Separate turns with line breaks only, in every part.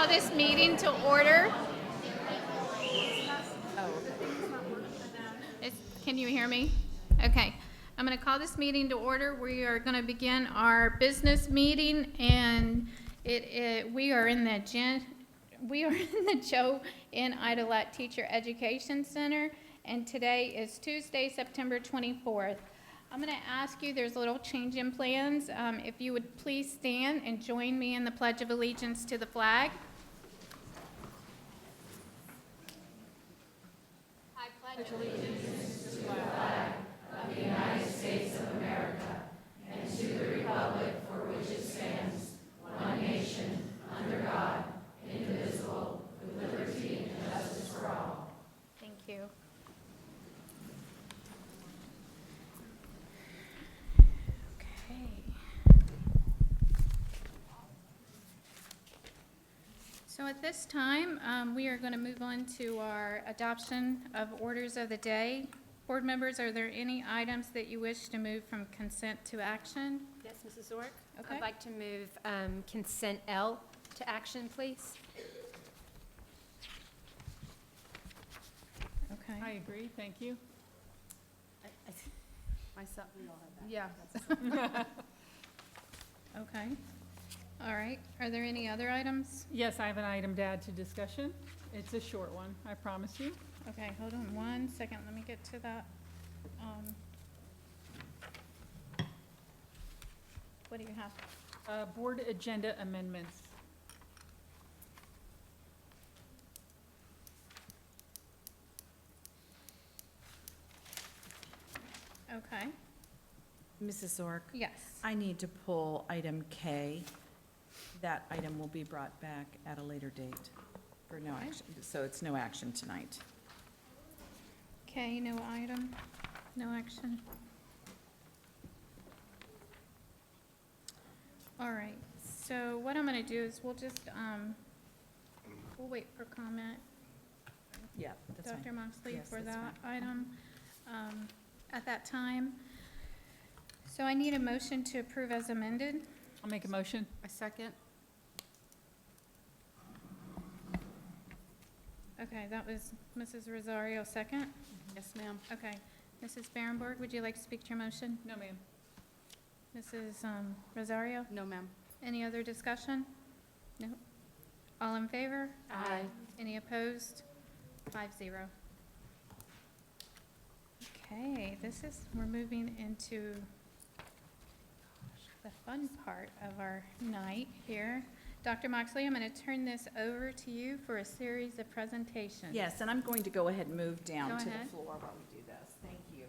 call this meeting to order. Can you hear me? Okay. I'm going to call this meeting to order. We are going to begin our business meeting, and we are in the Joe N. Idelette Teacher Education Center, and today is Tuesday, September 24th. I'm going to ask you, there's a little change in plans. If you would please stand and join me in the Pledge of Allegiance to the flag. I pledge allegiance to the flag of the United States of America and to the republic for which it stands, one nation, under God, indivisible, with liberty and justice for all. Thank you. So at this time, we are going to move on to our adoption of orders of the day. Board members, are there any items that you wish to move from consent to action?
Yes, Mrs. Zork?
Okay.
I'd like to move consent L to action, please.
Okay.
I agree, thank you.
Myself, we all have that.
Yeah.
Okay. All right. Are there any other items?
Yes, I have an item to add to discussion. It's a short one, I promise you.
Okay, hold on one second. Let me get to that. What do you have?
Board agenda amendments.
Okay.
Mrs. Zork,
Yes.
I need to pull item K. That item will be brought back at a later date for no action, so it's no action tonight.
Okay, no item, no action. All right, so what I'm gonna do is we'll just, we'll wait for comment,
Yeah, that's
Dr.
fine.
Moxley,
Yes,
for
that's
that
fine.
item, at that time. So I need a motion to approve as amended.
I'll make a motion.
A second?
Okay, that was Mrs. Rosario, second.
Yes, ma'am.
Okay, Mrs. Barrenborg, would you like to speak to your motion?
No, ma'am.
Mrs. Rosario?
No, ma'am.
Any other discussion? No? All in favor?
Aye.
Any opposed? 5-0. Okay, we're moving into the fun part of our night here. Dr. Moxley, I'm going to turn this over to you for a series of presentations.
Yes, and I'm going to go ahead and move down
Go
to the
ahead.
floor while we do this. Thank you.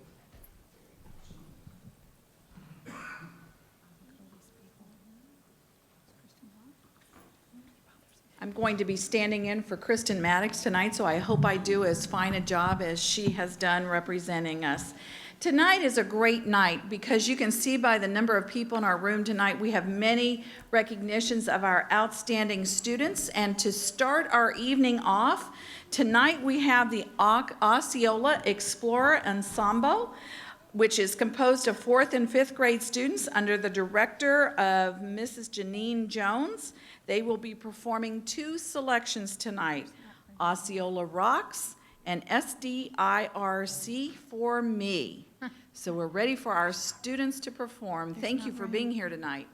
I'm going to be standing in for Kristen Maddox tonight, so I hope I do as fine a job as she has done representing us. Tonight is a great night because you can see by the number of people in our room tonight, we have many recognitions of our outstanding students. And to start our evening off, tonight we have the Osceola Explorer Ensemble, which is composed of 4th and 5th grade students under the director of Mrs. Janine Jones. They will be performing 2 selections tonight, Osceola Rocks and SDIRC for Me. So we're ready for our students to perform. Thank you for being here tonight.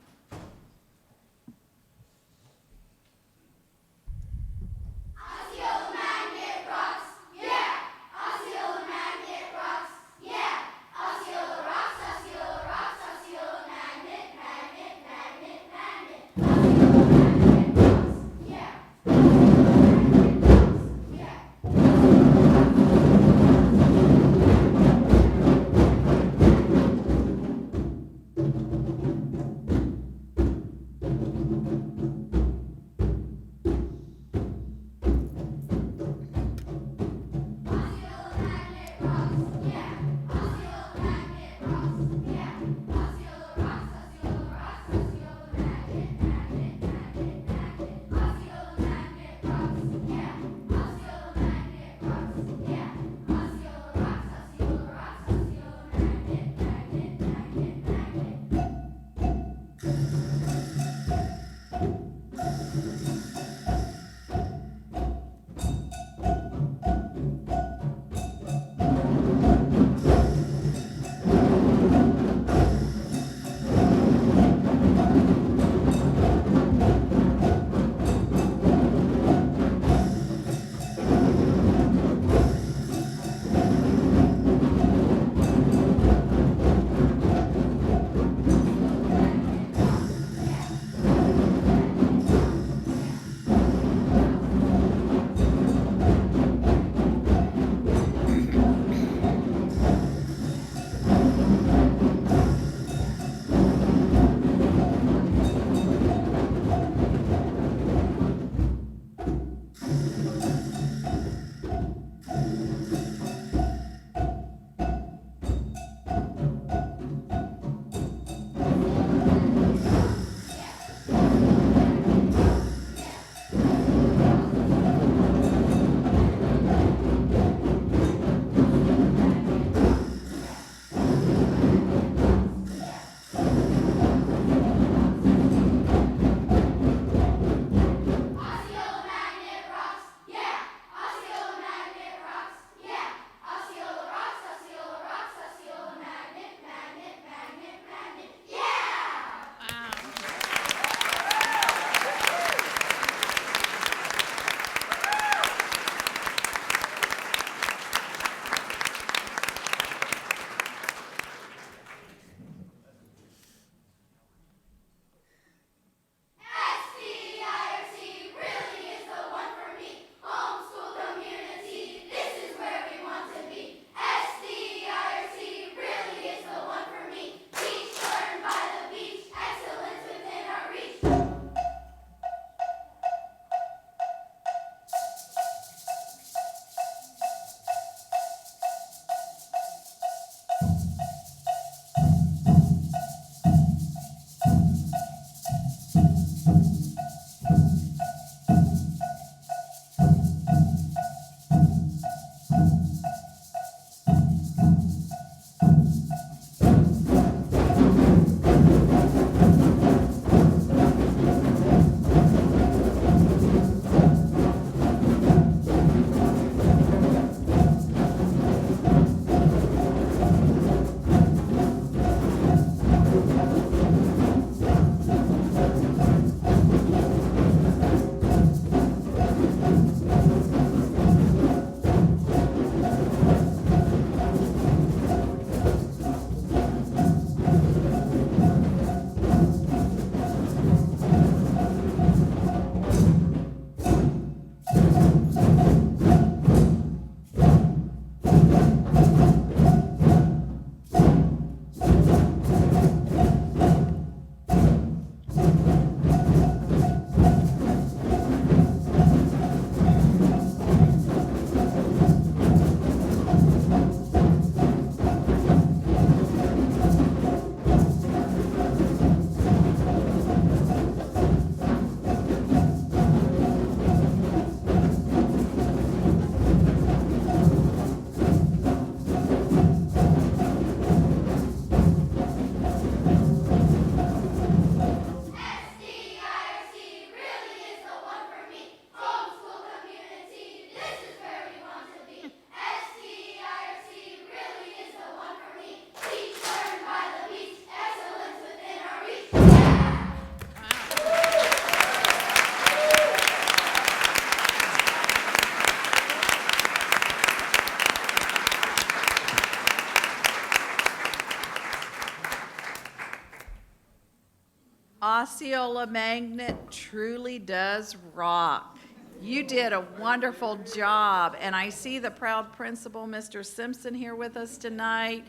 Osceola Magnet truly does rock. You did a wonderful job, and I see the proud principal, Mr. Simpson, here with us tonight.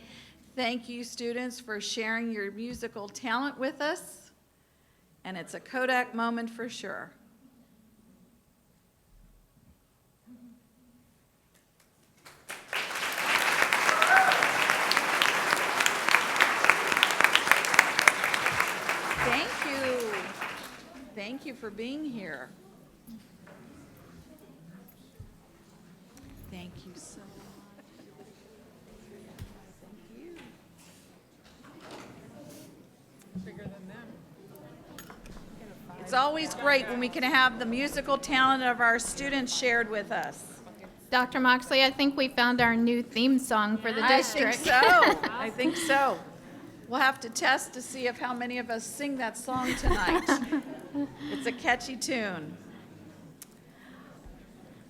Thank you, students, for sharing your musical talent with us, and it's a Kodak moment for sure. Thank you. Thank you for being here. Thank you so much. Thank you.
Bigger than them.
It's always great when we can have the musical talent of our students shared with us.
Dr. Moxley, I think we found our new theme song for the district.
I think so. We'll have to test to see if how many of us sing that song tonight. It's a catchy tune.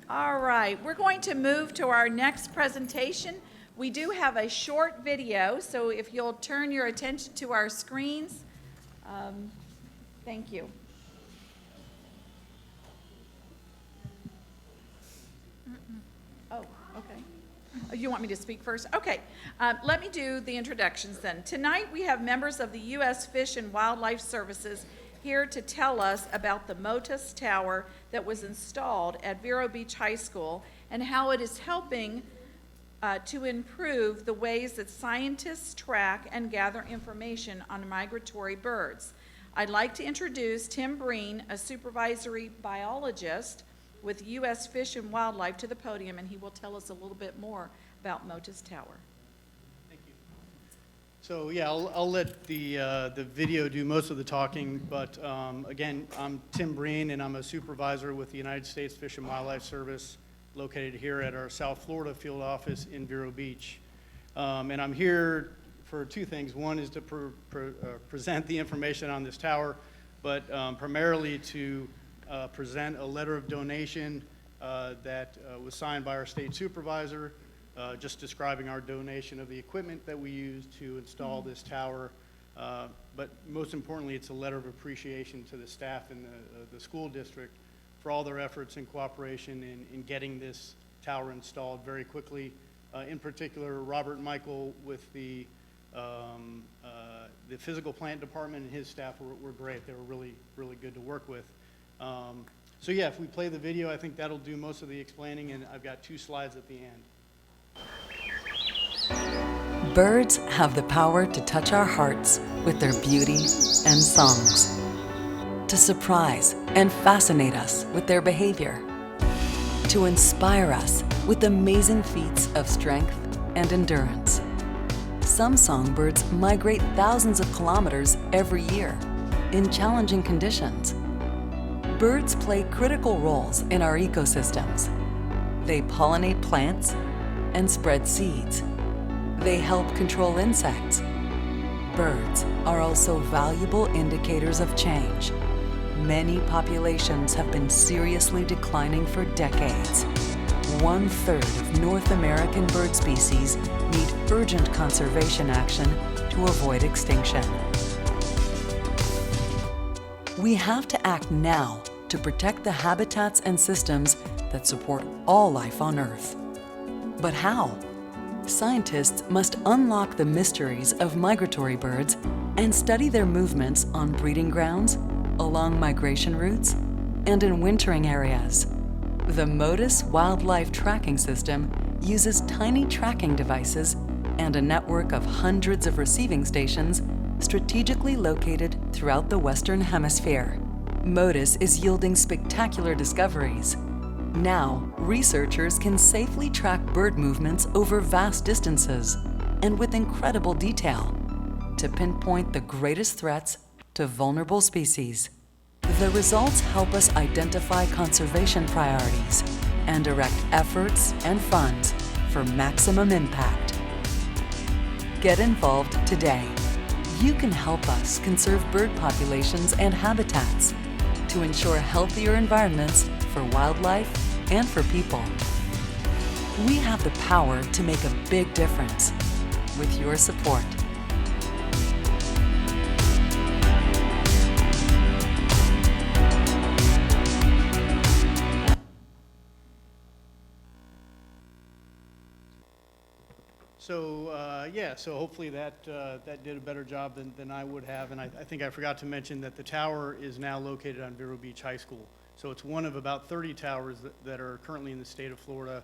All right, we're going to move to our next presentation. We do have a short video, so if you'll turn your attention to our screens, thank you. Oh, okay. Oh, you want me to speak first? Okay. Let me do the introductions then. Tonight we have members of the U.S. Fish and Wildlife Services here to tell us about the MOTUS Tower that was installed at Vero Beach High School and how it is helping to improve the ways that scientists track and gather information on migratory birds. I'd like to introduce Tim Breen, a supervisory biologist with U.S. Fish and Wildlife, to the podium, and he will tell us a little bit more about MOTUS Tower.
Thank you. So yeah, I'll let the video do most of the talking, but again, I'm Tim Breen, and I'm a supervisor with the United States Fish and Wildlife Service, located here at our South Florida field office in Vero Beach. And I'm here for two things. One is to present the information on this tower, but primarily to present a letter of donation that was signed by our state supervisor, just describing our donation of the equipment that we use to install this tower. But most importantly, it's a letter of appreciation to the staff in the school district for all their efforts and cooperation in getting this tower installed very quickly. In particular, Robert and Michael with the physical plant department and his staff were great. They were really, really good to work with. So yeah, if we play the video, I think that'll do most of the explaining, and I've got 2 slides at the end.
Birds have the power to touch our hearts with their beauty and songs, to surprise and fascinate us with their behavior, to inspire us with amazing feats of strength and endurance. Some songbirds migrate thousands of kilometers every year in challenging conditions. Birds play critical roles in our ecosystems. They pollinate plants and spread seeds. They help control insects. Birds are also valuable indicators of change. Many populations have been seriously declining for decades. 1/3 of North American bird species need urgent conservation action to avoid extinction. We have to act now to protect the habitats and systems that support all life on Earth. But how? Scientists must unlock the mysteries of migratory birds and study their movements on breeding grounds, along migration routes, and in wintering areas. The MOTUS Wildlife Tracking System uses tiny tracking devices and a network of hundreds of receiving stations strategically located throughout the Western Hemisphere. MOTUS is yielding spectacular discoveries. Now, researchers can safely track bird movements over vast distances and with incredible detail to pinpoint the greatest threats to vulnerable species. The results help us identify conservation priorities and direct efforts and funds for maximum impact. Get involved today. You can help us conserve bird populations and habitats to ensure healthier environments for wildlife and for people. We have the power to make a big difference with your support.
So, yeah, so hopefully that did a better job than I would have. And I think I forgot to mention that the tower is now located on Vero Beach High School. So it's one of about 30 towers that are currently in the state of Florida,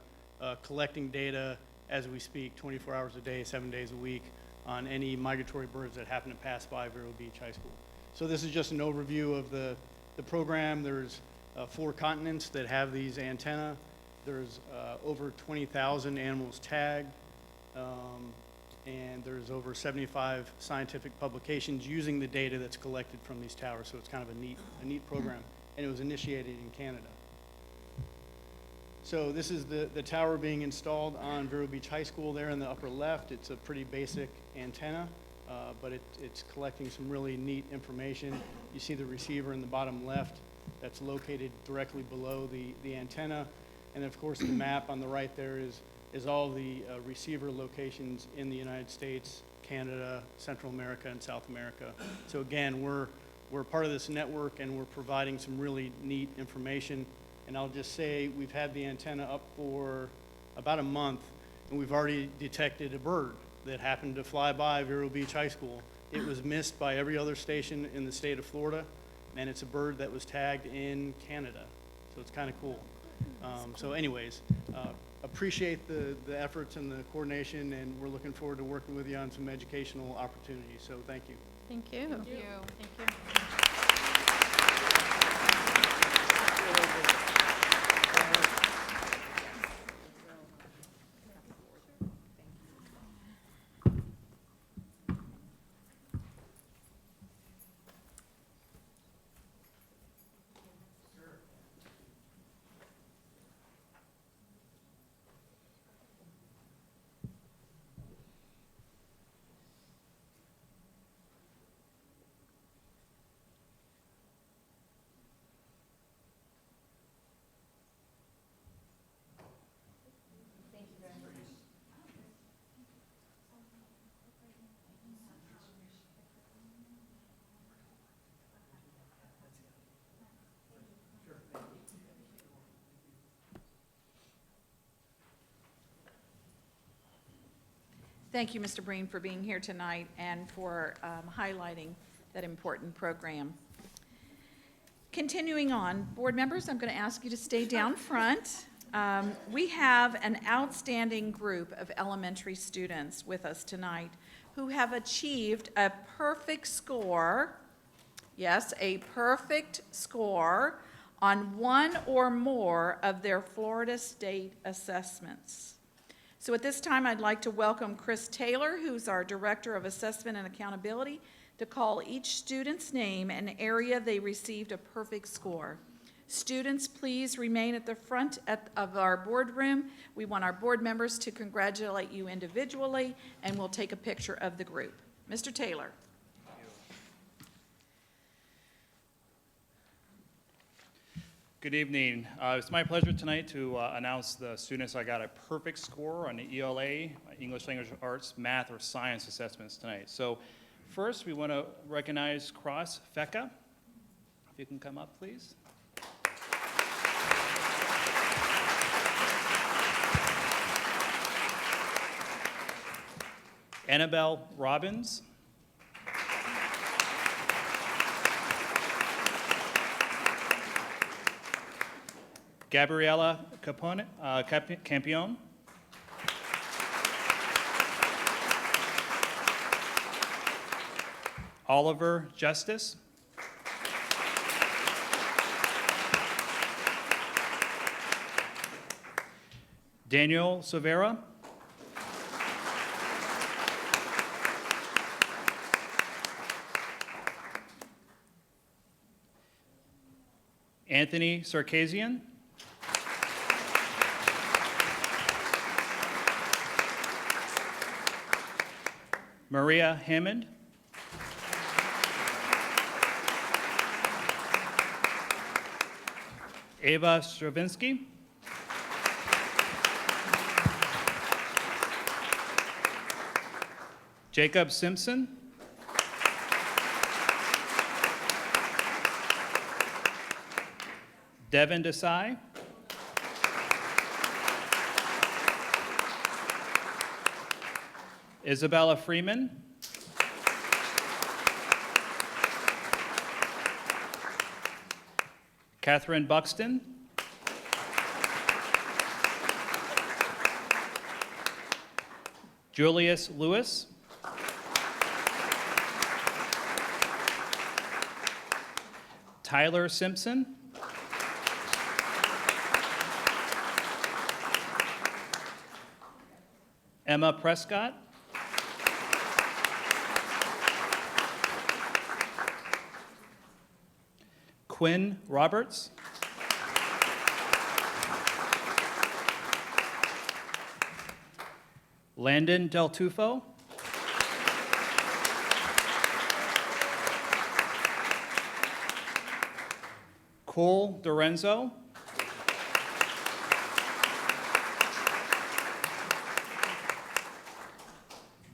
collecting data as we speak, 24 hours a day, 7 days a week, on any migratory birds that happen to pass by Vero Beach High School. So this is just an overview of the program. There's 4 continents that have these antennae. There's over 20,000 animals tagged, and there's over 75 scientific publications using the data that's collected from these towers. So it's kind of a neat program, and it was initiated in Canada. So this is the tower being installed on Vero Beach High School there in the upper left. It's a pretty basic antenna, but it's collecting some really neat information. You see the receiver in the bottom left that's located directly below the antenna. And of course, the map on the right there is all the receiver locations in the United States, Canada, Central America, and South America. So again, we're part of this network, and we're providing some really neat information. And I'll just say we've had the antenna up for about a month, and we've already detected a bird that happened to fly by Vero Beach High School. It was missed by every other station in the state of Florida, and it's a bird that was tagged in Canada. So it's kind of cool. So anyways, appreciate the efforts and the coordination, and we're looking forward to working with you on some educational opportunities. So thank you.
Thank you.
Thank you.
Thank you.
Thank you, Mr. Breen, for being here tonight and for highlighting that important program. Continuing on, board members, I'm going to ask you to stay down front. We have an outstanding group of elementary students with us tonight who have achieved a perfect score, yes, a perfect score on one or more of their Florida State assessments. So at this time, I'd like to welcome Chris Taylor, who's our Director of Assessment and Accountability, to call each student's name and area they received a perfect score. Students, please remain at the front of our boardroom. We want our board members to congratulate you individually, and we'll take a picture of the group. Mr. Taylor.
Good evening. It's my pleasure tonight to announce the students I got a perfect score on the ELA, English Language Arts, Math, or Science assessments tonight. So first, we want to recognize Cross Feka. If you can come up, please. Annabelle Robbins. Gabriella Campione. Oliver Justice. Daniel Silvera. Anthony Sarkisian. Maria Hammond. Ava Stravinsky. Jacob Simpson. Devin Desai. Isabella Freeman. Catherine Buxton. Julius Lewis. Tyler Simpson. Emma Prescott. Quinn Roberts. Landon Del Tufo. Cole Dorenzo.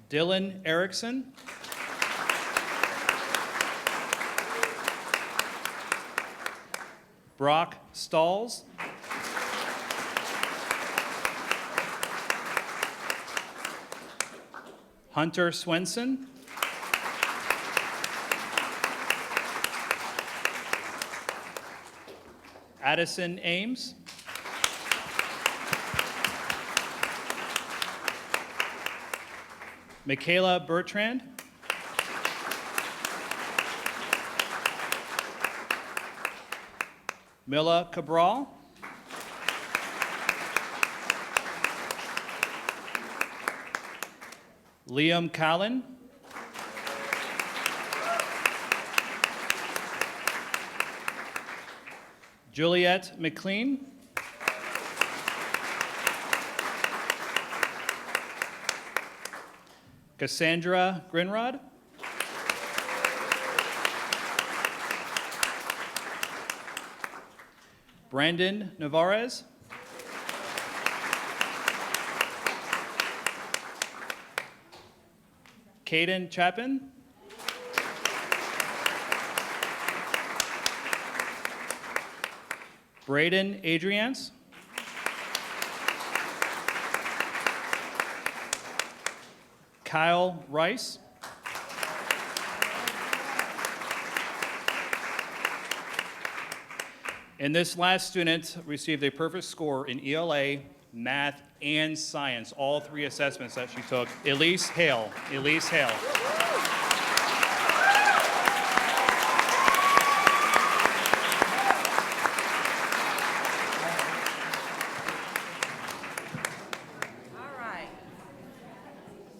Dylan Erickson. Brock Stalls. Hunter Swenson. Addison Ames. Michaela Bertrand. Mila Cabral. Liam Callan. Juliet McLean. Cassandra Grinrod. Brandon Navarez. Caden Chapin. Braden Adriance. Kyle Rice. And this last student received a perfect score in ELA, math, and science, all three assessments that she took. Elise Hale. Elise Hale.
All right.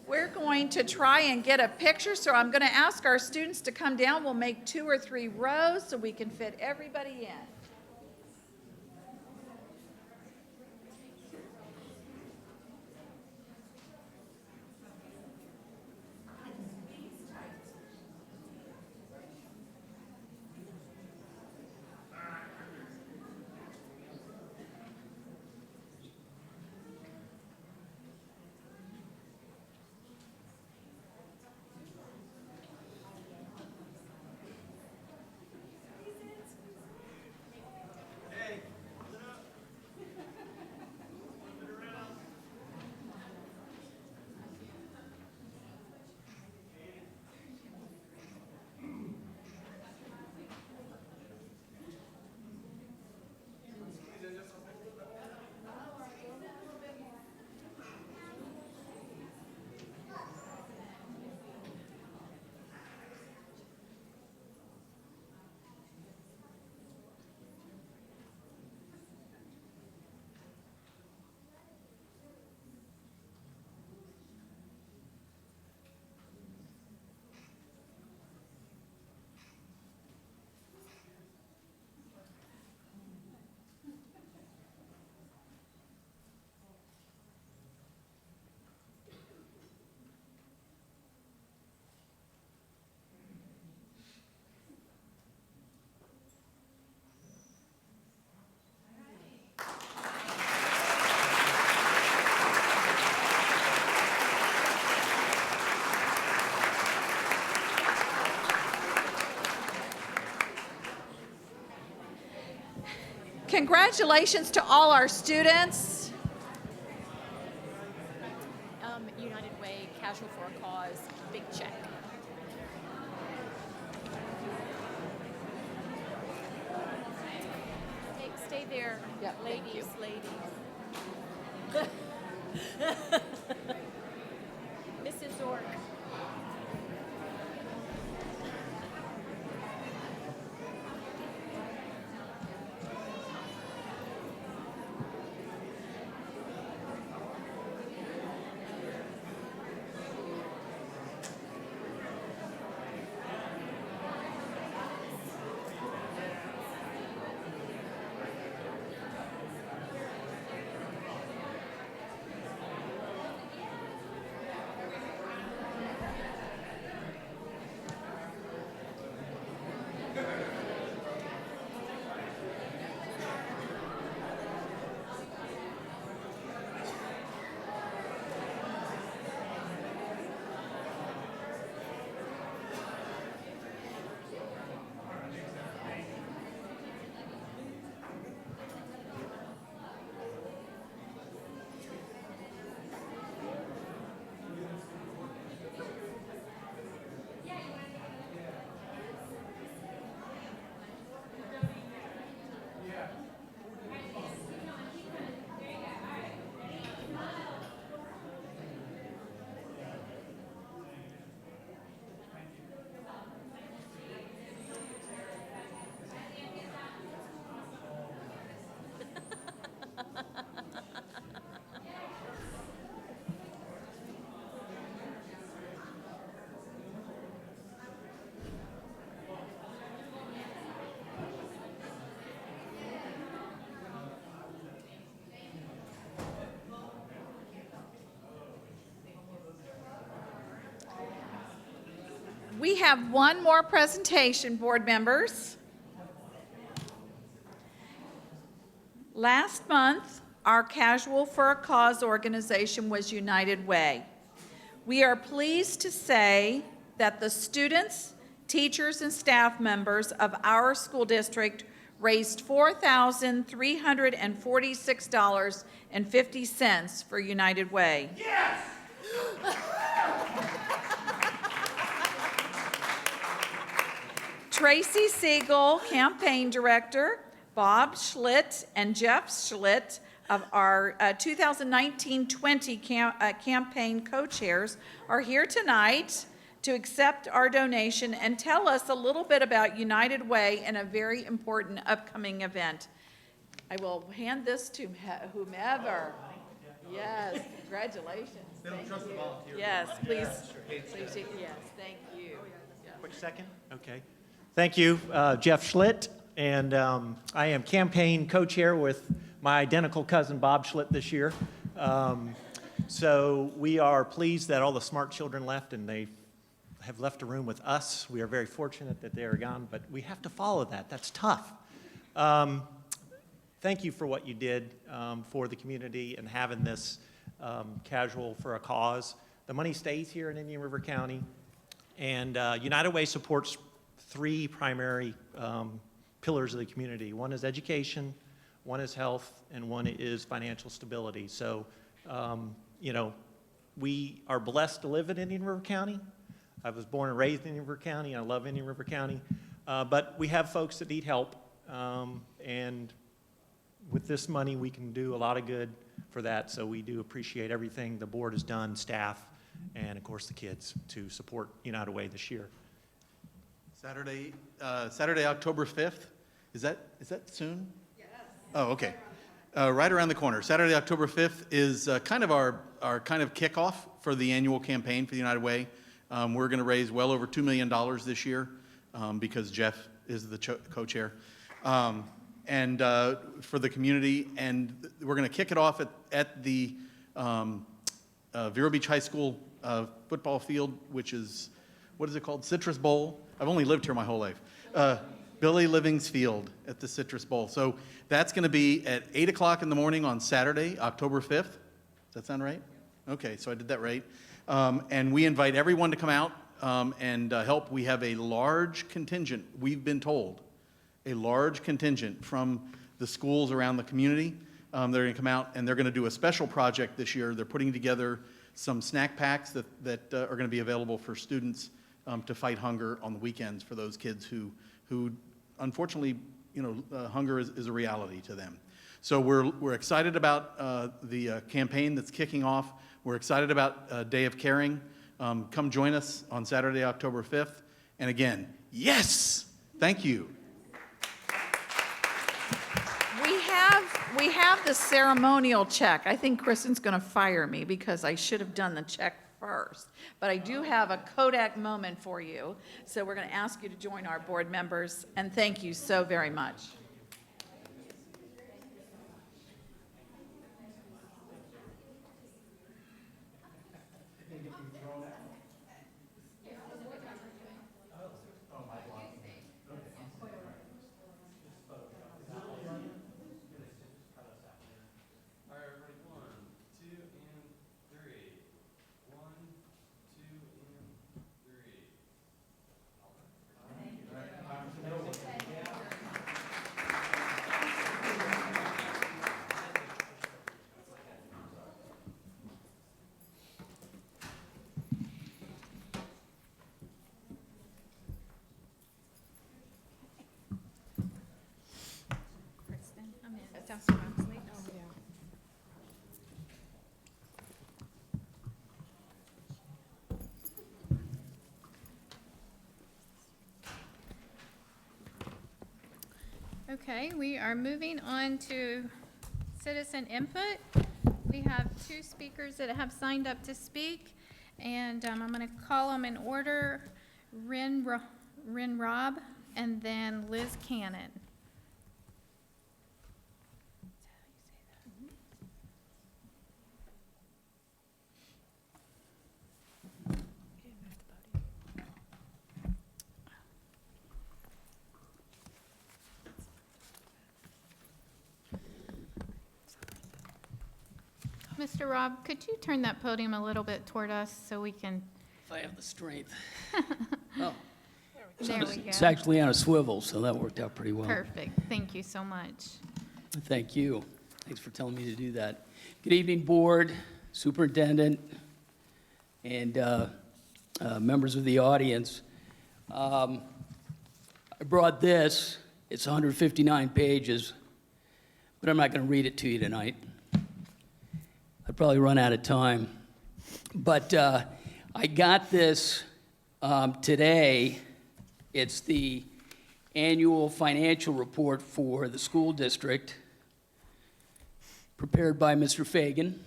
We're going to try and get a picture, so I'm going to ask our students to come down. We'll make 2 or 3 rows so we can fit everybody in. Congratulations to all our students.
United Way
Casual for a Cause big check. Stay there, ladies. Mrs. Zork.
We have one more presentation, board members. Last month, our Casual for a Cause organization was United Way. We are pleased to say that the students, teachers, and staff members of our school district raised $4,346.50 for United Way. Yes! Tracy Siegel, campaign director, Bob Schlitt and Jeff Schlitt of our 2019-20 campaign co-chairs are here tonight to accept our donation and tell us a little bit about United Way and a very important upcoming event. I will hand this to whomever. Yes, congratulations.
They don't trust the volunteers.
Yes, please.
Yeah,
Please, yes, thank you.
Quick second? Okay. Thank you, Jeff Schlitt, and I am campaign co-chair with my identical cousin Bob Schlitt this year. So we are pleased that all the smart children left and they have left a room with us. We are very fortunate that they are gone, but we have to follow that. That's tough. Thank you for what you did for the community and having this Casual for a Cause. The money stays here in Indian River County, and United Way supports three primary pillars of the community. One is education, one is health, and one is financial stability. So, you know, we are blessed to live in Indian River County. I was born and raised in Indian River County. I love Indian River County. But we have folks that need help, and with this money, we can do a lot of good for that. So we do appreciate everything the board has done, staff, and of course the kids, to support United Way this year.
Saturday, October 5th. Is that soon? Yes. Oh, okay. Right around the corner. Saturday, October 5th is kind of our kind of kickoff for the annual campaign for the United Way. We're going to raise well over $2 million this year because Jeff is the co-chair. And for the community, and we're going to kick it off at the Vero Beach High School football field, which is, what is it called? Citrus Bowl. I've only lived here my whole life. Billy Livings Field at the Citrus Bowl. So that's going to be at 8 o'clock in the morning on Saturday, October 5th. Does that sound right? Okay, so I did that right. And we invite everyone to come out and help. We have a large contingent, we've been told, a large contingent from the schools around the community. They're going to come out and they're going to do a special project this year. They're putting together some snack packs that are going to be available for students to fight hunger on the weekends for those kids who unfortunately, hunger is a reality to them. So we're excited about the campaign that's kicking off. We're excited about Day of Caring. Come join us on Saturday, October 5th. And again, yes, thank you.
We have the ceremonial check. I think Kristen's going to fire me because I should have done the check first. But I do have a Kodak moment for you. So we're going to ask you to join our board members, and thank you so very much.
Okay, we are moving on to citizen input. We have two speakers that have signed up to speak, and I'm going to call them in order. Rin Rob, and then Liz Cannon. Mr. Rob, could you turn that podium a little bit toward us so we can,
If I have the strength. Oh.
there we go.
It's actually on a swivel, so that worked out pretty well.
Perfect, thank you so much.
Thank you. Thanks for telling me to do that. Good evening, board, superintendent, and members of the audience. I brought this. It's 159 pages, but I'm not going to read it to you tonight. I'd probably run out of time. But I got this today. It's the annual financial report for the school district, prepared by Mr. Fagan.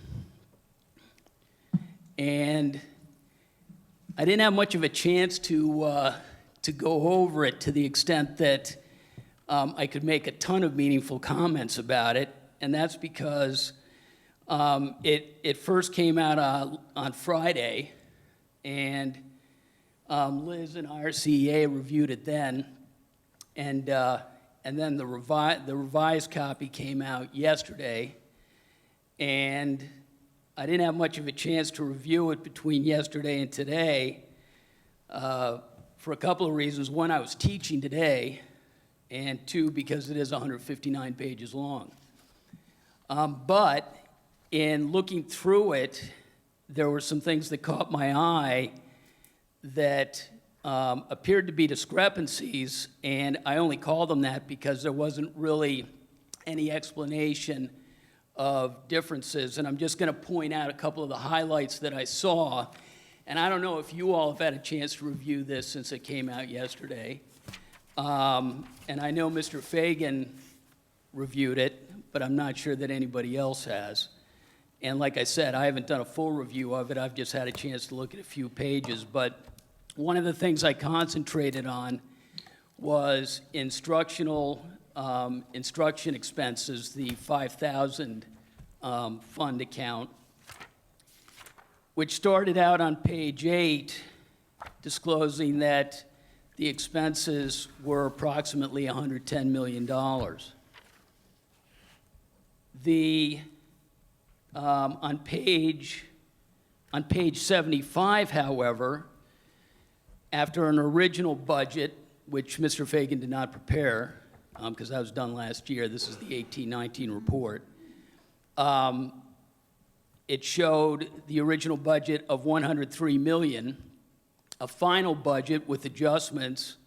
And I didn't have much of a chance to go over it to the extent that I could make a ton of meaningful comments about it, and that's because it first came out on Friday, and Liz and our CEA reviewed it then, and then the revised copy came out yesterday, and I didn't have much of a chance to review it between yesterday and today for a couple of reasons. One, I was teaching today, and two, because it is 159 pages long. But in looking through it, there were some things that caught my eye that appeared to be discrepancies, and I only call them that because there wasn't really any explanation of differences. And I'm just going to point out a couple of the highlights that I saw. And I don't know if you all have had a chance to review this since it came out yesterday. And I know Mr. Fagan reviewed it, but I'm not sure that anybody else has. And like I said, I haven't done a full review of it. I've just had a chance to look at a few pages. But one of the things I concentrated on was instruction expenses, the 5,000 fund account, which started out on page 8, disclosing that the expenses were approximately $110 million. On page 75, however, after an original budget, which Mr. Fagan did not prepare, because that was done last year, this is the 18-19 report, it showed the original budget of 103 million, a final budget with adjustments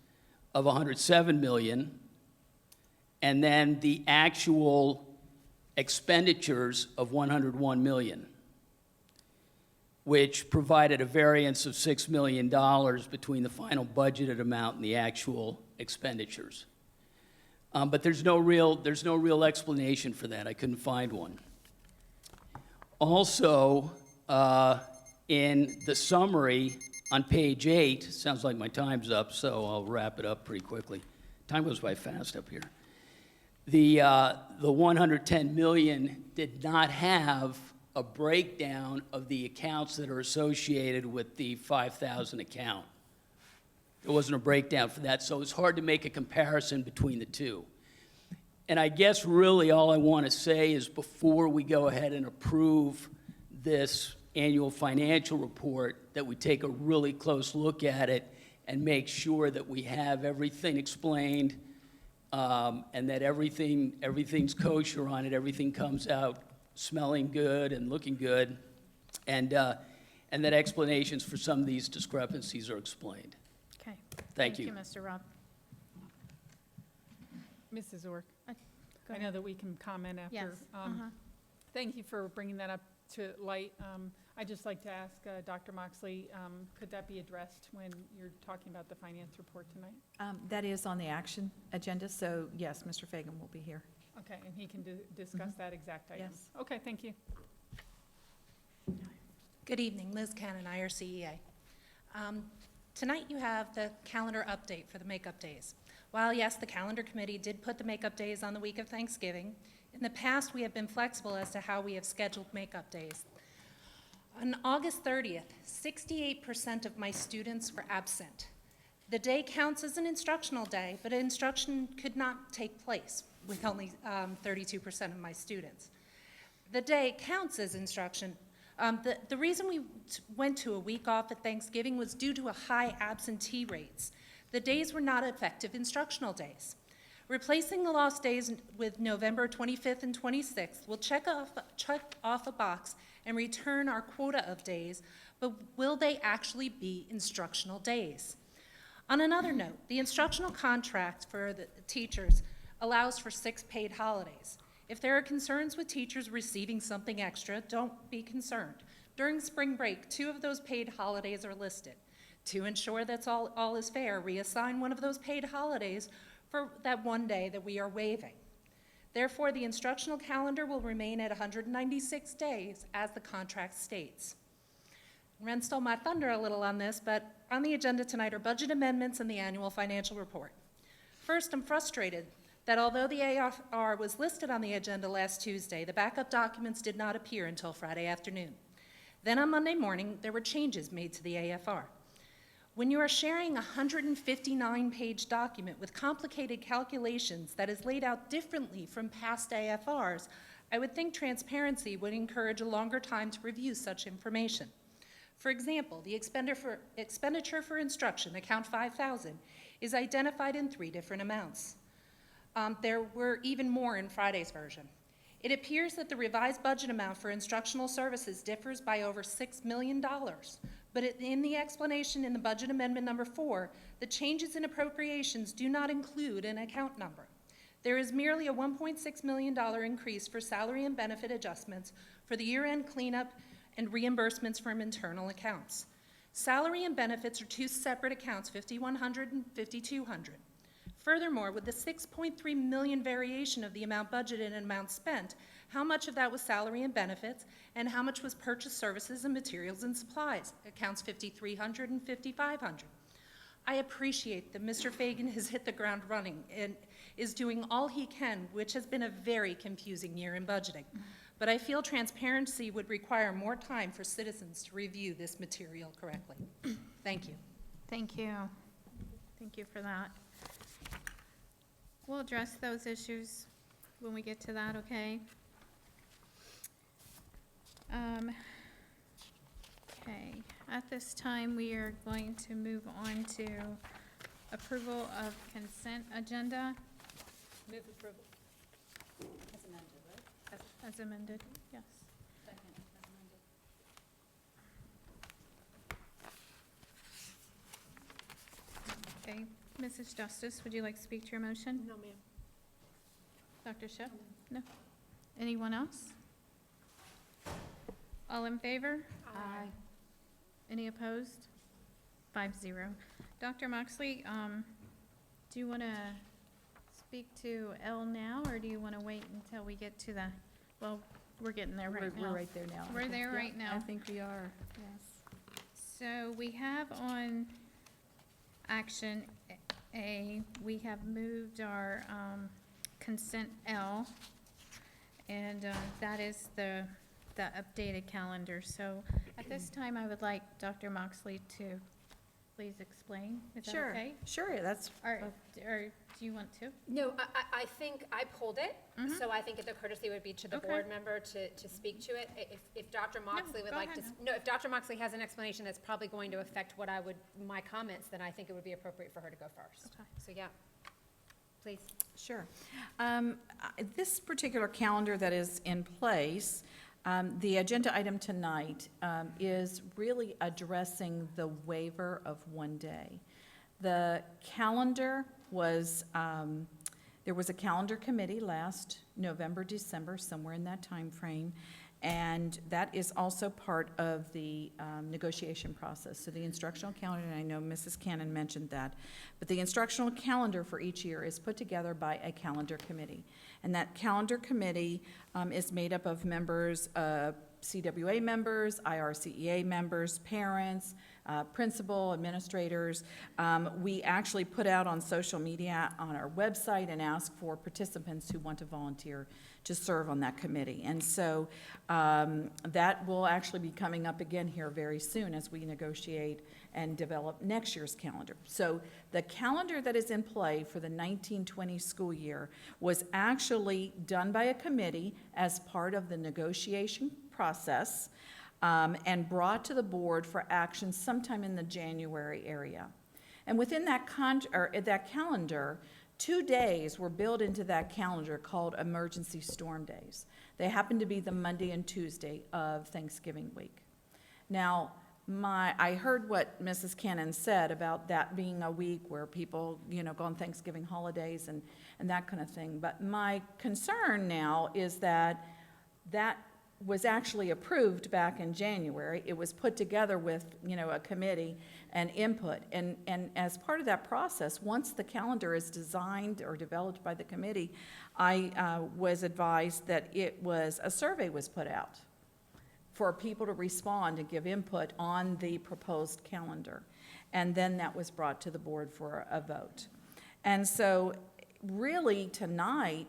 of 107 million, and then the actual expenditures of 101 million, which provided a variance of $6 million between the final budgeted amount and the actual expenditures. But there's no real explanation for that. I couldn't find one. Also, in the summary on page 8, sounds like my time's up, so I'll wrap it up pretty quickly. Time goes by fast up here. The 110 million did not have a breakdown of the accounts that are associated with the 5,000 account. There wasn't a breakdown for that, so it's hard to make a comparison between the two. And I guess really all I want to say is before we go ahead and approve this annual financial report, that we take a really close look at it and make sure that we have everything explained, and that everything's kosher on it, everything comes out smelling good and looking good, and that explanations for some of these discrepancies are explained.
Okay.
Thank you.
Mr. Robb.
Mrs. Orr,
Go
I know that we can comment after.
Yes,
Thank you for bringing that up to light. I'd just like to ask Dr. Moxley, could that be addressed when you're talking about the finance report tonight?
That is on the action agenda, so yes, Mr. Fagan will be here.
Okay, and he can discuss that exact item?
Yes.
Okay, thank you.
Good evening, Liz Cannon, IRCEA. Tonight you have the calendar update for the makeup days. While yes, the calendar committee did put the makeup days on the week of Thanksgiving, in the past we have been flexible as to how we have scheduled makeup days. On August 30th, 68% of my students were absent. The day counts as an instructional day, but instruction could not take place with only 32% of my students. The day counts as instruction. The reason we went to a week off at Thanksgiving was due to a high absentee rates. The days were not effective instructional days. Replacing the lost days with November 25th and 26th will check off a box and return our quota of days, but will they actually be instructional days? On another note, the instructional contract for the teachers allows for 6 paid holidays. If there are concerns with teachers receiving something extra, don't be concerned. During spring break, 2 of those paid holidays are listed. To ensure that's all is fair, reassign one of those paid holidays for that one day that we are waiving. Therefore, the instructional calendar will remain at 196 days as the contract states. Ren stole my thunder a little on this, but on the agenda tonight are budget amendments and the annual financial report. First, I'm frustrated that although the AFR was listed on the agenda last Tuesday, the backup documents did not appear until Friday afternoon. Then on Monday morning, there were changes made to the AFR. When you are sharing a 159-page document with complicated calculations that is laid out differently from past AFRs, I would think transparency would encourage a longer time to review such information. For example, the expenditure for instruction, account 5,000, is identified in 3 different amounts. There were even more in Friday's version. It appears that the revised budget amount for instructional services differs by over $6 million, but in the explanation in the budget amendment number 4, the changes in appropriations do not include an account number. There is merely a $1.6 million increase for salary and benefit adjustments for the year-end cleanup and reimbursements from internal accounts. Salary and benefits are 2 separate accounts, 5,100 and 5,200. Furthermore, with the 6.3 million variation of the amount budgeted and amount spent, how much of that was salary and benefits, and how much was purchased services and materials and supplies, accounts 5,300 and 5,500. I appreciate that Mr. Fagan has hit the ground running and is doing all he can, which has been a very confusing year in budgeting. But I feel transparency would require more time for citizens to review this material correctly. Thank you.
Thank you. Thank you for that. We'll address those issues when we get to that, okay? Okay, at this time, we are going to move on to approval of consent agenda.
Move approval.
As amended, yes. Mrs. Justice, would you like to speak to your motion?
No, ma'am.
Dr. Schiff? No. Anyone else? All in favor?
Aye.
Any opposed? 5-0. Dr. Moxley, do you want to speak to L now, or do you want to wait until we get to the, well, we're getting there right now.
We're right there now.
We're there
Yeah,
right now.
I think we are, yes.
So we have on action A, we have moved our consent L, and that is the updated calendar. So at this time, I would like Dr. Moxley to please explain. Is that
Sure,
okay?
sure, that's,
Or do you want to?
No, I think I pulled it,
Mhm.
so I think the courtesy would be to the
Okay.
board member to speak to it. If Dr. Moxley would
go
like to,
ahead.
no, if Dr. Moxley has an explanation that's probably going to affect my comments, then I think it would be appropriate for her to go first.
Okay.
So, yeah, please.
Sure. This particular calendar that is in place, the agenda item tonight is really addressing the waiver of one day. The calendar was, there was a calendar committee last November, December, somewhere in that time frame, and that is also part of the negotiation process. So the instructional calendar, and I know Mrs. Cannon mentioned that, but the instructional calendar for each year is put together by a calendar committee. And that calendar committee is made up of members, CWA members, IRCEA members, parents, principal, administrators. We actually put out on social media on our website and ask for participants who want to volunteer to serve on that committee. And so that will actually be coming up again here very soon as we negotiate and develop next year's calendar. So the calendar that is in play for the 1920 school year was actually done by a committee as part of the negotiation process and brought to the board for action sometime in the January area. And within that that calendar, 2 days were built into that calendar called emergency storm days. They happen to be the Monday and Tuesday of Thanksgiving week. Now, I heard what Mrs. Cannon said about that being a week where people, go on Thanksgiving holidays and that kind of thing. But my concern now is that that was actually approved back in January. It was put together with, a committee and input. And as part of that process, once the calendar is designed or developed by the committee, I was advised that a survey was put out for people to respond and give input on the proposed calendar. And then that was brought to the board for a vote. And so really tonight,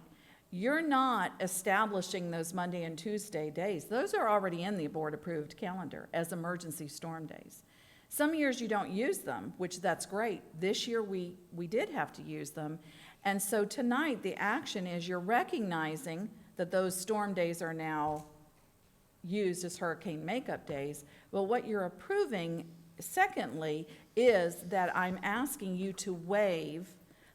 you're not establishing those Monday and Tuesday days. Those are already in the board-approved calendar as emergency storm days. Some years you don't use them, which that's great. This year we did have to use them. And so tonight the action is you're recognizing that those storm days are now used as hurricane makeup days. Well, what you're approving, secondly, is that I'm asking you to waive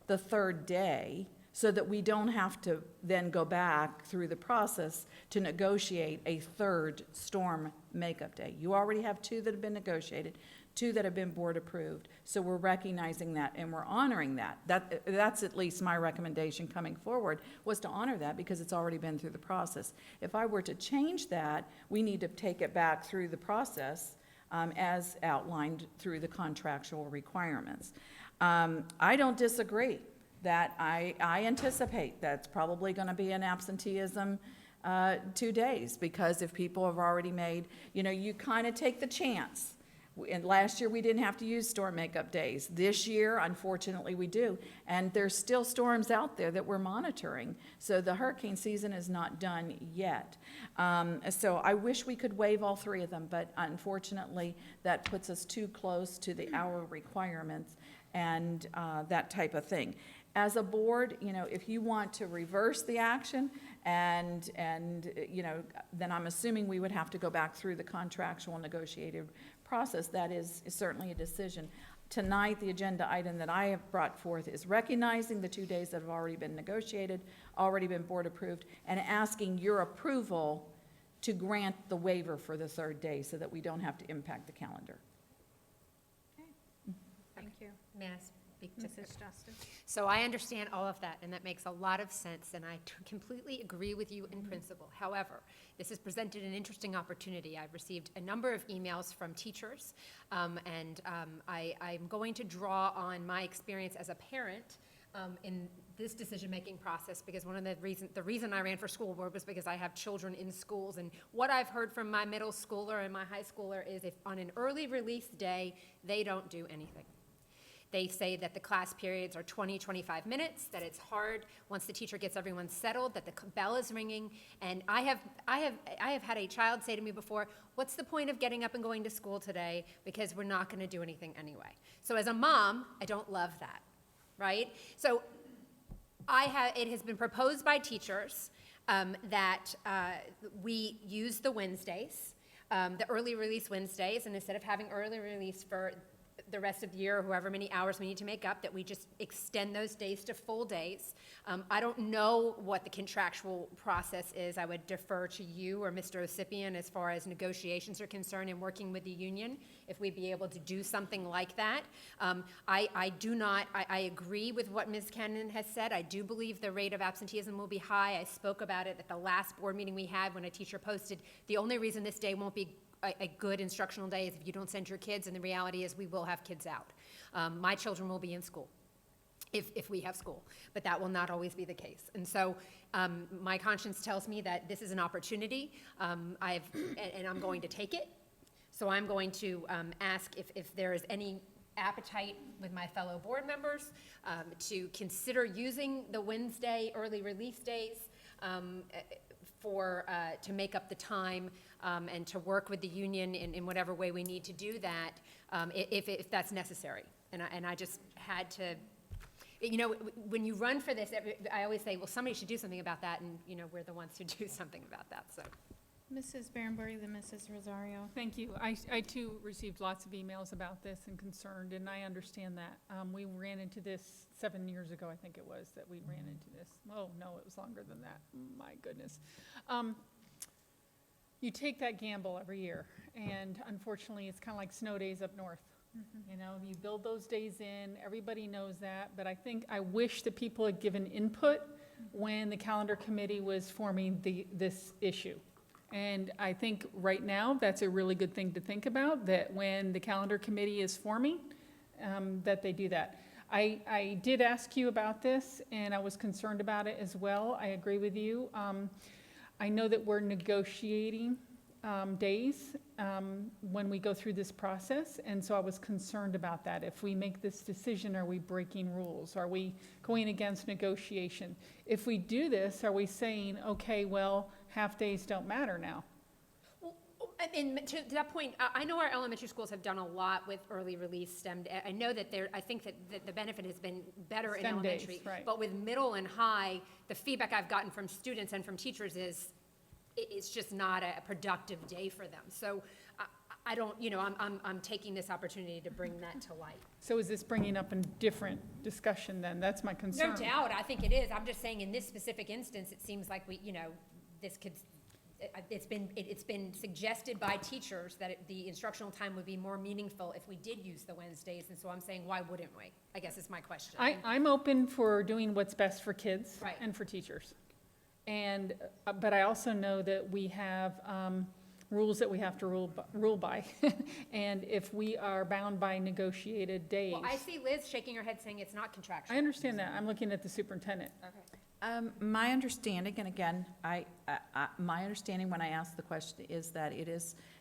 the third day so that we don't have to then go back through the process to negotiate a third storm makeup day. You already have 2 that have been negotiated, 2 that have been board approved. So we're recognizing that and we're honoring that. That's at least my recommendation coming forward, was to honor that because it's already been through the process. If I were to change that, we need to take it back through the process as outlined through the contractual requirements. I don't disagree that I anticipate that's probably going to be an absenteeism 2 days, because if people have already made, you kind of take the chance. And last year, we didn't have to use storm makeup days. This year, unfortunately, we do. And there's still storms out there that we're monitoring. So the hurricane season is not done yet. So I wish we could waive all 3 of them, but unfortunately, that puts us too close to the hour requirements and that type of thing. As a board, if you want to reverse the action and then I'm assuming we would have to go back through the contractual negotiated process. That is certainly a decision. Tonight, the agenda item that I have brought forth is recognizing the 2 days that have already been negotiated, already been board approved, and asking your approval to grant the waiver for the third day so that we don't have to impact the calendar.
Thank you.
May I ask speak to this?
Mrs. Justice?
So I understand all of that, and that makes a lot of sense, and I completely agree with you in principle. However, this has presented an interesting opportunity. I've received a number of emails from teachers, I'm going to draw on my experience as a parent in this decision-making process, because one of the reason I ran for school board was because I have children in schools, and what I've heard from my middle schooler and my high schooler is if on an early release day, they don't do anything. They say that the class periods are 20, 25 minutes, that it's hard once the teacher gets everyone settled, that the bell is ringing. And I have had a child say to me before, what's the point of getting up and going to school today because we're not going to do anything anyway. So as a mom, I don't love that, right? So it has been proposed by teachers that we use the Wednesdays, the early release Wednesdays, and instead of having early release for the rest of the year, or however many hours we need to make up, that we just extend those days to full days. I don't know what the contractual process is. I would defer to you or Mr. Osipian as far as negotiations are concerned and working with the union, if we'd be able to do something like that. I agree with what Ms. Cannon has said. I do believe the rate of absenteeism will be high. I spoke about it at the last board meeting we had when a teacher posted, the only reason this day won't be a good instructional day is if you don't send your kids, and the reality is we will have kids out. My children will be in school if we have school, but that will not always be the case. And so my conscience tells me that this is an opportunity, and I'm going to take it. So I'm going to ask if there is any appetite with my fellow board members to consider using the Wednesday early release days to make up the time and to work with the union in whatever way we need to do that, if that's necessary. And I just had to, when you run for this, I always say, well, somebody should do something about that, and, we're the ones who do something about that, so.
Mrs. Barrenborg, then Mrs. Rosario.
Thank you. I too received lots of emails about this and concerned, and I understand that. We ran into this 7 years ago, I think it was, that we ran into this. Oh, no, it was longer than that. My goodness. You take that gamble every year, and unfortunately, it's kind of like snow days up north. You build those days in, everybody knows that, but I wish that people had given input when the calendar committee was forming this issue. And I think right now, that's a really good thing to think about, that when the calendar committee is forming, that they do that. I did ask you about this, and I was concerned about it as well. I agree with you. I know that we're negotiating days when we go through this process, and so I was concerned about that. If we make this decision, are we breaking rules? Are we going against negotiation? If we do this, are we saying, okay, well, half-days don't matter now?
Well, and to that point, I know our elementary schools have done a lot with early release STEM. I know that I think that the benefit has been better in
STEM
elementary.
days, right.
But with middle and high, the feedback I've gotten from students and from teachers is it's just not a productive day for them. So I don't, I'm taking this opportunity to bring that to light.
So is this bringing up a different discussion then? That's my concern.
No doubt, I think it is. I'm just saying in this specific instance, it seems like this could, it's been suggested by teachers that the instructional time would be more meaningful if we did use the Wednesdays, and so I'm saying, why wouldn't we? I guess is my question.
I'm open for doing what's best for kids
Right.
and for teachers. And, but I also know that we have rules that we have to rule by. And if we are bound by negotiated days.
Well, I see Liz shaking her head saying it's not contractual.
I understand that. I'm looking at the superintendent.
Okay.
My understanding, and again, my understanding when I asked the question is that it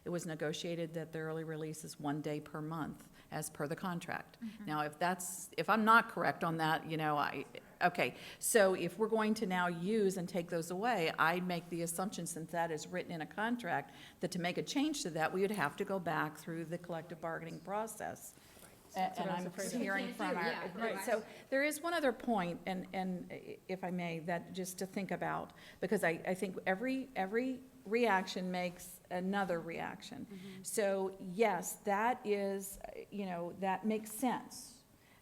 was negotiated that the early release is 1 day per month as per the contract. Now, if I'm not correct on that, okay. So if we're going to now use and take those away, I make the assumption, since that is written in a contract, that to make a change to that, we would have to go back through the collective bargaining process.
That's what
And
I was
I'm
afraid of.
hearing from our,
Yeah,
right.
so there is one other point, and if I may, that just to think about, because I think every reaction makes another reaction. So yes, that is, that makes sense,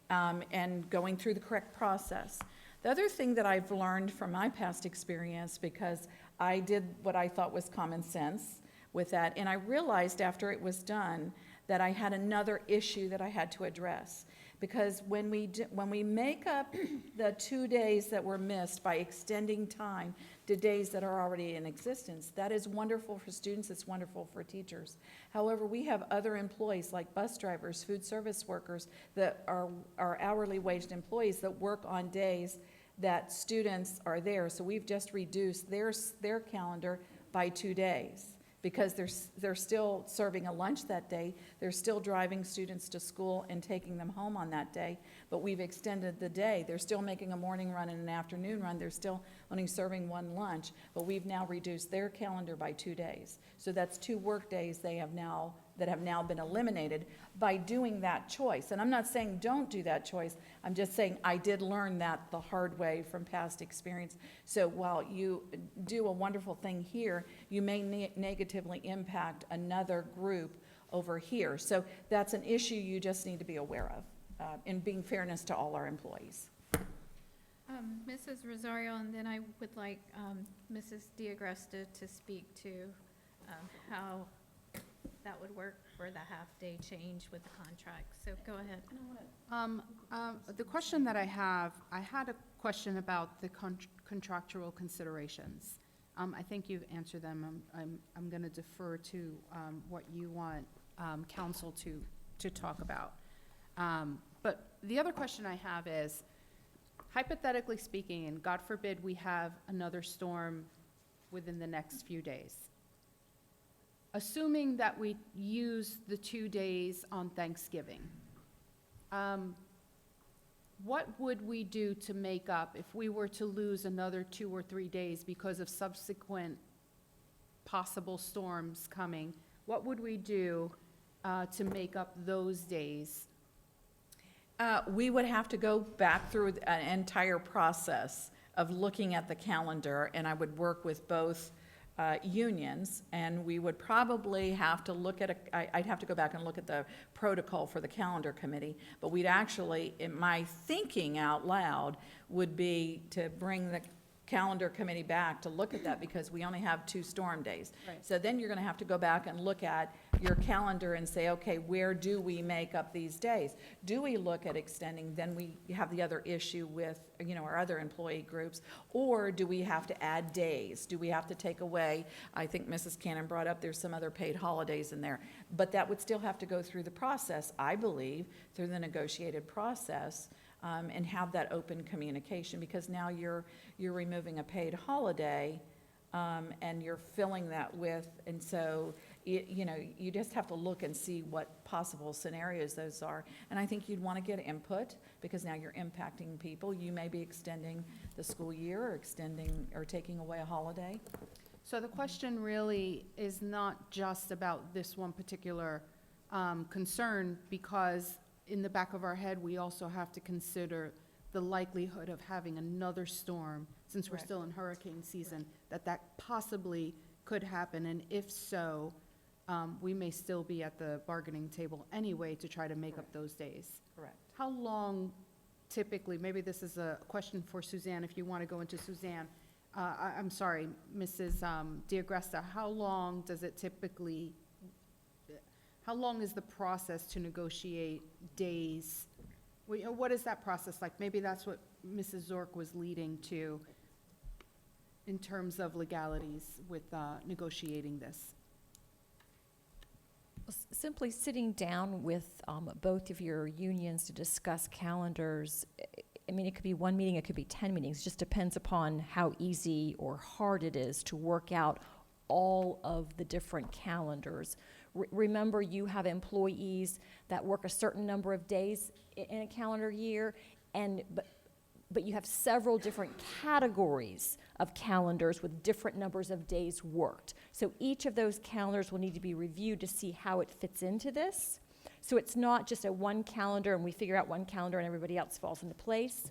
and going through the correct process. The other thing that I've learned from my past experience, because I did what I thought was common sense with that, and I realized after it was done that I had another issue that I had to address. Because when we make up the 2 days that were missed by extending time to days that are already in existence, that is wonderful for students, it's wonderful for teachers. However, we have other employees like bus drivers, food service workers that are hourly waged employees that work on days that students are there. So we've just reduced their calendar by 2 days. Because they're still serving a lunch that day, they're still driving students to school and taking them home on that day, but we've extended the day. They're still making a morning run and an afternoon run, they're still only serving one lunch, but we've now reduced their calendar by 2 days. So that's 2 work days that have now been eliminated by doing that choice. And I'm not saying don't do that choice, I'm just saying I did learn that the hard way from past experience. So while you do a wonderful thing here, you may negatively impact another group over here. So that's an issue you just need to be aware of, in being fairness to all our employees.
Mrs. Rosario, and then I would like Mrs. Diagresta to speak to how that would work for the half-day change with the contract. So go ahead.
The question that I had a question about the contractual considerations. I think you've answered them. I'm going to defer to what you want council to talk about. But the other question I have is, hypothetically speaking, and God forbid we have another storm within the next few days, assuming that we use the 2 days on Thanksgiving, what would we do to make up if we were to lose another 2 or 3 days because of subsequent possible storms coming? What would we do to make up those days?
We would have to go back through an entire process of looking at the calendar, and I would work with both unions, and we would probably have to look at I'd have to go back and look at the protocol for the calendar committee, but we'd actually, in my thinking out loud, would be to bring the calendar committee back to look at that, because we only have 2 storm days.
Right.
So then you're gonna have to go back and look at your calendar and say, okay, where do we make up these days? Do we look at extending? Then we have the other issue with, our other employee groups, or do we have to add days? Do we have to take away, I think Mrs. Cannon brought up, there's some other paid holidays in there, but that would still have to go through the process, I believe, through the negotiated process, and have that open communication, because now you're removing a paid holiday, and you're filling that with, and so, you just have to look and see what possible scenarios those are. And I think you'd want to get input, because now you're impacting people. You may be extending the school year, or extending, or taking away a holiday.
So the question really is not just about this one particular concern, because in the back of our head, we also have to consider the likelihood of having another storm, since we're
Correct.
still in hurricane season, that possibly could happen, and if so, we may still be at the bargaining table anyway to try to make up those days.
Correct.
How long typically, maybe this is a question for Suzanne, if you want to go into Suzanne, I'm sorry, Mrs. Diagresta, how long does it typically, how long is the process to negotiate days? What is that process like? Maybe that's what Mrs. Zork was leading to in terms of legalities with negotiating this.
Simply sitting down with both of your unions to discuss calendars. I mean, it could be 1 meeting, it could be 10 meetings. It just depends upon how easy or hard it is to work out all of the different calendars. Remember, you have employees that work a certain number of days in a calendar year, but you have several different categories of calendars with different numbers of days worked. So each of those calendars will need to be reviewed to see how it fits into this. So it's not just a one calendar and we figure out one calendar and everybody else falls into place.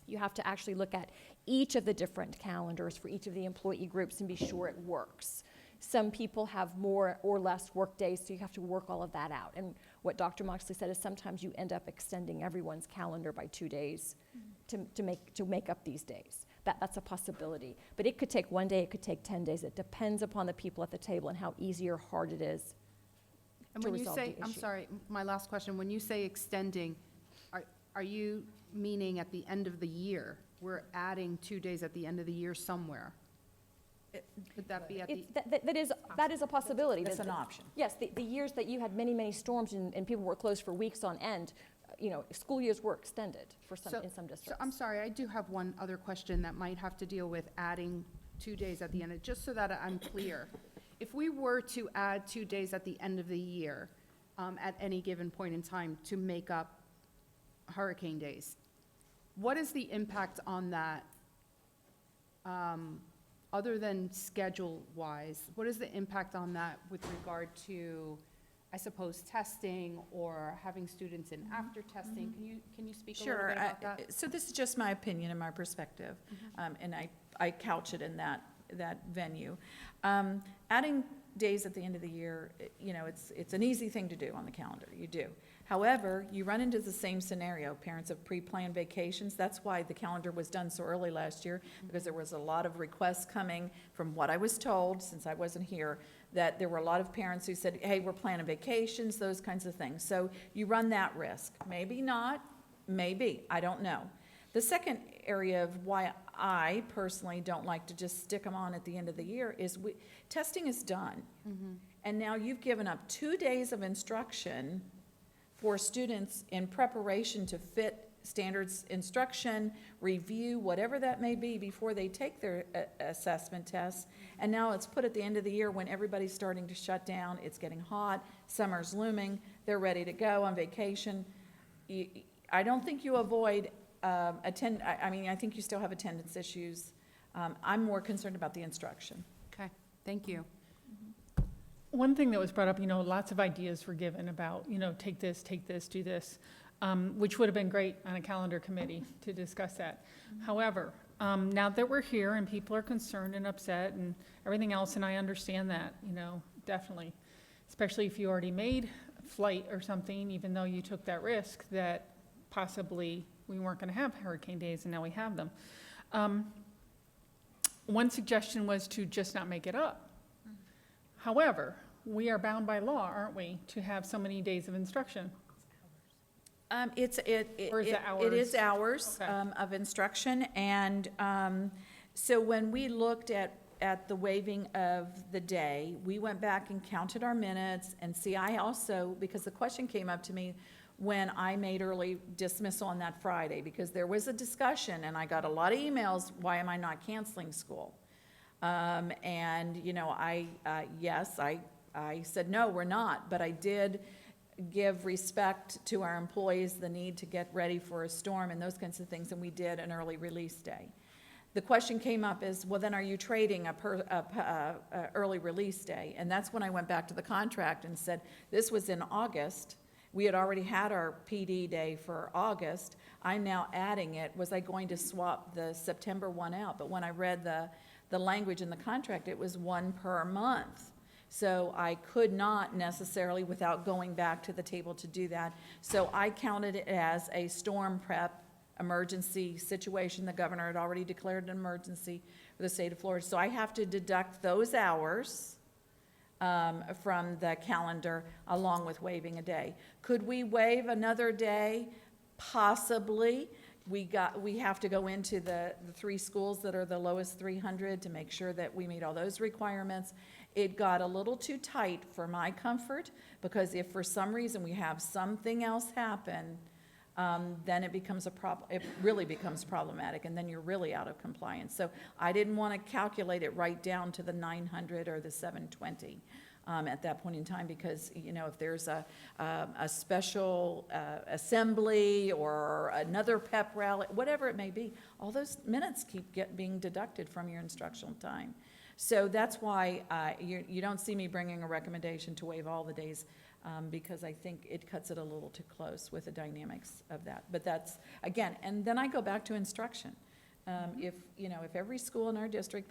You have to actually look at each of the different calendars for each of the employee groups and be sure it works. Some people have more or less work days, so you have to work all of that out. And what Dr. Moxley said is sometimes you end up extending everyone's calendar by 2 days to make up these days. That's a possibility. But it could take 1 day, it could take 10 days. It depends upon the people at the table and how easy or hard it is
And
to
when you
resolve
say,
the
I'm
issue.
sorry, my last question, when you say extending, are you meaning at the end of the year? We're adding 2 days at the end of the year somewhere? Would that be at the?
That is a possibility.
It's an option.
Yes, the years that you had many, many storms and people were closed for weeks on end, school years were extended in some districts.
So I'm sorry, I do have one other question that might have to deal with adding 2 days at the end, just so that I'm clear. If we were to add 2 days at the end of the year, at any given point in time to make up hurricane days, what is the impact on that, other than schedule-wise? What is the impact on that with regard to, I suppose, testing or having students in after testing? Can you speak a little
Sure.
bit about that?
So this is just my opinion and my perspective, and I couch it in that venue. Adding days at the end of the year, it's an easy thing to do on the calendar, you do. However, you run into the same scenario. Parents have pre-planned vacations. That's why the calendar was done so early last year, because there was a lot of requests coming, from what I was told, since I wasn't here, that there were a lot of parents who said, hey, we're planning vacations, those kinds of things. So you run that risk. Maybe not, maybe, I don't know. The second area of why I personally don't like to just stick them on at the end of the year is testing is done. And now you've given up 2 days of instruction for students in preparation to fit standards instruction, review, whatever that may be, before they take their assessment tests. And now it's put at the end of the year when everybody's starting to shut down, it's getting hot, summer's looming, they're ready to go on vacation. I don't think you avoid I think you still have attendance issues. I'm more concerned about the instruction.
Okay, thank you.
One thing that was brought up, lots of ideas were given about, take this, do this, which would have been great on a calendar committee to discuss that. However, now that we're here and people are concerned and upset and everything else, and I understand that, definitely, especially if you already made a flight or something, even though you took that risk that possibly we weren't going to have hurricane days, and now we have them. One suggestion was to just not make it up. However, we are bound by law, aren't we, to have so many days of instruction?
Or is it
hours?
It is hours
Okay.
of instruction, and so when we looked at the waiving of the day, we went back and counted our minutes, and see, I also, because the question came up to me when I made early dismissal on that Friday, because there was a discussion, and I got a lot of emails, why am I not canceling school? And, I said, no, we're not, but I did give respect to our employees, the need to get ready for a storm and those kinds of things, and we did an early release day. The question came up is, well, then are you trading a early release day? And that's when I went back to the contract and said, this was in August. We had already had our PD day for August. I'm now adding it. Was I going to swap the September one out? But when I read the language in the contract, it was 1 per month. So I could not necessarily, without going back to the table, to do that. So I counted it as a storm prep emergency situation. The governor had already declared an emergency for the state of Florida. So I have to deduct those hours from the calendar, along with waiving a day. Could we waive another day? Possibly. We have to go into the 3 schools that are the lowest 300 to make sure that we meet all those requirements. It got a little too tight for my comfort, because if for some reason we have something else happen, then it becomes it really becomes problematic, and then you're really out of compliance. So I didn't want to calculate it right down to the 900 or the 720 at that point in time, because, if there's a special assembly or another pep rally, whatever it may be, all those minutes keep being deducted from your instructional time. So that's why you don't see me bringing a recommendation to waive all the days, because I think it cuts it a little too close with the dynamics of that. But that's, again, and then I go back to instruction. If every school in our district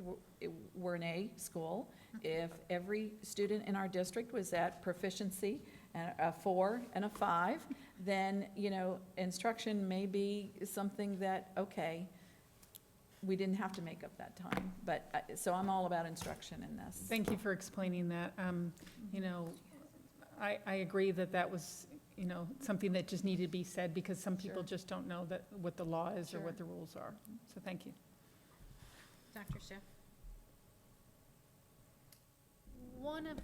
were an A school, if every student in our district was at proficiency, and a 4 and a 5, then, instruction may be something that, okay, we didn't have to make up that time. But, so I'm all about instruction in this.
Thank you for explaining that. I agree that was you know, something that just needed to be said because some people
Sure.
just don't know that, what the law is or
Sure.
what the rules are. So thank you.
Dr. Schiff?
One of,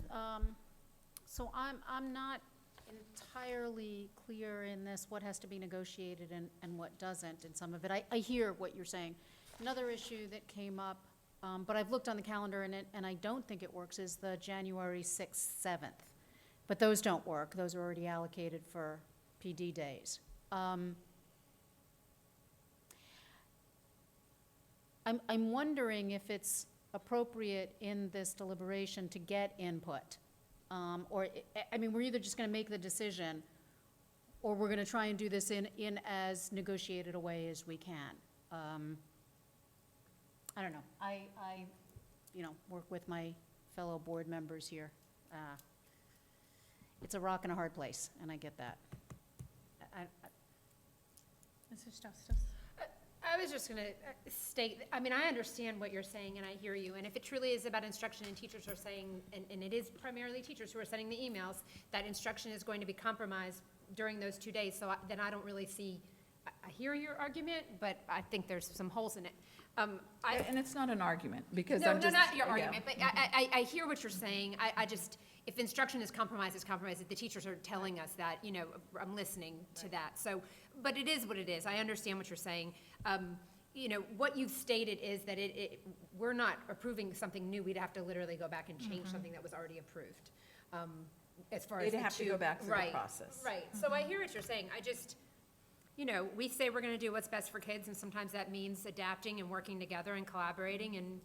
so I'm not entirely clear in this, what has to be negotiated and what doesn't in some of it. I hear what you're saying. Another issue that came up, but I've looked on the calendar and I don't think it works, is the January 6th, 7th. But those don't work. Those are already allocated for PD days. I'm wondering if it's appropriate in this deliberation to get input. I mean, we're either just gonna make the decision, or we're gonna try and do this in as negotiated a way as we can. I don't know. I work with my fellow board members here. It's a rock and a hard place, and I get that.
Mrs. Justice?
I was just going to state, I mean, I understand what you're saying, and I hear you. And if it truly is about instruction, and teachers are saying, and it is primarily teachers who are sending the emails, that instruction is going to be compromised during those 2 days, so then I don't really see, I hear your argument, but I think there's some holes in it.
And it's not an argument, because
No,
I'm just.
not your
yeah.
argument, but I hear what you're saying. I just, if instruction is compromised, it's compromised. If the teachers are telling us that, you know, I'm listening to that. So, but it is what it is. I understand what you're saying. You know, what you've stated is that we're not approving something new. We'd have to literally go back and change something that was already approved. As far as
It'd
the
have to
two-
go back through the
right,
process.
Right, so I hear what you're saying. I just, you know, we say we're gonna do what's best for kids, and sometimes that means adapting and working together and collaborating, and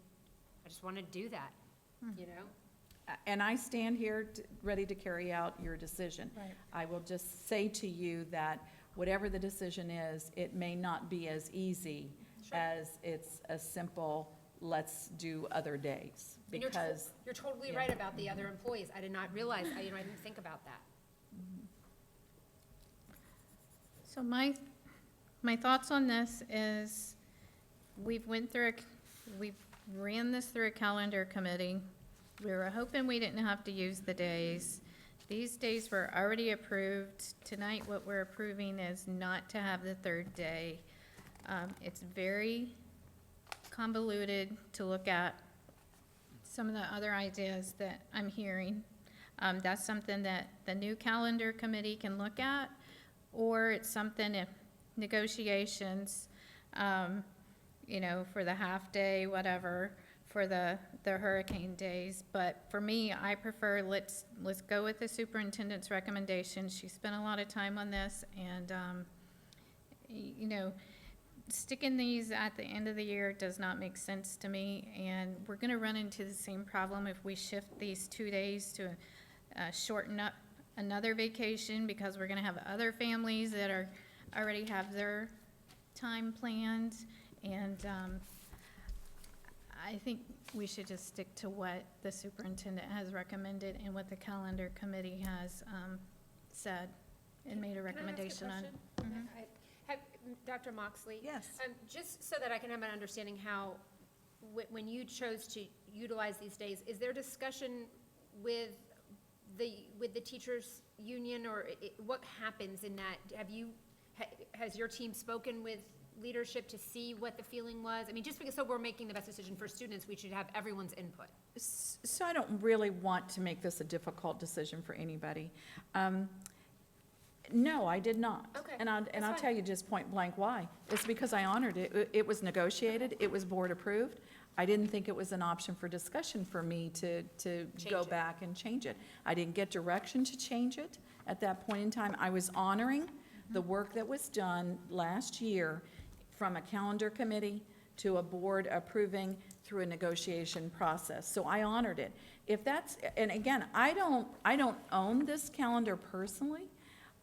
I just wanna do that, you know?
And I stand here ready to carry out your decision.
Right.
I will just say to you that whatever the decision is, it may not be as easy as it's a simple, let's do other days.
And
Because,
you're totally
yeah.
right about the other employees. I did not realize, I didn't think about that.
So my thoughts on this is, we've ran this through a calendar committee. We were hoping we didn't have to use the days. These days were already approved. Tonight, what we're approving is not to have the third day. It's very convoluted to look at some of the other ideas that I'm hearing. That's something that the new calendar committee can look at, or it's something if negotiations, you know, for the half day, whatever, for the hurricane days. But for me, I prefer, let's go with the superintendent's recommendation. She spent a lot of time on this, and, you know, sticking these at the end of the year does not make sense to me, and we're gonna run into the same problem if we shift these 2 days to shorten up another vacation, because we're gonna have other families that already have their time planned, and I think we should just stick to what the superintendent has recommended and what the calendar committee has said and made a recommendation on.
Dr. Moxley?
yes.
Just so that I can have an understanding how, when you chose to utilize these days, is there discussion with the teachers' union, or what happens in that? Has your team spoken with leadership to see what the feeling was? I mean, just because, so we're making the best decision for students, we should have everyone's input.
So I don't really want to make this a difficult decision for anybody. No, I did not.
Okay,
And I'll
that's
tell
fine.
you just point blank why. It's because I honored it. It was negotiated, it was board approved. I didn't think it was an option for discussion for me to go
it.
back and change it. I didn't get direction to change it at that point in time. I was honoring the work that was done last year from a calendar committee to a board approving through a negotiation process. So I honored it. If that's, and again, I don't own this calendar personally.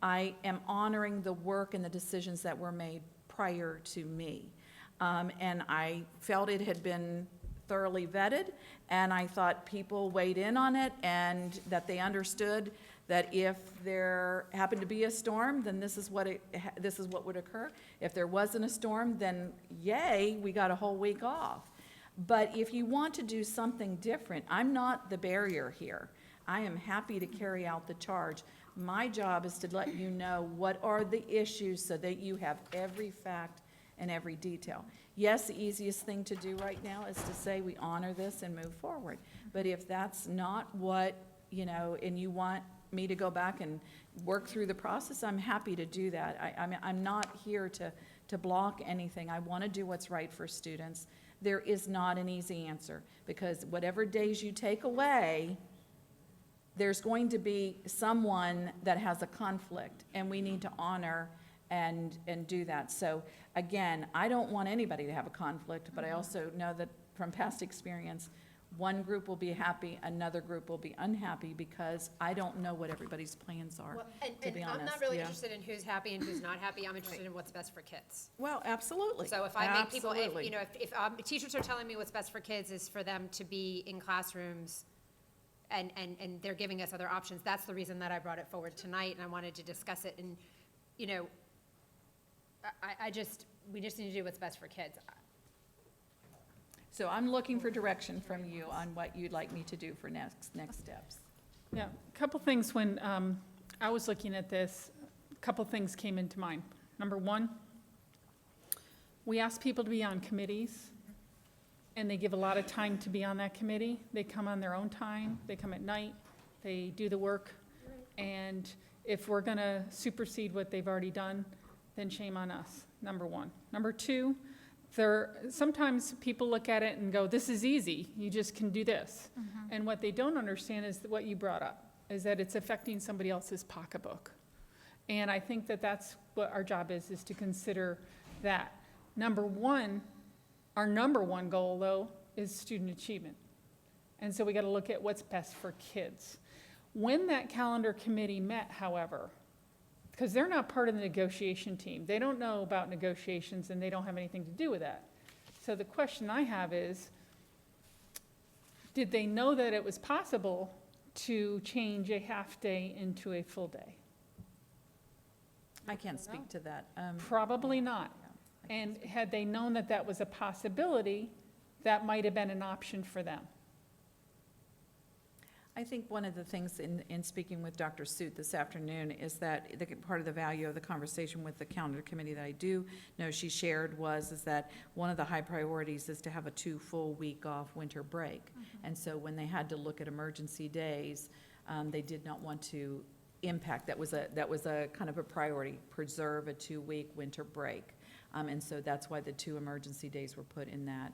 I am honoring the work and the decisions that were made prior to me. And I felt it had been thoroughly vetted, and I thought people weighed in on it, and that they understood that if there happened to be a storm, then this is what would occur. If there wasn't a storm, then yay, we got a whole week off. But if you want to do something different, I'm not the barrier here. I am happy to carry out the charge. My job is to let you know what are the issues so that you have every fact and every detail. Yes, the easiest thing to do right now is to say we honor this and move forward. But if that's not what, you know, and you want me to go back and work through the process, I'm happy to do that. I'm not here to block anything. I want to do what's right for students. There is not an easy answer, because whatever days you take away, there's going to be someone that has a conflict, and we need to honor and do that. So again, I don't want anybody to have a conflict, but I also know that from past experience, one group will be happy, another group will be unhappy, because I don't know what everybody's plans are,
Well,
to be honest.
I'm not really
Yeah.
interested in who's happy and who's not happy. I'm interested in what's best for kids.
Well, absolutely.
So if I make people, if,
Absolutely.
you know, if teachers are telling me what's best for kids is for them to be in classrooms and they're giving us other options, that's the reason that I brought it forward tonight, and I wanted to discuss it. And, you know, we just need to do what's best for kids.
So I'm looking for direction from you on what you'd like me to do for next steps.
Yeah, a couple things when I was looking at this, a couple things came into mind. Number one, we ask people to be on committees, and they give a lot of time to be on that committee. They come on their own time, they come at night, they do the work, and if we're gonna supersede what they've already done, then shame on us, number one. Number two, sometimes people look at it and go, this is easy, you just can do this. And what they don't understand is what you brought up, is that it's affecting somebody else's pocketbook. And I think that that's what our job is to consider that. Our number one goal, though, is student achievement. And so we gotta look at what's best for kids. When that calendar committee met, however, because they're not part of the negotiation team. They don't know about negotiations, and they don't have anything to do with that. So the question I have is, did they know that it was possible to change a half-day into a full day?
I can't speak to that.
Probably not. And had they known that that was a possibility, that might have been an option for them.
I think one of the things in speaking with Dr. Suit this afternoon is that part of the value of the conversation with the calendar committee that I do know she shared is that one of the high priorities is to have a 2 full week off winter break. And so when they had to look at emergency days, they did not want to impact, that was a kind of a priority, preserve a 2-week winter break. And so that's why the 2 emergency days were put in that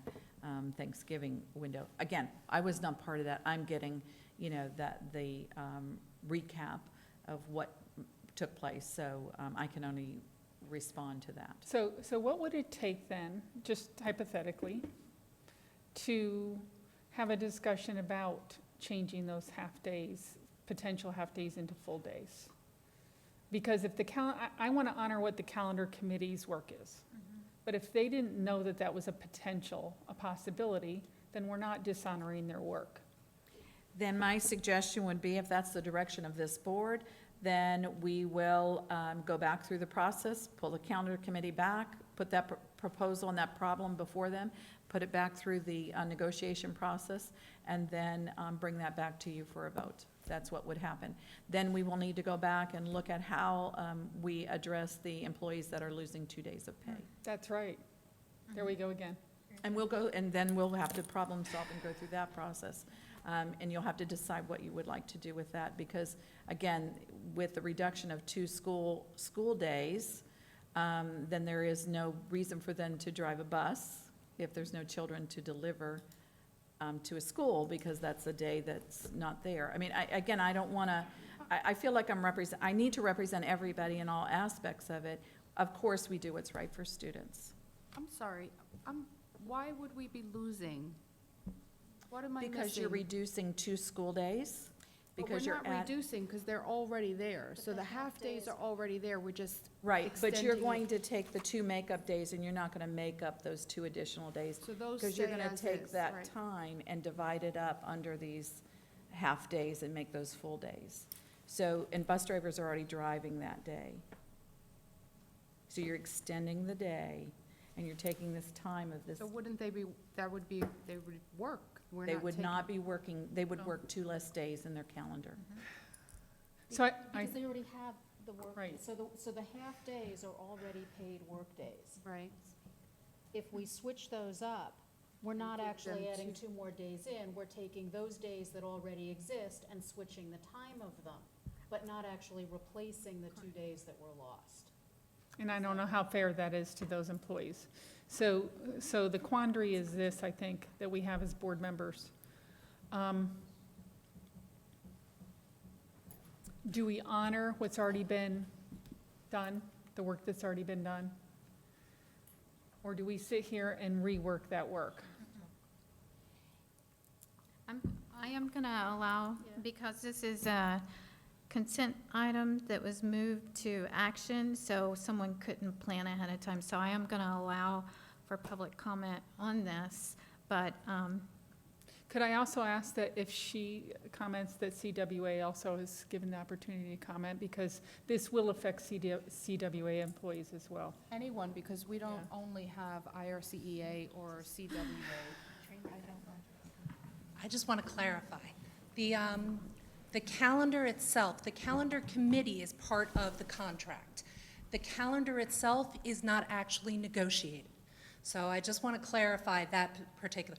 Thanksgiving window. Again, I was not part of that. I'm getting, you know, the recap of what took place, so I can only respond to that.
So what would it take then, just hypothetically, to have a discussion about changing those half-days, potential half-days into full days? Because if I want to honor what the calendar committee's work is. But if they didn't know that that was a possibility, then we're not dishonoring their work.
Then my suggestion would be, if that's the direction of this board, then we will go back through the process, pull the calendar committee back, put that proposal and that problem before them, put it back through the negotiation process, and then bring that back to you for a vote. That's what would happen. Then we will need to go back and look at how we address the employees that are losing 2 days of pay.
That's right. There we go again.
And then we'll have to problem solve and go through that process. And you'll have to decide what you would like to do with that, because again, with the reduction of 2 school days, then there is no reason for them to drive a bus if there's no children to deliver to a school, because that's a day that's not there. I mean, I don't want to, I feel like I need to represent everybody in all aspects of it. Of course, we do what's right for students.
I'm sorry, why would we be losing? What am I missing?
Because you're reducing 2 school days, because you're
But we're not reducing, because they're already there. So the half-days are already there, we're just
Right, but you're
extending
going
it.
to take the 2 makeup days, and you're not going to make up those 2 additional days.
So those
Because you're
stay
going to
as
take
is,
that
right.
time and divide it up under these half-days and make those full days. So, and bus drivers are already driving that day. So you're extending the day, and you're taking this time of this.
So wouldn't they would work We're
They
not
would
taking-
not be working, they would work 2 less days in their calendar.
So I,
Because they already have the work,
Right.
so the half-days are already paid workdays.
Right.
If we switch those up, we're not
give
actually
them
adding
2
2 more days in, we're taking those days that already exist and switching the time of them, but not actually replacing the 2 days that were lost.
and I don't know how fair that is to those employees. So the quandary is this, I think, that we have as board members. Do we honor what's already been done, the work that's already been done? Or do we sit here and rework that work?
I am gonna allow, because this is a consent item that was moved to action, so someone couldn't plan ahead of time, so I am gonna allow for public comment on this, but,
Could I also ask that if she comments, that CWA also is given the opportunity to comment, because this will affect CWA employees as well.
Anyone, because we don't only have IRCEA or CWA.
I just want to clarify. The calendar itself, the calendar committee is part of the contract. The calendar itself is not actually negotiated. So I just want to clarify that particular.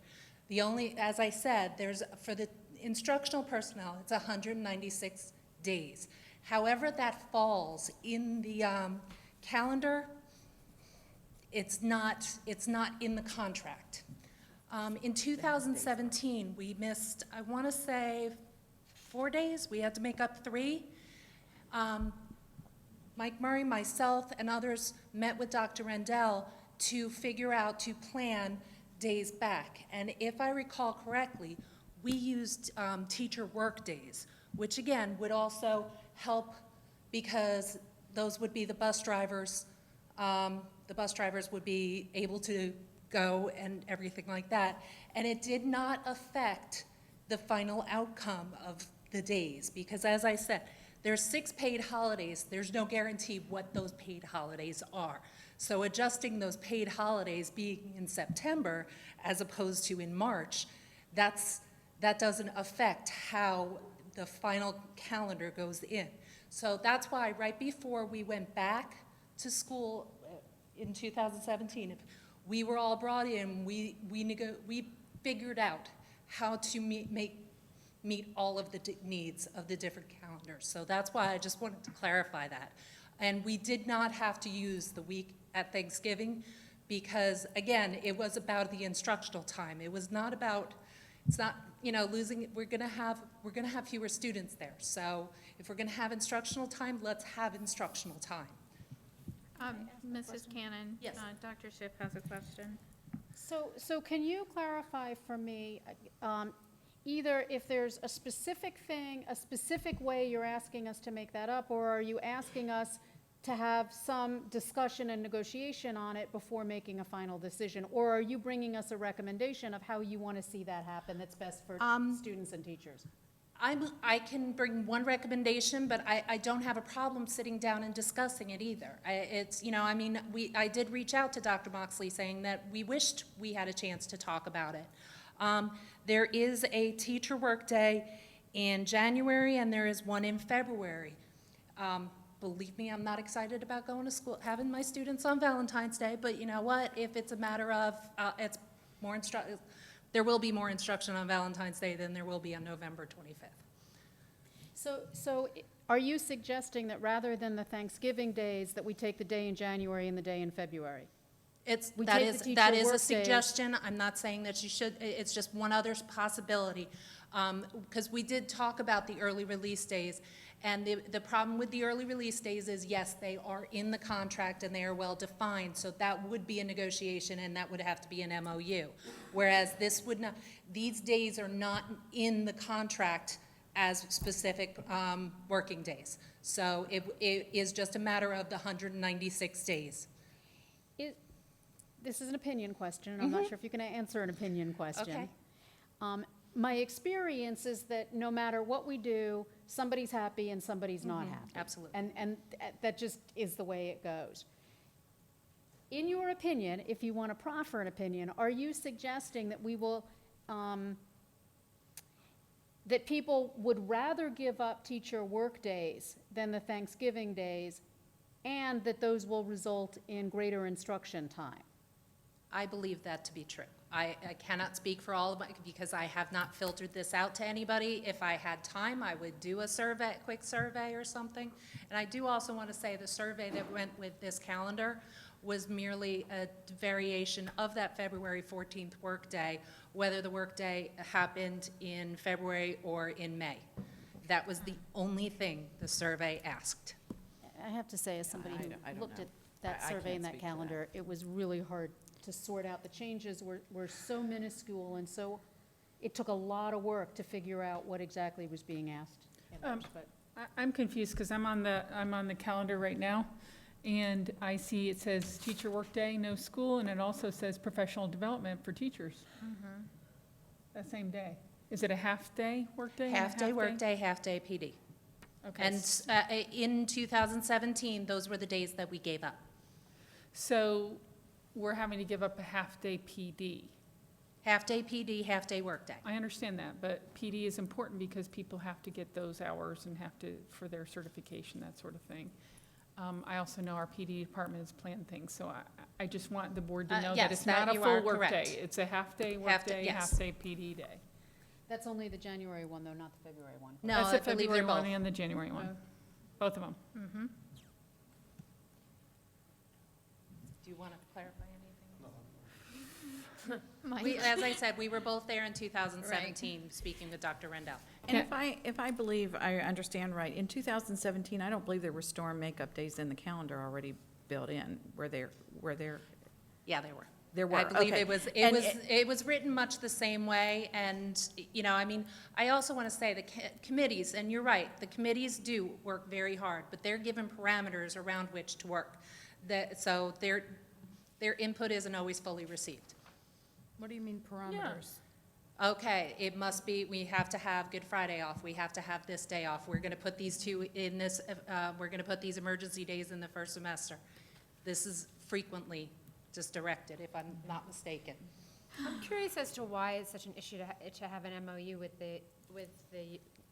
The only, as I said, for the instructional personnel, it's 196 days. However that falls in the calendar, it's not in the contract. In 2017, we missed, I want to say, 4 days. We had to make up 3. Mike Murray, myself, and others met with Dr. Rendell to plan days back. And if I recall correctly, we used teacher work days, which again would also help because those would be the bus drivers. The bus drivers would be able to go and everything like that. And it did not affect the final outcome of the days because, as I said, there's 6 paid holidays. There's no guarantee what those paid holidays are. So adjusting those paid holidays being in September as opposed to in March, that doesn't affect how the final calendar goes in. So that's why right before we went back to school in 2017, we were all brought in, we figured out how to meet all of the needs of the different calendars. So that's why I just wanted to clarify that. And we did not have to use the week at Thanksgiving because, again, it was about the instructional time. It was not about, it's not, losing, we're gonna have fewer students there. So if we're gonna have instructional time, let's have instructional time.
Mrs. Cannon?
Yes.
Dr. Schiff has a question.
So can you clarify for me, either if there's a specific thing, a specific way you're asking us to make that up, or are you asking us to have some discussion and negotiation on it before making a final decision? Or are you bringing us a recommendation of how you want to see that happen that's best for students and teachers?
I can bring one recommendation, but I don't have a problem sitting down and discussing it either. I did reach out to Dr. Moxley saying that we wished we had a chance to talk about it. There is a teacher work day in January and there is one in February. Believe me, I'm not excited about going to school, having my students on Valentine's Day, but you know what? If it's a matter of, it's more there will be more instruction on Valentine's Day than there will be on November 25th.
So are you suggesting that rather than the Thanksgiving days, that we take the day in January and the day in February?
That is a suggestion. I'm not saying that you should, it's just one other possibility. Because we did talk about the early release days, and the problem with the early release days is, yes, they are in the contract and they are well defined, so that would be a negotiation and that would have to be an MOU. Whereas this would not, these days are not in the contract as specific working days. So it is just a matter of the 196 days.
This is an opinion question, and I'm not sure if you can answer an opinion question.
Okay.
My experience is that no matter what we do, somebody's happy and somebody's not happy.
Absolutely.
And that just is the way it goes. In your opinion, if you want to proffer an opinion, are you suggesting that we will that people would rather give up teacher work days than the Thanksgiving days, and that those will result in greater instruction time.
I believe that to be true. I cannot speak for all of my, because I have not filtered this out to anybody. If I had time, I would do a survey, quick survey or something. And I do also want to say the survey that went with this calendar was merely a variation of that February 14th workday, whether the workday happened in February or in May. That was the only thing the survey asked.
I have to say, as somebody who
I don't
looked
know.
at that
I
survey
can't
and that
speak to that.
calendar, it was really hard to sort out. The changes were so minuscule, and so it took a lot of work to figure out what exactly was being asked. But
I'm confused because I'm on the calendar right now, and I see it says teacher workday, no school, and it also says professional development for teachers. That same day. Is it a half-day workday? and a
Half-day workday, half-day PD.
Okay.
And in 2017, those were the days that we gave up.
So we're having to give up a half-day PD.
Half-day PD, half-day workday.
I understand that, but PD is important because people have to get those hours and have to, for their certification, that sort of thing. I also know our PD department has planned things, so I just want the board to know that
yes,
it's
that
not a
you
full
are
workday.
correct.
It's a half-day
Half-day,
workday,
yes.
half-day PD day.
that's only the January one, though, not the February one.
No,
That's
I
the
believe
February
they're
one
both.
and the January one, both of them.
Do you want to clarify anything?
Mike?
As I said, we were both there in 2017, speaking with Dr. Rendell.
And if I believe, I understand right, in 2017, I don't believe there were storm makeup days in the calendar already built in, were there?
Yeah, there were.
There were,
I believe
okay.
it was written much the same way, and, you know, I mean, I also want to say the committees, and you're right, the committees do work very hard, but they're given parameters around which to work. So their input isn't always fully received.
What do you mean parameters?
Okay, it must be, we have to have Good Friday off, we have to have this day off, we're gonna put these two in this, we're gonna put these emergency days in the first semester. This is frequently just directed, if I'm not mistaken.
I'm curious as to why it's such an issue to have an MOU with the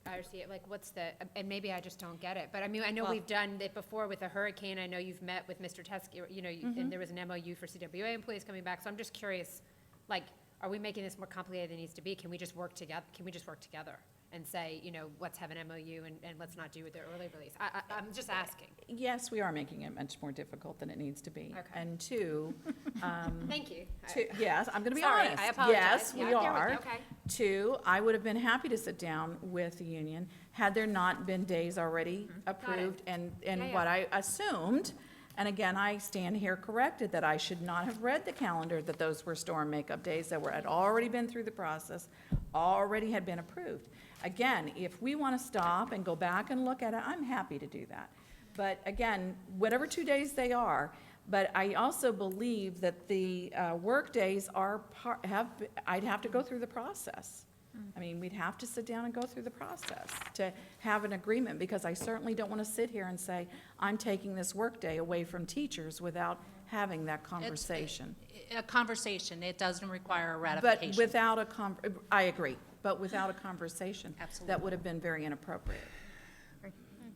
IRC, like what's the, and maybe I just don't get it, but I mean, I know
Well-
we've done it before with a hurricane, I know you've met with Mr. Teskey, you know, and there was an MOU for CWA employees coming back, so I'm just curious, like, are we making this more complicated than it needs to be? Can we just work together, and say, you know, let's have an MOU and let's not do the early release? I'm just asking.
Yes, we are making it much more difficult than it needs to be.
Okay.
And two,
Thank you.
yes, I'm going to be
Sorry,
honest.
I apologize.
Yes,
Yeah,
we
there we go.
are.
Okay.
Two, I would have been happy to sit down with the union had there not been days already approved and
Yeah,
what I assumed. And again, I stand here corrected that I should not have read the calendar, that those were storm makeup days that had already been through the process, already had been approved. Again, if we want to stop and go back and look at it, I'm happy to do that. But again, whatever 2 days they are, but I also believe that the work days are I'd have to go through the process. I mean, we'd have to sit down and go through the process to have an agreement, because I certainly don't want to sit here and say, I'm taking this workday away from teachers without having that conversation.
A conversation, it doesn't require a ratification.
But without I agree, but without a conversation,
Absolutely.
that would have been very inappropriate.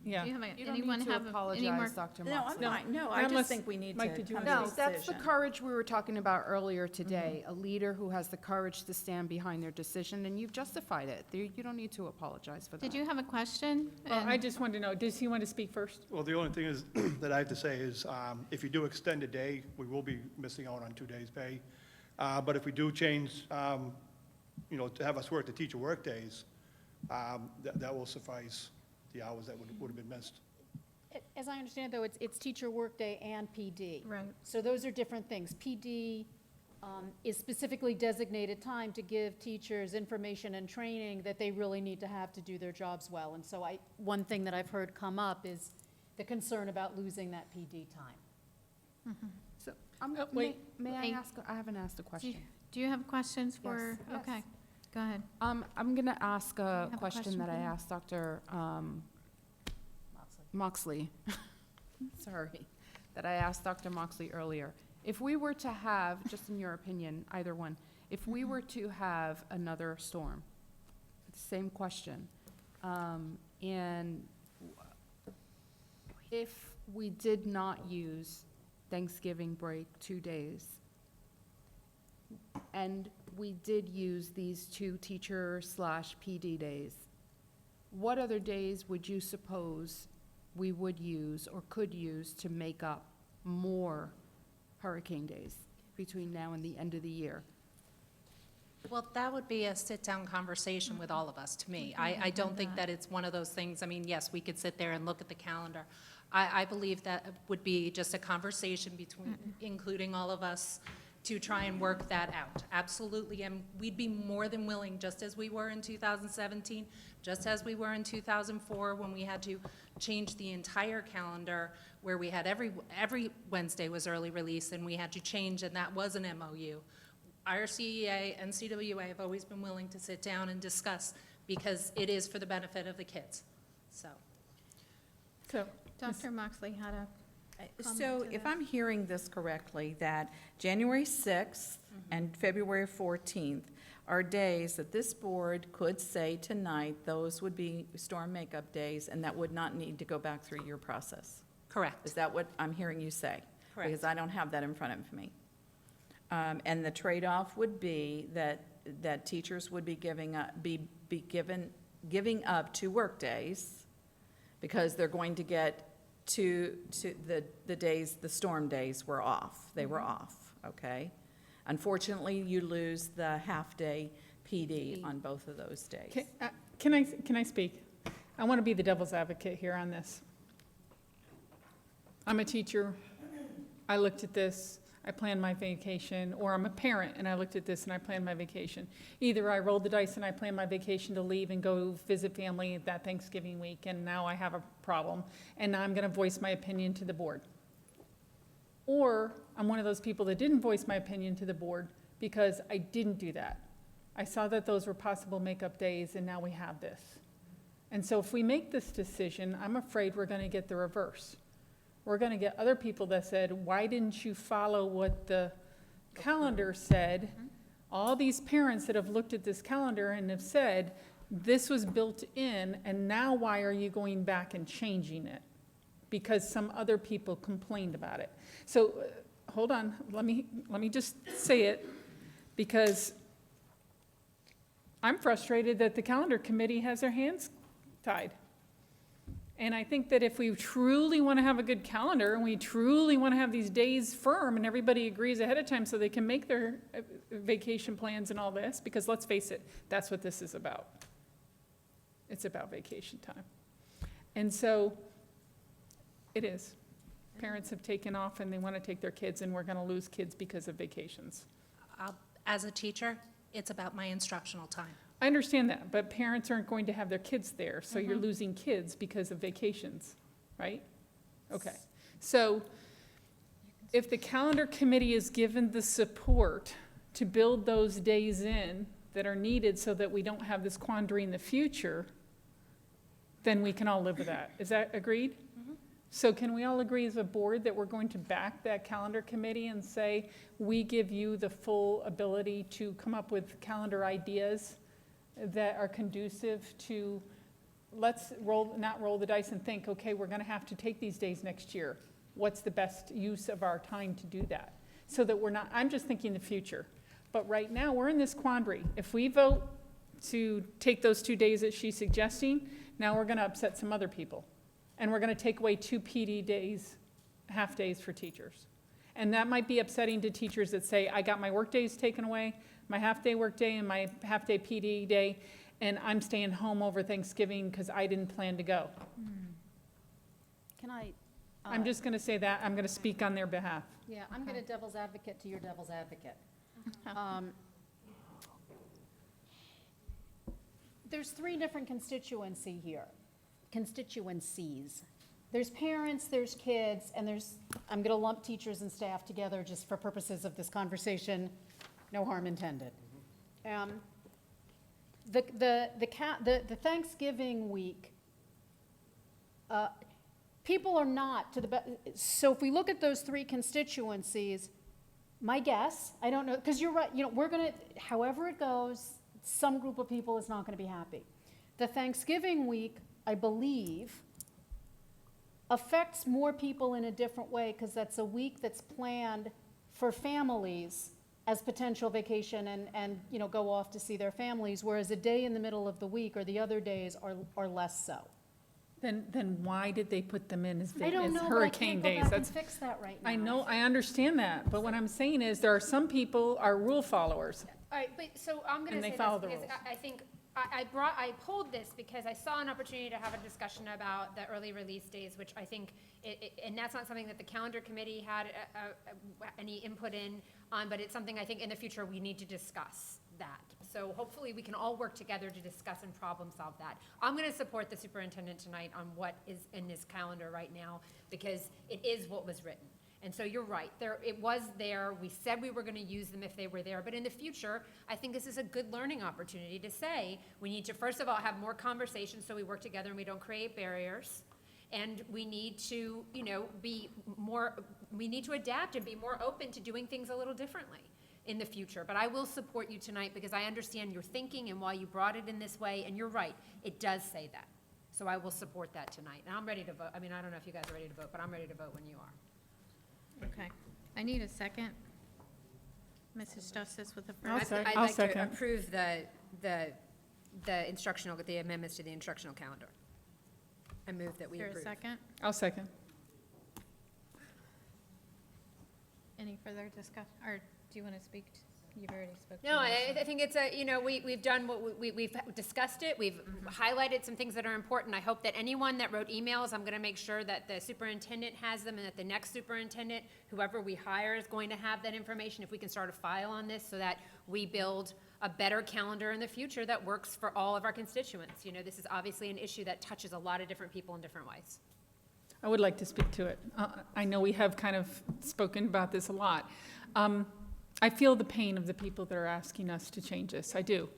Yeah.
Do you have,
You don't
anyone
need to
have any more?
apologize, Dr.
No,
Moxley.
I'm fine, no, I just
Unless-
think we need
Mike,
to
did you
come
want
to a
No, that's the
decision.
courage we were talking about earlier today, a leader who has the courage to stand behind their decision, and you've justified it. You don't need to apologize for that.
Did you have a question?
Well, I just wanted to know, does he want to speak first?
Well, the only thing is, that I have to say is, if you do extend a day, we will be missing out on 2 days' pay. But if we do change, you know, to have us work the teacher work days, that will suffice the hours that would have been missed.
As I understand, though, it's teacher workday and PD.
Right.
So those are different things. PD is specifically designated time to give teachers information and training that they really need to have to do their jobs well. And so one thing that I've heard come up is the concern about losing that PD time.
So,
wait.
may I
Hey.
ask, I haven't asked a question.
Do you have questions for,
Yes.
okay, go ahead.
I'm going to ask a
have a
question
question
that
for
I
me?
asked Dr. Moxley. Sorry, that I asked Dr. Moxley earlier. If we were to have, just in your opinion, either one, if we were to have another storm, same question. And if we did not use Thanksgiving break 2 days, and we did use these 2 teacher/PD days, what other days would you suppose we would use or could use to make up more hurricane days between now and the end of the year?
Well, that would be a sit-down conversation with all of us, to me. I don't think that it's one of those things, I mean, yes, we could sit there and look at the calendar. I believe that would be just a conversation between, including all of us, to try and work that out. Absolutely, and we'd be more than willing, just as we were in 2017, just as we were in 2004, when we had to change the entire calendar, where we had every Wednesday was early release, and we had to change, and that was an MOU. IRCEA and CWA have always been willing to sit down and discuss, because it is for the benefit of the kids, so.
So,
Dr. Moxley had a comment
So
to
if
that.
I'm hearing this correctly, that January 6th and February 14th are days that this board could say tonight, those would be storm makeup days, and that would not need to go back through your process.
Correct.
Is that what I'm hearing you say?
Correct.
Because I don't have that in front of me. And the trade-off would be that teachers would be giving up 2 workdays, because they're going to get the days, the storm days were off. They were off, okay? Unfortunately, you lose the half-day PD on both of those days.
Can I speak? I want to be the devil's advocate here on this. I'm a teacher. I looked at this. I planned my vacation, or I'm a parent and I looked at this and I planned my vacation. Either I rolled the dice and I planned my vacation to leave and go visit family that Thanksgiving week, and now I have a problem, and now I'm going to voice my opinion to the board. Or I'm one of those people that didn't voice my opinion to the board because I didn't do that. I saw that those were possible makeup days, and now we have this. And so if we make this decision, I'm afraid we're going to get the reverse. We're going to get other people that said, why didn't you follow what the calendar said? All these parents that have looked at this calendar and have said, this was built in, and now why are you going back and changing it? Because some other people complained about it. So, hold on, let me just say it, because I'm frustrated that the calendar committee has their hands tied. And I think that if we truly want to have a good calendar, and we truly want to have these days firm, and everybody agrees ahead of time so they can make their vacation plans and all this, because let's face it, that's what this is about. It's about vacation time. And so, it is. Parents have taken off and they want to take their kids, and we're going to lose kids because of vacations.
As a teacher, it's about my instructional time.
I understand that, but parents aren't going to have their kids there, so you're losing kids because of vacations, right? Okay. So if the calendar committee is given the support to build those days in that are needed so that we don't have this quandary in the future, then we can all live with that. Is that agreed? So can we all agree as a board that we're going to back that calendar committee and say, we give you the full ability to come up with calendar ideas that are conducive to, let's not roll the dice and think, okay, we're going to have to take these days next year. What's the best use of our time to do that? So that we're not, I'm just thinking the future. But right now, we're in this quandary. If we vote to take those 2 days that she's suggesting, now we're going to upset some other people. And we're going to take away 2 PD days, half days for teachers. And that might be upsetting to teachers that say, I got my work days taken away, my half-day work day and my half-day PD day, and I'm staying home over Thanksgiving because I didn't plan to go.
Can I?
I'm just going to say that. I'm going to speak on their behalf.
Yeah, I'm going to devil's advocate to your devil's advocate. There's 3 different constituencies. There's parents, there's kids, and I'm going to lump teachers and staff together just for purposes of this conversation. No harm intended. The Thanksgiving week, people are not to the so if we look at those 3 constituencies, my guess, I don't know, because you're right, we're going to, however it goes, some group of people is not going to be happy. The Thanksgiving week, I believe, affects more people in a different way because that's a week that's planned for families as potential vacation and, you know, go off to see their families, whereas a day in the middle of the week or the other days are less so.
Then why did they put them in as
I don't know, but I
hurricane
can't go
days?
back and fix that right now.
I know, I understand that, but what I'm saying is there are some people are rule followers.
All right, but, so I'm gonna
And
say
they
this,
follow the
because
rules.
I think, I pulled this because I saw an opportunity to have a discussion about the early release days, which I think, and that's not something that the calendar committee had any input in on, but it's something I think in the future we need to discuss that. So hopefully we can all work together to discuss and problem solve that. I'm gonna support the superintendent tonight on what is in this calendar right now, because it is what was written. And so you're right, it was there, we said we were gonna use them if they were there, but in the future, I think this is a good learning opportunity to say, we need to, first of all, have more conversations so we work together and we don't create barriers. And we need to, you know, we need to adapt and be more open to doing things a little differently in the future. But I will support you tonight because I understand your thinking and why you brought it in this way, and you're right, it does say that. So I will support that tonight. And I'm ready to vote. I mean, I don't know if you guys are ready to vote, but I'm ready to vote when you are.
Okay. I need a second. Mrs. Justice with the
I'll
first.
sec-
I'd
I'll
like to
second.
approve the amendments to the instructional calendar. I move that we
Is there a
approve.
second?
I'll second.
Any further discussion, or do you want to speak? You've already spoken.
No, I think it's a, you know, we've done what, we've discussed it, we've highlighted some things that are important. I hope that anyone that wrote emails, I'm gonna make sure that the superintendent has them and that the next superintendent, whoever we hire, is going to have that information. If we can start a file on this so that we build a better calendar in the future that works for all of our constituents. You know, this is obviously an issue that touches a lot of different people in different ways.
I would like to speak to it. I know we have kind of spoken about this a lot. I feel the pain of the people that are asking us to change this. I do.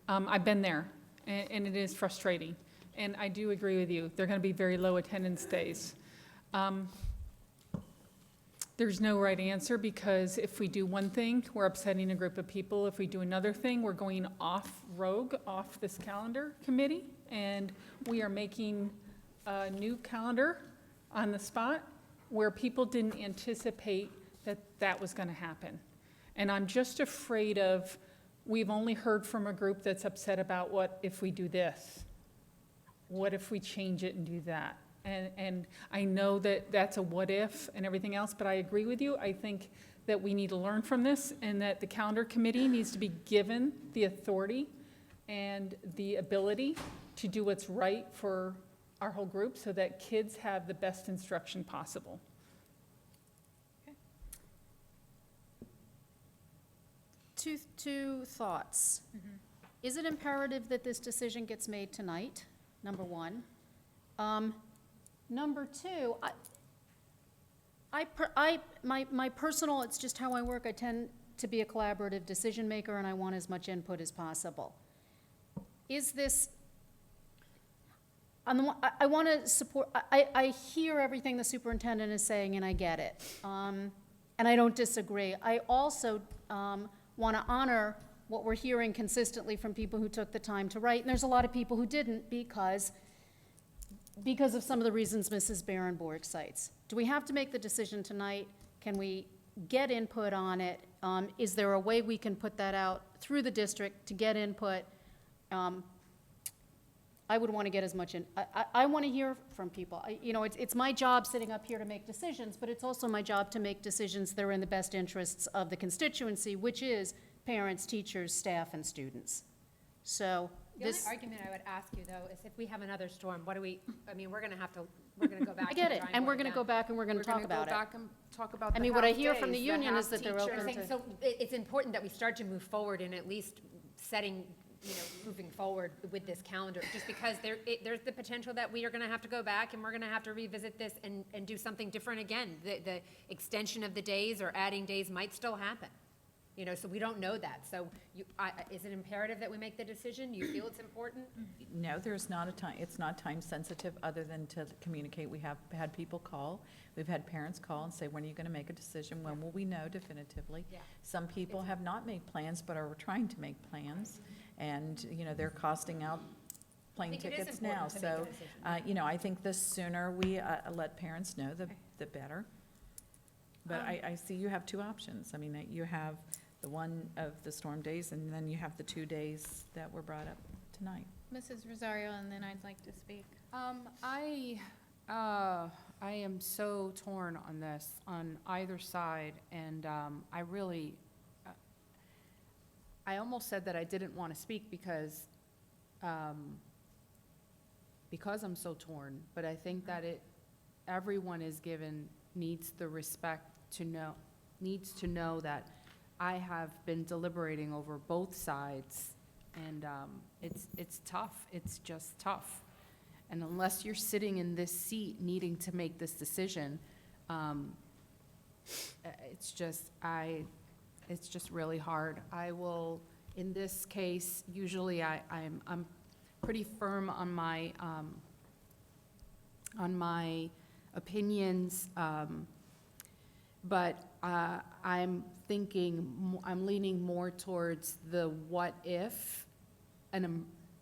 I've been there, and it is frustrating. And I do agree with you. They're going to be very low attendance days. There's no right answer, because if we do one thing, we're upsetting a group of people. If we do another thing, we're going rogue off this calendar committee, and we are making a new calendar on the spot where people didn't anticipate that that was going to happen. And I'm just afraid of, we've only heard from a group that's upset about what if we do this? What if we change it and do that? And I know that that's a what if and everything else, but I agree with you. I think that we need to learn from this, and that the calendar committee needs to be given the authority and the ability to do what's right for our whole group so that kids have the best instruction possible.
Two thoughts. Is it imperative that this decision gets made tonight? Number one. Number two, my personal, it's just how I work, I tend to be a collaborative decision maker, and I want as much input as possible. Is this, on the one, I want to support, I hear everything the superintendent is saying, and I get it. And I don't disagree. I also want to honor what we're hearing consistently from people who took the time to write, and there's a lot of people who didn't because of some of the reasons Mrs. Barenborg cites. Do we have to make the decision tonight? Can we get input on it? Is there a way we can put that out through the district to get input? I would want to get as much in, I want to hear from people. You know, it's my job sitting up here to make decisions, but it's also my job to make decisions that are in the best interests of the constituency, which is parents, teachers, staff, and students. So
The only
this,
argument I would ask you, though, is if we have another storm, what do we, I mean, we're gonna go back.
I get
to the
it,
drawing
and we're
board
going to
again.
go back and we're going to talk about it.
We're going to go back and talk about
I
the
mean, what I
half
hear from the
days,
union is
half
that they're
teacher.
open to.
So it's important that we start to move forward and at least setting, you know, moving forward with this calendar, just because there's the potential that we are gonna have to go back and we're gonna have to revisit this and do something different again. The extension of the days or adding days might still happen, you know, so we don't know that. So is it imperative that we make the decision? Do you feel it's important?
No, there's not a time, it's not time sensitive other than to communicate. We have had people call, we've had parents call and say, when are you gonna make a decision? When will we know definitively?
Yeah.
Some people have not made plans but are trying to make plans. And, you know, they're costing out plane
think it is
tickets now.
important to make a
So,
decision.
you know, I think the sooner we let parents know, the better. But I see you have two options. I mean, that you have the one of the storm days, and then you have the 2 days that were brought up tonight.
Mrs. Rosario, and then I'd like to speak.
I am so torn on this, on either side, and I really, I almost said that I didn't want to speak because I'm so torn, but I think that everyone is needs the respect to know, needs to know that I have been deliberating over both sides, and it's tough, it's just tough. And unless you're sitting in this seat needing to make this decision, it's just really hard. I will, in this case, usually I'm pretty firm on my opinions, but I'm thinking, I'm leaning more towards the what if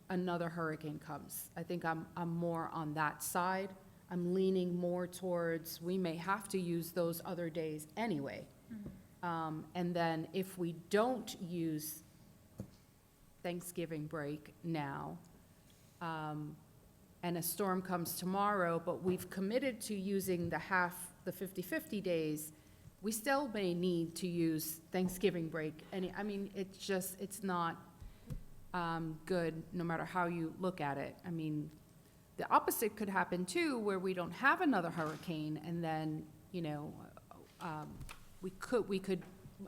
another hurricane comes. I think I'm more on that side. I'm leaning more towards, we may have to use those other days anyway. And then if we don't use Thanksgiving break now, and a storm comes tomorrow, but we've committed to using the 50-50 days, we still may need to use Thanksgiving break. And I mean, it's not good, no matter how you look at it. I mean, the opposite could happen too, where we don't have another hurricane, and then, you know, we could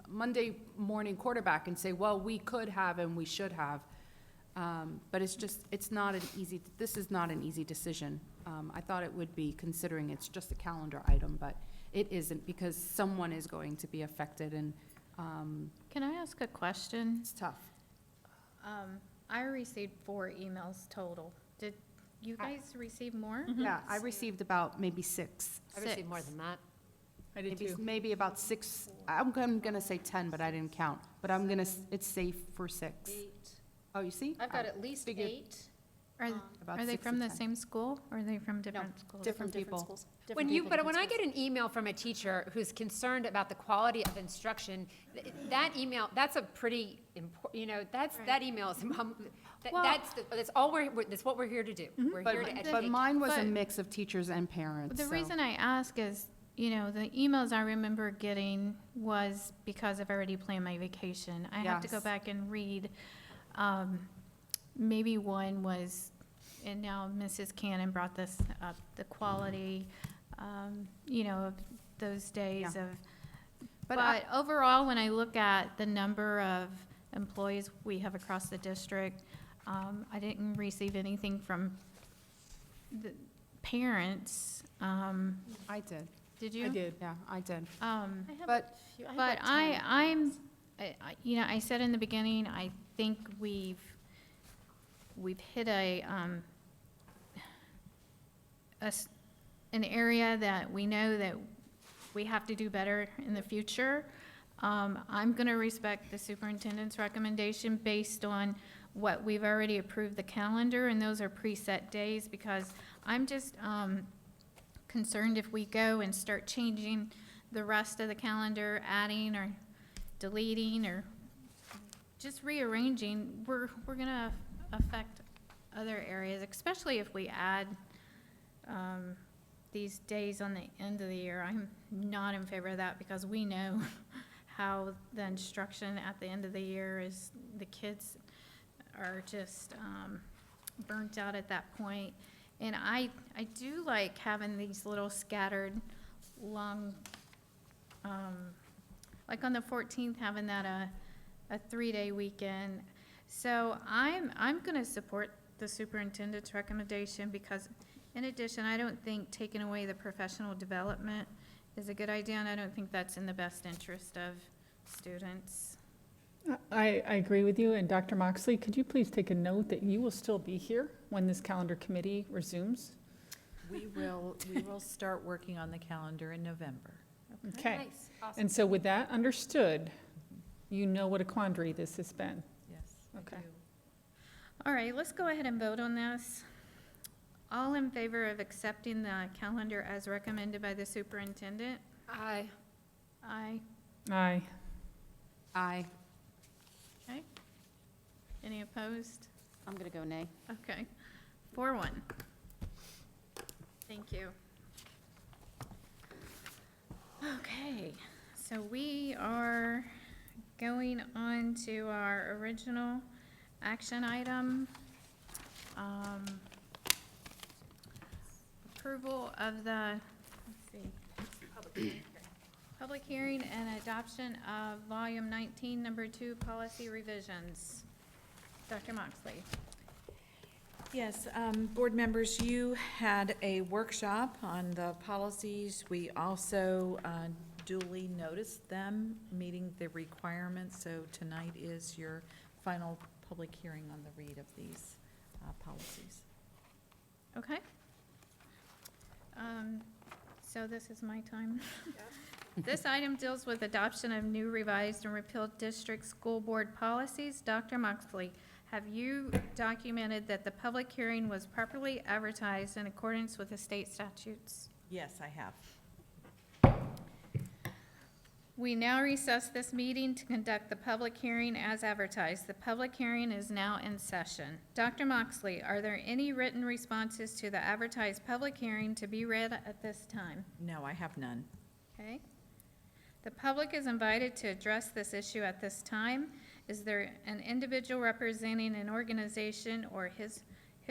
Monday morning quarterback and say, well, we could have and we should have. But it's not an easy, this is not an easy decision. I thought it would be, considering it's just a calendar item, but it isn't, because someone is going to be affected, and
Can I ask a question?
it's tough.
I received 4 emails total. Did you guys receive more?
Yeah, I received about maybe 6.
I received more than that.
I did
Maybe,
too.
maybe about 6. I'm gonna say 10, but I didn't count. But it's safe for 6.
8.
Oh, you see?
I've got at least
figured
8.
about
Are they
6
from
to
the
10.
same school, or are they from different schools?
different people.
schools.
When I get an email from a teacher who's concerned about the quality of instruction, that email, that's a pretty important, you know, that email is, that's what we're here to do. We're here to educate.
But mine was a
But-
mix of teachers and parents.
The
so-
reason I ask is, you know, the emails I remember getting was because I've already planned my vacation. I have to go
Yes.
back and read. Maybe one was, and now Mrs. Cannon brought this up, the quality, you know, of those days
Yeah.
of.
But
But overall, when I look at the number of employees we have across the district, I didn't receive anything from the parents.
I did.
Did you?
I did.
Yeah, I did.
But you know, I said in the beginning, I think we've hit an area that we know that we have to do better in the future. I'm going to respect the superintendent's recommendation based on what we've already approved the calendar, and those are preset days, because I'm just concerned if we go and start changing the rest of the calendar, adding or deleting or just rearranging, we're gonna affect other areas, especially if we add these days on the end of the year. I'm not in favor of that, because we know how the instruction at the end of the year is, the kids are just burnt out at that point. And I do like having these little scattered, long, like on the 14th, having that a 3-day weekend. So I'm gonna support the superintendent's recommendation, because in addition, I don't think taking away the professional development is a good idea, and I don't think that's in the best interest of students.
I agree with you, and Dr. Moxley, could you please take a note that you will still be here when this calendar committee resumes?
We will start working on the calendar in November.
Okay.
Nice, awesome.
And so with that understood, you know what a quandary this has been.
Yes, I
Okay.
do.
All right, let's go ahead and vote on this. All in favor of accepting the calendar as recommended by the superintendent?
Aye.
Aye.
Aye.
Aye.
Okay. Any opposed?
I'm going to go nay.
Okay. 4-1. Thank you. Okay, so we are going on to our original action item. Approval of the, let's see. Public hearing and adoption of volume 19, number 2, policy revisions. Dr. Moxley.
Yes, board members, you had a workshop on the policies. We also duly noticed them meeting the requirements, so tonight is your final public hearing on the read of these policies.
Okay. So this is my time. This item deals with adoption of new revised and repealed district school board policies. Dr. Moxley, have you documented that the public hearing was properly advertised in accordance with the state statutes?
Yes, I have.
We now recess this meeting to conduct the public hearing as advertised. The public hearing is now in session. Dr. Moxley, are there any written responses to the advertised public hearing to be read at this time?
No, I have none.
Okay. The public is invited to address this issue at this time. Is there an individual representing an organization or his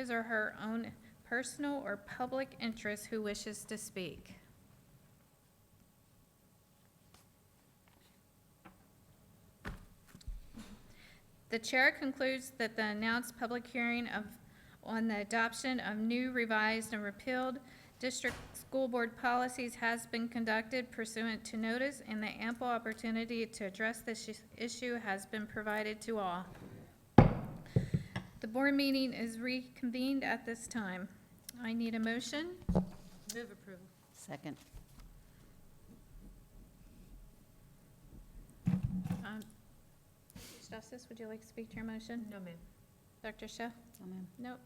or her own personal or public interest who wishes to speak? The chair concludes that the announced public hearing on the adoption of new revised and repealed district school board policies has been conducted pursuant to notice, and the ample opportunity to address this issue has been provided to all. The board meeting is reconvened at this time. I need a motion.
Move approval.
Second.
Justice, would you like to speak to your motion?
No, ma'am.
Dr. Schiff?
No, ma'am.
Nope.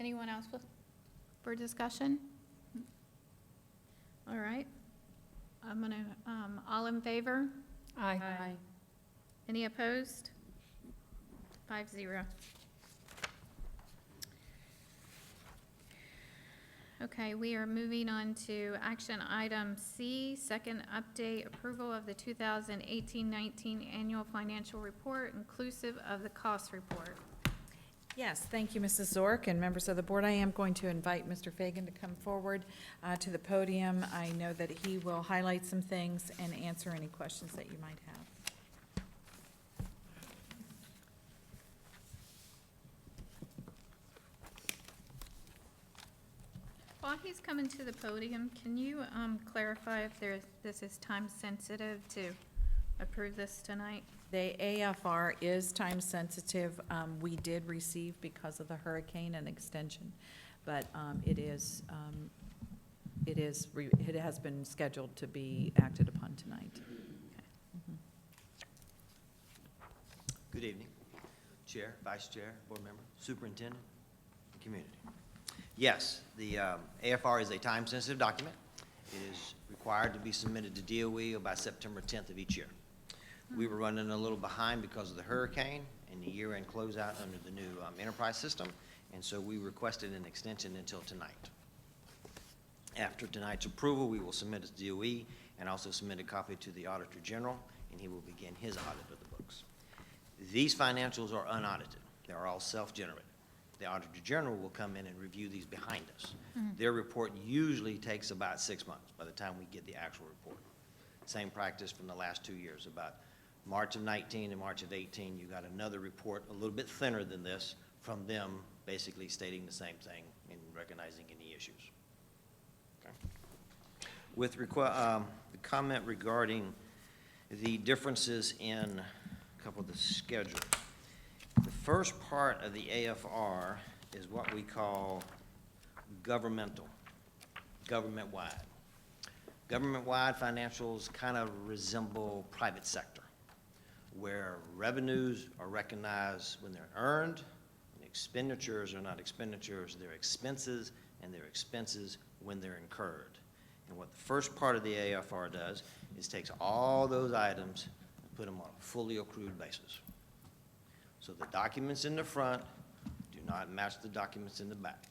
Anyone else for discussion? All right. I'm gonna, all in favor?
Aye.
Any opposed? 5-0. Okay, we are moving on to action item C, second update, approval of the 2018-19 annual financial report inclusive of the cost report.
Yes, thank you, Mrs. Zork, and members of the board. I am going to invite Mr. Fagan to come forward to the podium. I know that he will highlight some things and answer any questions that you might have.
While he's coming to the podium, can you clarify if this is time sensitive to approve this tonight?
The AFR is time sensitive. We did receive, because of the hurricane, an extension, but it has been scheduled to be acted upon tonight.
Good evening, Chair, Vice Chair, Board Member, Superintendent, and community. Yes, the AFR is a time-sensitive document. It is required to be submitted to DOE by September 10th of each year. We were running a little behind because of the hurricane and the year-end closeout under the new enterprise system, and so we requested an extension until tonight. After tonight's approval, we will submit it to DOE and also submit a copy to the Auditor General, and he will begin his audit of the books. These financials are unaudited. They are all self-generated. The Auditor General will come in and review these behind us. Their report usually takes about 6 months by the time we get the actual report. Same practice from the last 2 years. About March of 19 and March of 18, you got another report a little bit thinner than this from them, basically stating the same thing and recognizing any issues. Okay. With the comment regarding the differences in a couple of the schedules. The first part of the AFR is what we call governmental, government-wide. Government-wide financials kind of resemble private sector, where revenues are recognized when they're earned, when expenditures are not expenditures, they're expenses, and they're expenses when they're incurred. And what the first part of the AFR does is takes all those items and put them on a fully accrued basis. So the documents in the front do not match the documents in the back.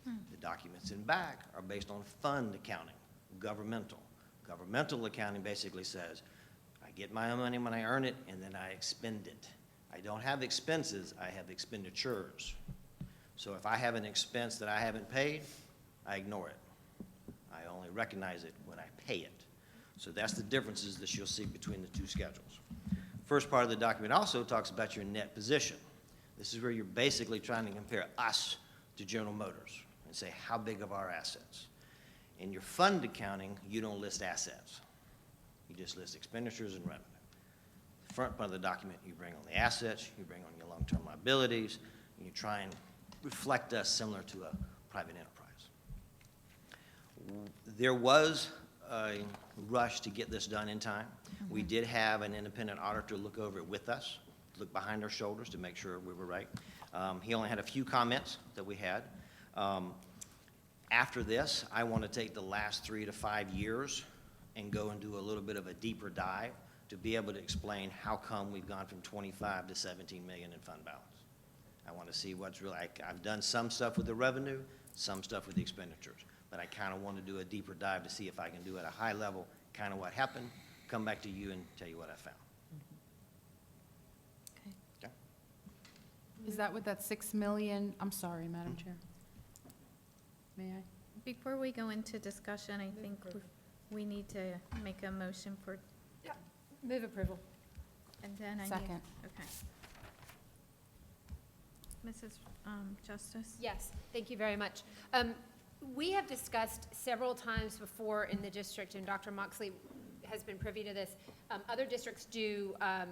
The documents in back are based on fund accounting, governmental. Governmental accounting basically says, I get my money when I earn it, and then I expend it. I don't have expenses, I have expenditures. So if I have an expense that I haven't paid, I ignore it. I only recognize it when I pay it. So that's the differences that you'll see between the two schedules. First part of the document also talks about your net position. This is where you're basically trying to compare us to General Motors and say, how big of our assets? In your fund accounting, you don't list assets. You just list expenditures and revenue. The front part of the document, you bring on the assets, you bring on your long-term liabilities, and you try and reflect us similar to a private enterprise. There was a rush to get this done in time. We did have an independent auditor look over it with us, look behind our shoulders to make sure we were right. He only had a few comments that we had. After this, I want to take the last 3 to 5 years and go and do a little bit of a deeper dive to be able to explain how come we've gone from 25 to 17 million in fund balance. I want to see what's really, I've done some stuff with the revenue, some stuff with the expenditures, but I kind of want to do a deeper dive to see if I can do at a high level kind of what happened, come back to you and tell you what I found. Okay?
Is that what that 6 million, I'm sorry, Madam Chair. May I?
Before we go into discussion, I think we need to make a motion for,
Move approval.
and then I need.
Second.
Okay. Mrs. Justice?
Yes, thank you very much. We have discussed several times before in the district, and Dr. Moxley has been privy to this. Other districts do a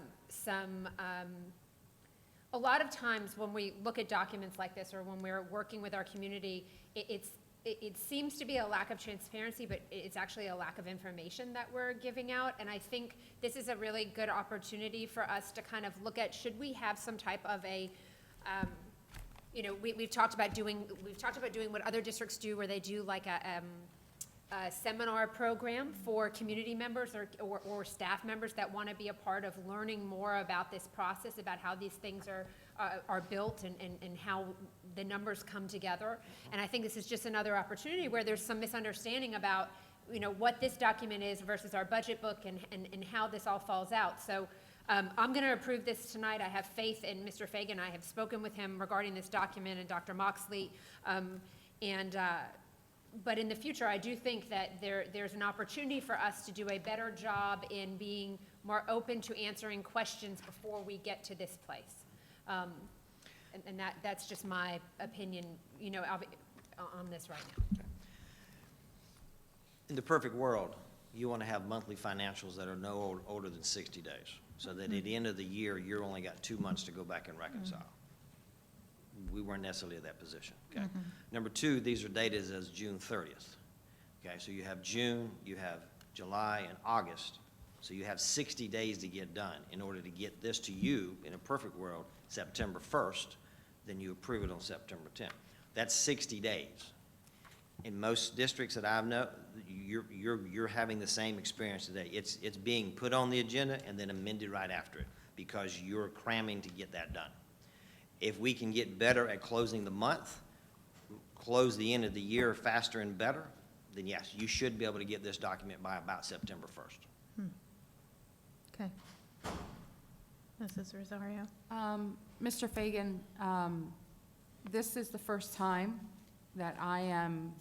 lot of times when we look at documents like this or when we're working with our community, it seems to be a lack of transparency, but it's actually a lack of information that we're giving out. And I think this is a really good opportunity for us to kind of look at, should we have some type of a, we've talked about doing what other districts do, where they do like a seminar program for community members or staff members that want to be a part of learning more about this process, about how these things are built and how the numbers come together. And I think this is just another opportunity where there's some misunderstanding about, what this document is versus our budget book and how this all falls out. So I'm going to approve this tonight. I have faith in Mr. Fagan. I have spoken with him regarding this document and Dr. Moxley. But in the future, I do think that there's an opportunity for us to do a better job in being more open to answering questions before we get to this place. And that's just my opinion, on this right now.
In the perfect world, you want to have monthly financials that are no older than 60 days, so that at the end of the year, you're only got 2 months to go back and reconcile. We weren't necessarily in that position, okay? Number 2, these are dated as June 30th, okay? So you have June, you have July, and August. So you have 60 days to get done. In order to get this to you, in a perfect world, September 1st, then you approve it on September 10th. That's 60 days. In most districts that I've known, you're having the same experience today. It's being put on the agenda and then amended right after it because you're cramming to get that done. If we can get better at closing the month, close the end of the year faster and better, then yes, you should be able to get this document by about September 1st.
Okay. Mrs. Rosario?
Mr. Fagan, this is the first time that I am,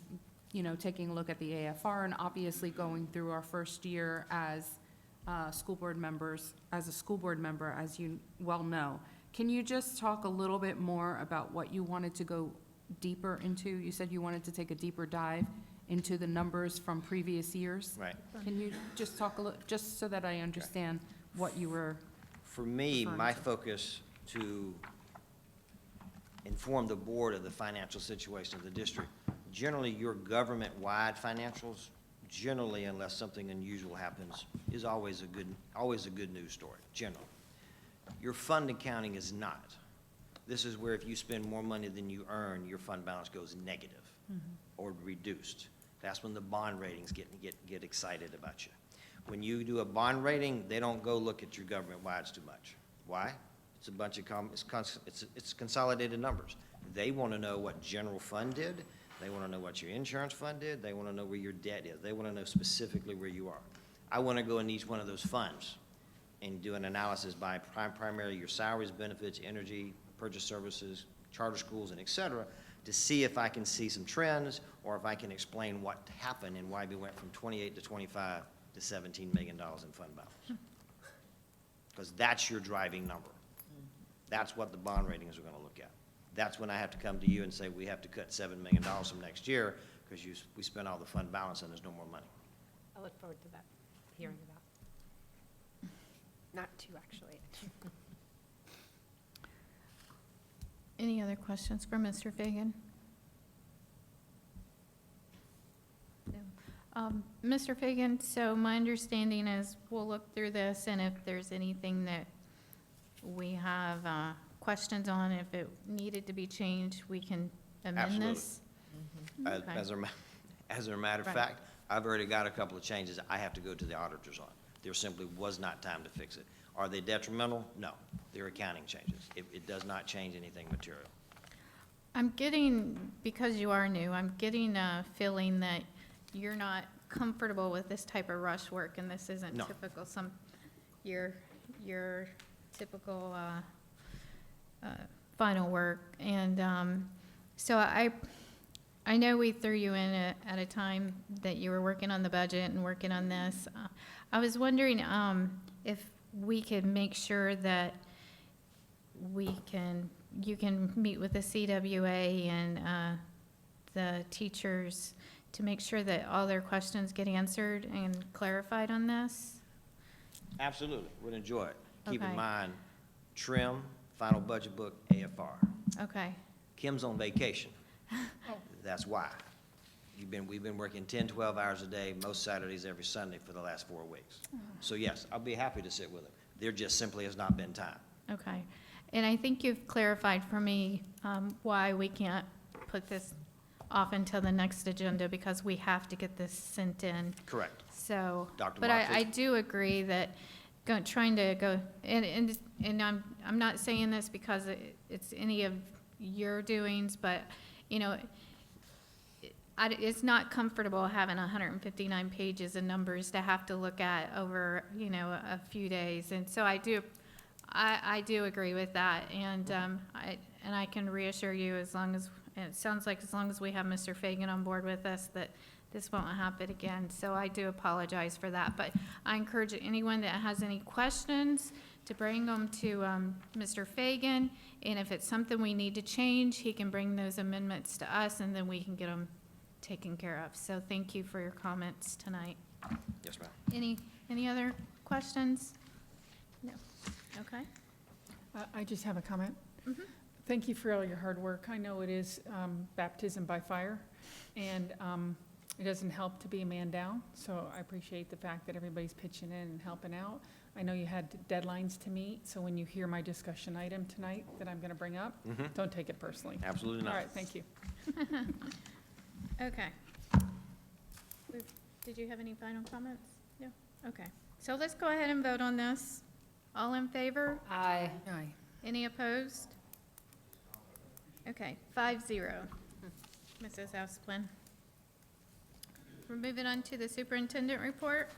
taking a look at the AFR and obviously going through our first year as school board members, as a school board member, as you well know. Can you just talk a little bit more about what you wanted to go deeper into? You said you wanted to take a deeper dive into the numbers from previous years.
Right.
Can you just talk a little, just so that I understand what you were?
For me,
referring
my
to?
focus to inform the board of the financial situation of the district. Generally, your government-wide financials, generally, unless something unusual happens, is always a good news story, generally. Your fund accounting is not. This is where if you spend more money than you earn, your fund balance goes negative or reduced. That's when the bond ratings get excited about you. When you do a bond rating, they don't go look at your government-wides too much. Why? It's a bunch of, it's consolidated numbers. They want to know what general fund did. They want to know what your insurance fund did. They want to know where your debt is. They want to know specifically where you are. I want to go in each one of those funds and do an analysis by primarily your salaries, benefits, energy, purchase services, charter schools, and et cetera, to see if I can see some trends or if I can explain what happened and why we went from 28 to 25 to $17 million in fund balance. Because that's your driving number. That's what the bond ratings are going to look at. That's when I have to come to you and say, we have to cut $7 million from next year because we spent all the fund balance and there's no more money.
I look forward to that, hearing about. Not too, actually.
Any other questions for Mr. Fagan? No. Mr. Fagan, so my understanding is we'll look through this, and if there's anything that we have questions on, if it needed to be changed, we can amend this? Okay.
As a matter of
Right.
fact, I've already got a couple of changes I have to go to the auditors on. There simply was not time to fix it. Are they detrimental? No. They're accounting changes. It does not change anything material.
I'm getting, because you are new, I'm getting a feeling that you're not comfortable with this type of rush work, and this isn't
No.
typical, your typical final work. And so I know we threw you in at a time that you were working on the budget and working on this. I was wondering if we could make sure that you can meet with the CWA and the teachers to make sure that all their questions get answered and clarified on this?
Absolutely. Would enjoy it. Keep in
Okay.
mind, trim, final budget book, AFR.
Okay,
Kim's on vacation. That's why. We've been working 10, 12 hours a day, most Saturdays, every Sunday for the last 4 weeks. So yes, I'll be happy to sit with them. There just simply has not been time.
okay. And I think you've clarified for me why we can't put this off until the next agenda, because we have to get this sent in.
Correct.
So,
Dr.
but
Marks,
I do agree that trying to go, and I'm not saying this because it's any of your doings, but, you know, it's not comfortable having 159 pages of numbers to have to look at over, you know, a few days. And so I do agree with that. And I can reassure you, as long as, and it sounds like as long as we have Mr. Fagan on board with us, that this won't happen again. So I do apologize for that. But I encourage anyone that has any questions to bring them to Mr. Fagan. And if it's something we need to change, he can bring those amendments to us, and then we can get them taken care of. So thank you for your comments tonight.
Yes, ma'am.
Any other questions? No. Okay.
I just have a comment.
Mhm.
Thank you for all your hard work. I know it is baptism by fire, and it doesn't help to be a man down, so I appreciate the fact that everybody's pitching in and helping out. I know you had deadlines to meet, so when you hear my discussion item tonight that I'm going to bring up, don't take it personally.
Absolutely not.
All right, thank you.
Okay. Did you have any final comments? No? Okay. So let's go ahead and vote on this. All in favor?
Aye.
Aye.
Any opposed? Okay, 5-0. Mrs. Asplin. We're moving on to the superintendent report.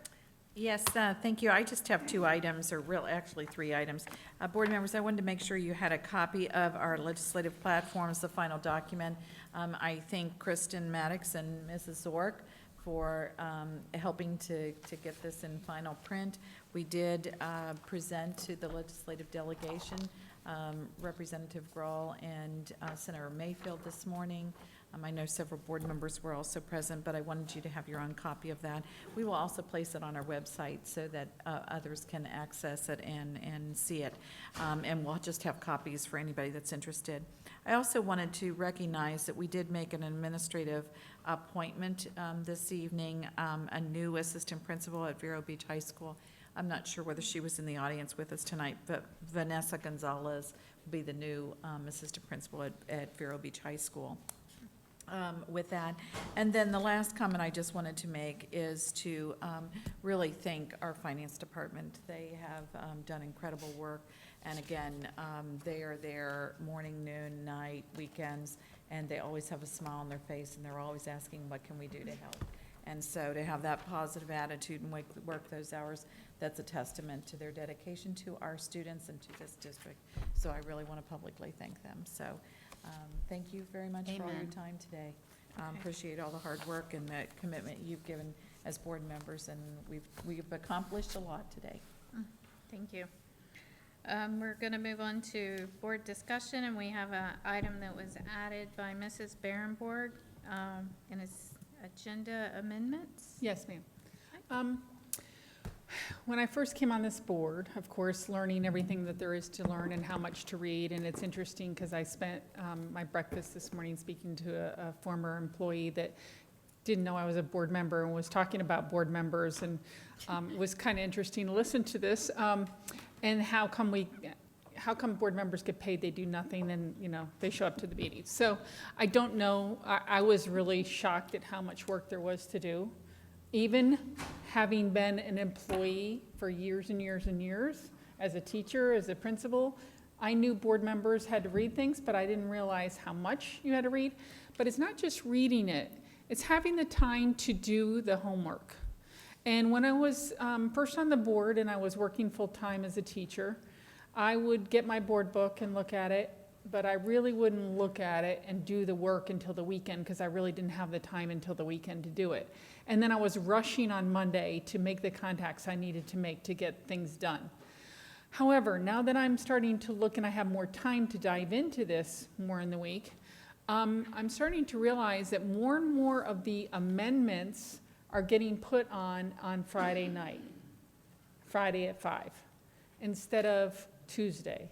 Yes, thank you. I just have 2 items, or actually 3 items. Board members, I wanted to make sure you had a copy of our legislative platforms, the final document. I thank Kristen Maddox and Mrs. Zork for helping to get this in final print. We did present to the legislative delegation, Representative Grahl and Senator Mayfield this morning. I know several board members were also present, but I wanted you to have your own copy of that. We will also place it on our website so that others can access it and see it. And we'll just have copies for anybody that's interested. I also wanted to recognize that we did make an administrative appointment this evening, a new assistant principal at Vero Beach High School. I'm not sure whether she was in the audience with us tonight, but Vanessa Gonzalez will be the new assistant principal at Vero Beach High School. With that. And then the last comment I just wanted to make is to really thank our finance department. They have done incredible work. And again, they are there morning, noon, night, weekends, and they always have a smile on their face, and they're always asking, what can we do to help? And so to have that positive attitude and work those hours, that's a testament to their dedication to our students and to this district. So I really want to publicly thank them. So thank you very much for all your
Amen.
time today. Appreciate all the hard work and the commitment you've given as board members, and we've accomplished a lot today.
Thank you. We're going to move on to board discussion, and we have an item that was added by Mrs. Berenborg, and it's agenda amendments.
Yes, ma'am. When I first came on this board, of course, learning everything that there is to learn and how much to read, and it's interesting because I spent my breakfast this morning speaking to a former employee that didn't know I was a board member and was talking about board members, and it was kind of interesting to listen to this, and how come board members get paid, they do nothing, and, you know, they show up to the meetings. So I don't know, I was really shocked at how much work there was to do. Even having been an employee for years and years and years, as a teacher, as a principal, I knew board members had to read things, but I didn't realize how much you had to read. But it's not just reading it, it's having the time to do the homework. And when I was first on the board and I was working full-time as a teacher, I would get my board book and look at it, but I really wouldn't look at it and do the work until the weekend because I really didn't have the time until the weekend to do it. And then I was rushing on Monday to make the contacts I needed to make to get things done. However, now that I'm starting to look and I have more time to dive into this more in the week, I'm starting to realize that more and more of the amendments are getting put on Friday night, Friday at 5, instead of Tuesday.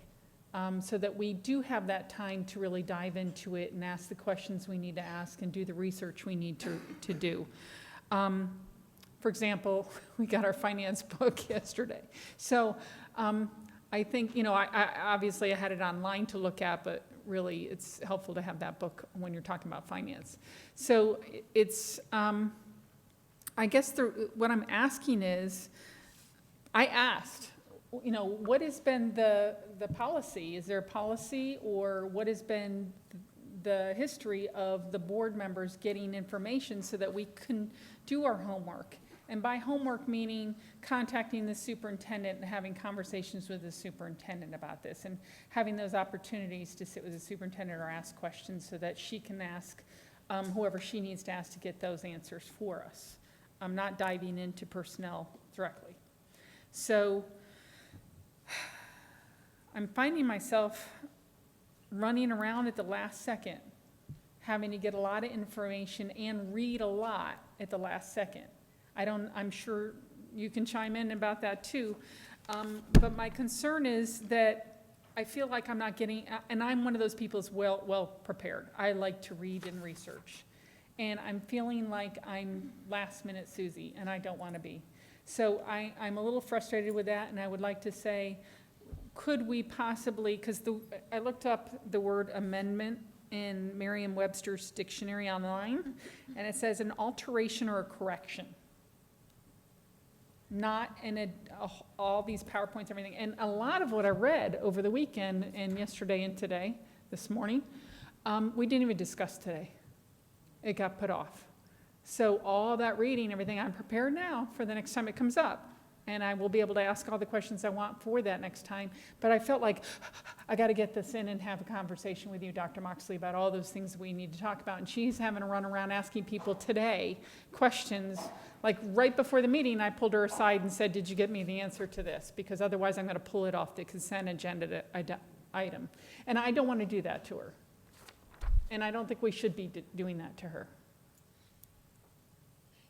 So that we do have that time to really dive into it and ask the questions we need to ask and do the research we need to do. For example, we got our finance book yesterday. So I think, you know, I obviously I had it online to look at, but really it's helpful to have that book when you're talking about finance. So it's, I guess what I'm asking is, I asked, you know, what has been the policy? Is there a policy, or what has been the history of the board members getting information so that we can do our homework? And by homework, meaning contacting the superintendent and having conversations with the superintendent about this, and having those opportunities to sit with the superintendent or ask questions so that she can ask whoever she needs to ask to get those answers for us. I'm not diving into personnel directly. So I'm finding myself running around at the last second, having to get a lot of information and read a lot at the last second. I'm sure you can chime in about that too. But my concern is that I feel like I'm not getting, and I'm one of those people who's well prepared. I like to read and research. And I'm feeling like I'm last minute Susie, and I don't want to be. So I'm a little frustrated with that, and I would like to say, could we possibly, because I looked up the word amendment in Merriam-Webster's dictionary online, and it says an alteration or a correction. Not in all these PowerPoints, everything. And a lot of what I read over the weekend and yesterday and today, this morning, we didn't even discuss today. It got put off. So all that reading, everything, I'm prepared now for the next time it comes up. And I will be able to ask all the questions I want for that next time. But I felt like I got to get this in and have a conversation with you, Dr. Moxley, about all those things we need to talk about. And she's having to run around asking people today questions. Like right before the meeting, I pulled her aside and said, did you get me the answer to this? Because otherwise I'm going to pull it off the consent agenda item. And I don't want to do that to her. And I don't think we should be doing that to her.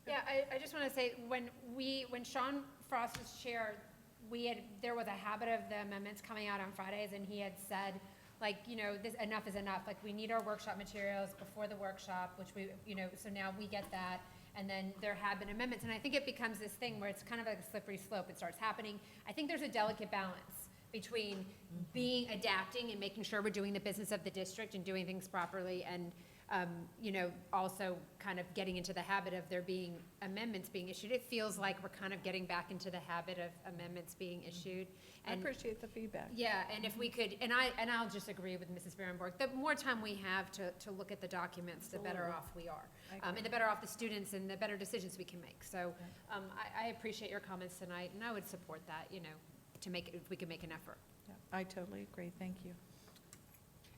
Yeah, I just want to say, when Sean Frost was chair, there was a habit of the amendments coming out on Fridays, and he had said, like, you know, this enough is enough. Like, we need our workshop materials before the workshop, which we, you know, so now we get that. and then there have been amendments, and I think it becomes this thing where it's kind of like a slippery slope. It starts happening. I think there's a delicate balance between adapting and making sure we're doing the business of the district and doing things properly, and you know, also kind of getting into the habit of there being amendments being issued. It feels like we're kind of getting back into the habit of amendments being issued.
I
And
appreciate the feedback.
yeah, and if we could, and I'll just agree with Mrs. Berenborg, the more time we have to look at the documents, the better off we are. And the better off the students and the better decisions we can make. So I appreciate your comments tonight, and I would support that, you know, to make, if we can make an effort.
Yeah, I totally agree. Thank you.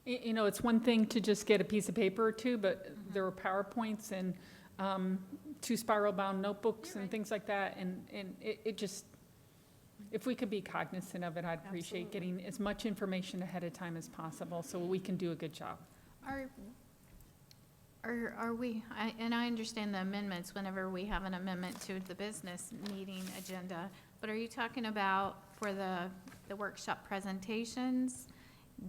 You know, it's one thing to just get a piece of paper or two, but there are PowerPoints and 2 spiral-bound notebooks and things like that, and it just, if we could be cognizant of it, I'd appreciate getting as much information ahead of time as possible so we can do a good job.
Are we, and I understand the amendments whenever we have an amendment to the business meeting agenda, but are you talking about for the workshop presentations?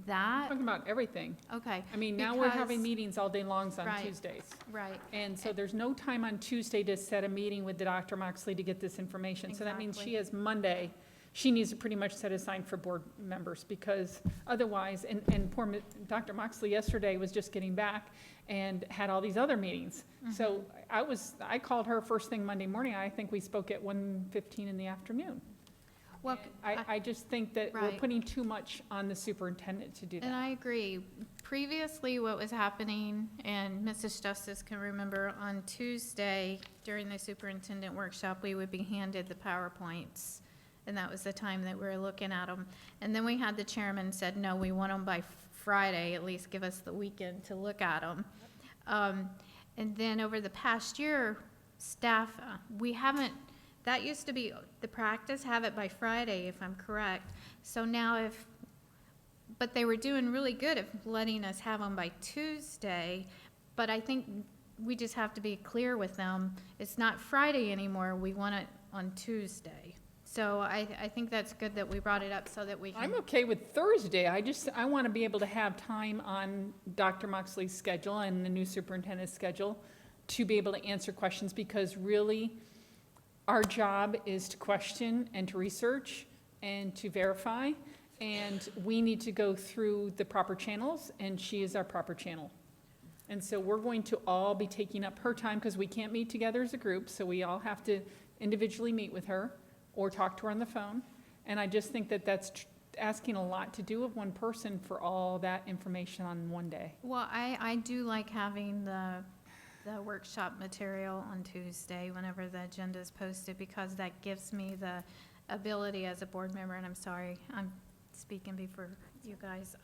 That,
Talking about everything.
okay.
I mean, now we're having
because-
meetings all day longs on
Right.
Tuesdays.
Right.
And so there's no time on Tuesday to set a meeting with Dr. Moxley to get this information. So that means she has Monday, she needs to pretty much set aside for board members, because otherwise, and poor Dr. Moxley yesterday was just getting back and had all these other meetings. So I called her first thing Monday morning. I think we spoke at 1:15 in the afternoon.
Well,
I just think that we're
Right.
putting too much on the superintendent to do
and
that.
I agree. Previously, what was happening, and Mrs. Justice can remember, on Tuesday during the superintendent workshop, we would be handed the PowerPoints. And that was the time that we were looking at them. And then we had the chairman said, no, we want them by Friday, at least give us the weekend to look at them. And then over the past year, staff, we haven't, that used to be the practice, have it by Friday, if I'm correct. So now but they were doing really good at letting us have them by Tuesday. But I think we just have to be clear with them. It's not Friday anymore. We want it on Tuesday. So I think that's good that we brought it up so that we can.
I'm okay with Thursday. I want to be able to have time on Dr. Moxley's schedule and the new superintendent's schedule to be able to answer questions, because really, our job is to question and to research and to verify, and we need to go through the proper channels, and she is our proper channel. And so we're going to all be taking up her time, because we can't meet together as a group, so we all have to individually meet with her or talk to her on the phone. And I just think that that's asking a lot to do of one person for all that information on one day.
Well, I do like having the workshop material on Tuesday whenever the agenda is posted, because that gives me the ability as a board member, and I'm sorry, I'm speaking before you guys.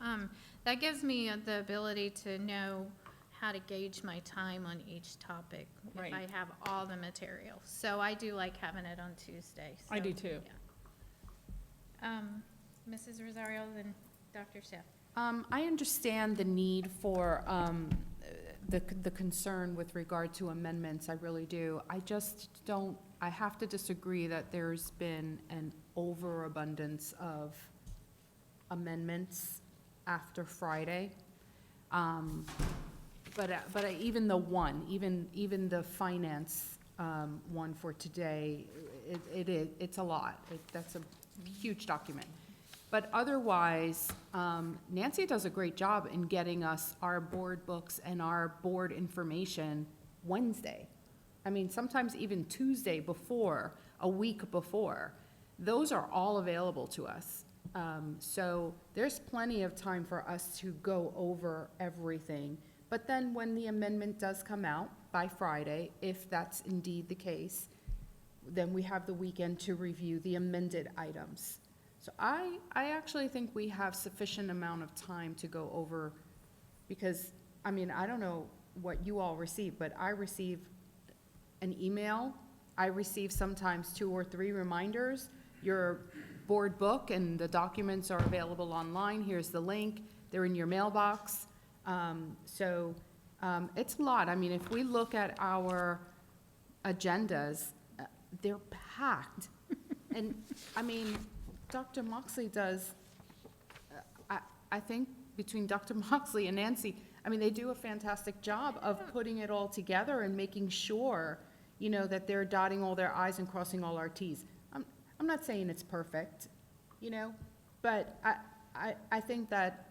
That gives me the ability to know how to gauge my time on each topic
Right.
if I have all the material. So I do like having it on Tuesday.
I do
So,
too.
yeah. Mrs. Rosario, then Dr. Schiff.
I understand the need for the concern with regard to amendments, I really do. I just don't, I have to disagree that there's been an overabundance of amendments after Friday. But even the one, even the finance one for today, it's a lot. That's a huge document. But otherwise, Nancy does a great job in getting us our board books and our board information Wednesday. I mean, sometimes even Tuesday before, a week before. Those are all available to us. So there's plenty of time for us to go over everything. But then when the amendment does come out by Friday, if that's indeed the case, then we have the weekend to review the amended items. So I actually think we have sufficient amount of time to go over, because, I mean, I don't know what you all receive, but I receive an email. I receive sometimes 2 or 3 reminders. Your board book and the documents are available online. Here's the link. They're in your mailbox. So it's a lot. I mean, if we look at our agendas, they're packed. And, I mean, Dr. Moxley does, I think between Dr. Moxley and Nancy, I mean, they do a fantastic job of putting it all together and making sure, you know, that they're dotting all their i's and crossing all our t's. I'm not saying it's perfect, you know, but I think that,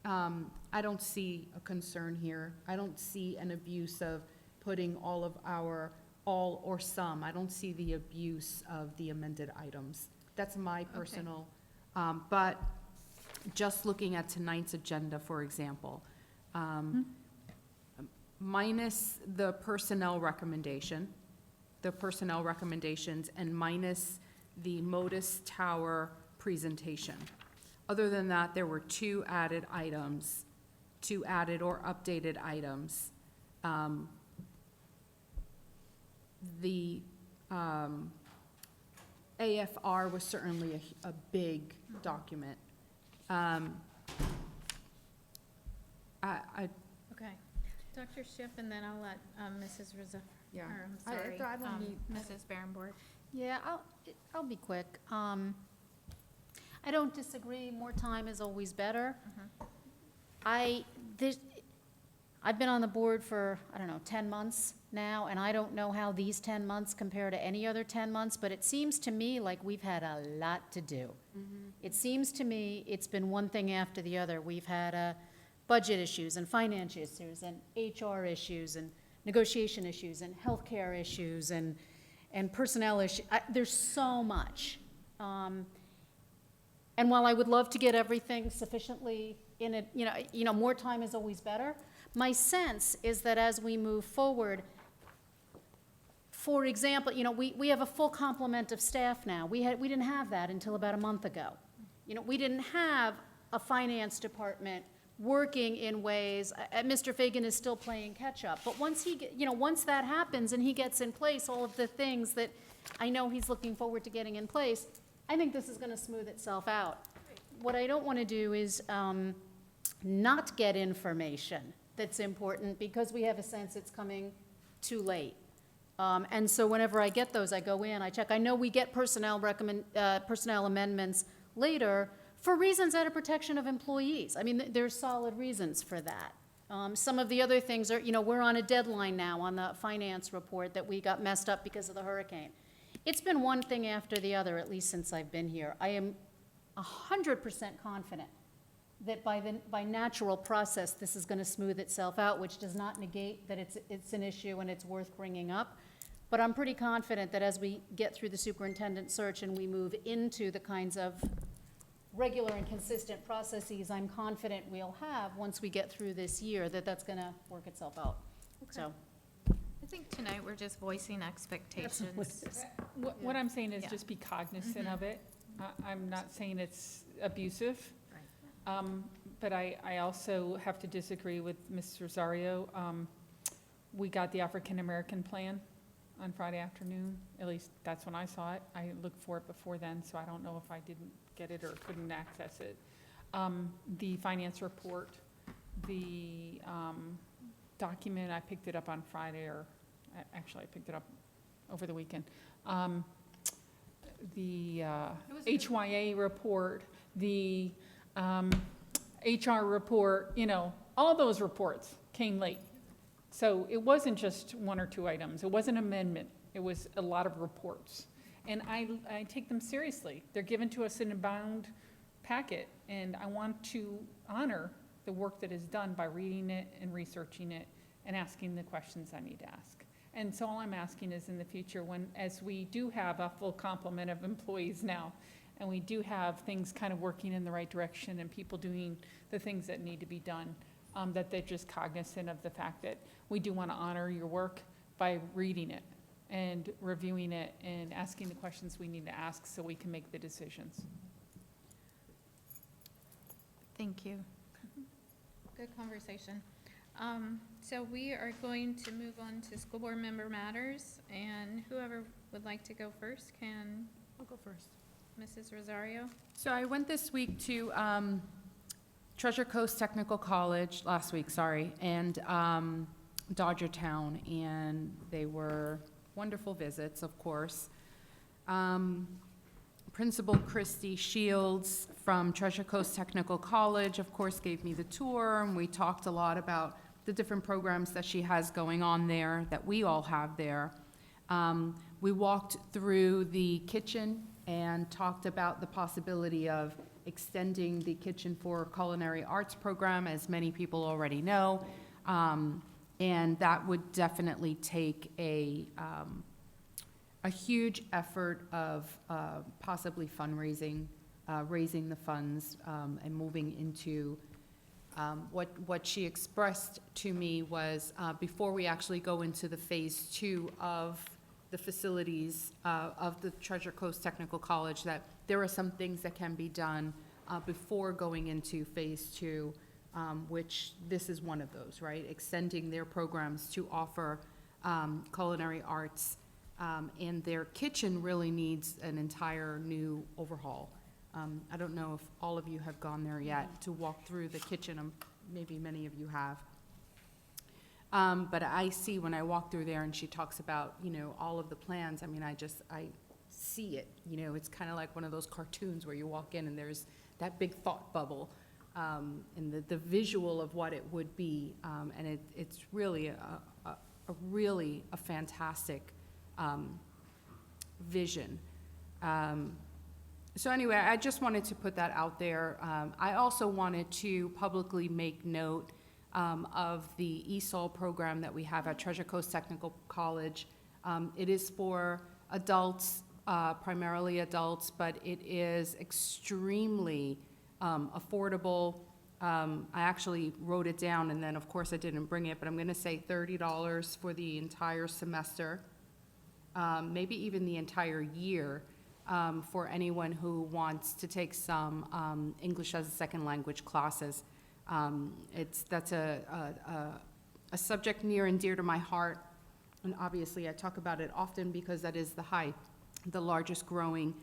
I don't see a concern here. I don't see an abuse of putting all of our, all or some. I don't see the abuse of the amended items. That's my personal, but just looking at tonight's agenda, for example, minus the personnel recommendation, the personnel recommendations, and minus the Modus Tower presentation. Other than that, there were two added items, two added or updated items. The AFR was certainly a big document.
Okay. Dr. Schiff, and then I'll let Mrs. Rizzo,
Yeah.
or I'm
I
sorry,
don't need-
Mrs. Barrenborn.
Yeah, I'll be quick. I don't disagree, more time is always better. I've been on the board for, I don't know, 10 months now, and I don't know how these 10 months compare to any other 10 months, but it seems to me like we've had a lot to do. It seems to me it's been one thing after the other. We've had budget issues and finance issues and HR issues and negotiation issues and healthcare issues and personnel issues. There's so much. And while I would love to get everything sufficiently in it, you know, more time is always better. My sense is that as we move forward, for example, you know, we have a full complement of staff now. We didn't have that until about a month ago. You know, we didn't have a finance department working in ways, Mr. Fagan is still playing catch-up, but once once that happens and he gets in place all of the things that I know he's looking forward to getting in place, I think this is gonna smooth itself out. What I don't wanna do is not get information that's important because we have a sense it's coming too late. And so whenever I get those, I go in, I check. I know we get personnel amendments later for reasons out of protection of employees. I mean, there's solid reasons for that. Some of the other things are, you know, we're on a deadline now on the finance report that we got messed up because of the hurricane. It's been one thing after the other, at least since I've been here. I am 100% confident that by natural process, this is going to smooth itself out, which does not negate that it's an issue and it's worth bringing up. But I'm pretty confident that as we get through the superintendent search and we move into the kinds of regular and consistent processes I'm confident we'll have once we get through this year, that's going to work itself out. So.
I think tonight we're just voicing expectations.
What I'm saying is
Yeah.
just be cognizant of it. I'm not saying it's abusive. But I also have to disagree with Ms. Rosario. We got the African-American plan on Friday afternoon. At least that's when I saw it. I looked for it before then, so I don't know if I didn't get it or couldn't access it. The finance report, the document, I picked it up on Friday, or actually I picked it up over the weekend. The HYA report, the HR report, you know, all those reports came late. So it wasn't just one or two items. It wasn't an amendment. It was a lot of reports. And I take them seriously. They're given to us in a bound packet, and I want to honor the work that is done by reading it and researching it and asking the questions I need to ask. And so all I'm asking is in the future, as we do have a full complement of employees now, and we do have things kind of working in the right direction and people doing the things that need to be done, that they're just cognizant of the fact that we do want to honor your work by reading it and reviewing it and asking the questions we need to ask so we can make the decisions.
Thank you. Good conversation. So we are going to move on to school board member matters, and whoever would like to go first can.
I'll go first.
Mrs. Rosario?
So I went this week to Treasure Coast Technical College, last week, sorry, and Dodgertown, and they were wonderful visits, of course. Principal Christy Shields from Treasure Coast Technical College, of course, gave me the tour, and we talked a lot about the different programs that she has going on there, that we all have there.
We walked through the kitchen and talked about the possibility of extending the Kitchen for Culinary Arts program, as many people already know. And that would definitely take a huge effort of possibly fundraising, raising the funds, and moving into what she expressed to me was, before we actually go into the phase 2 of the facilities of the Treasure Coast Technical College, that there are some things that can be done before going into phase 2, which this is one of those, right? Extending their programs to offer culinary arts, and their kitchen really needs an entire new overhaul. I don't know if all of you have gone there yet to walk through the kitchen. Maybe many of you have. But I see when I walk through there and she talks about, you know, all of the plans, I mean, I see it, you know, it's kind of like one of those cartoons where you walk in and there's that big thought bubble, and the visual of what it would be, and it's really a fantastic vision. So anyway, I just wanted to put that out there. I also wanted to publicly make note of the ESOL program that we have at Treasure Coast Technical College. It is for adults, primarily adults, but it is extremely affordable. I actually wrote it down, and then of course I didn't bring it, but I'm gonna say $30 for the entire semester, maybe even the entire year, for anyone who wants to take some English as a second language classes. That's a subject near and dear to my heart, and obviously I talk about it often because that is the largest growing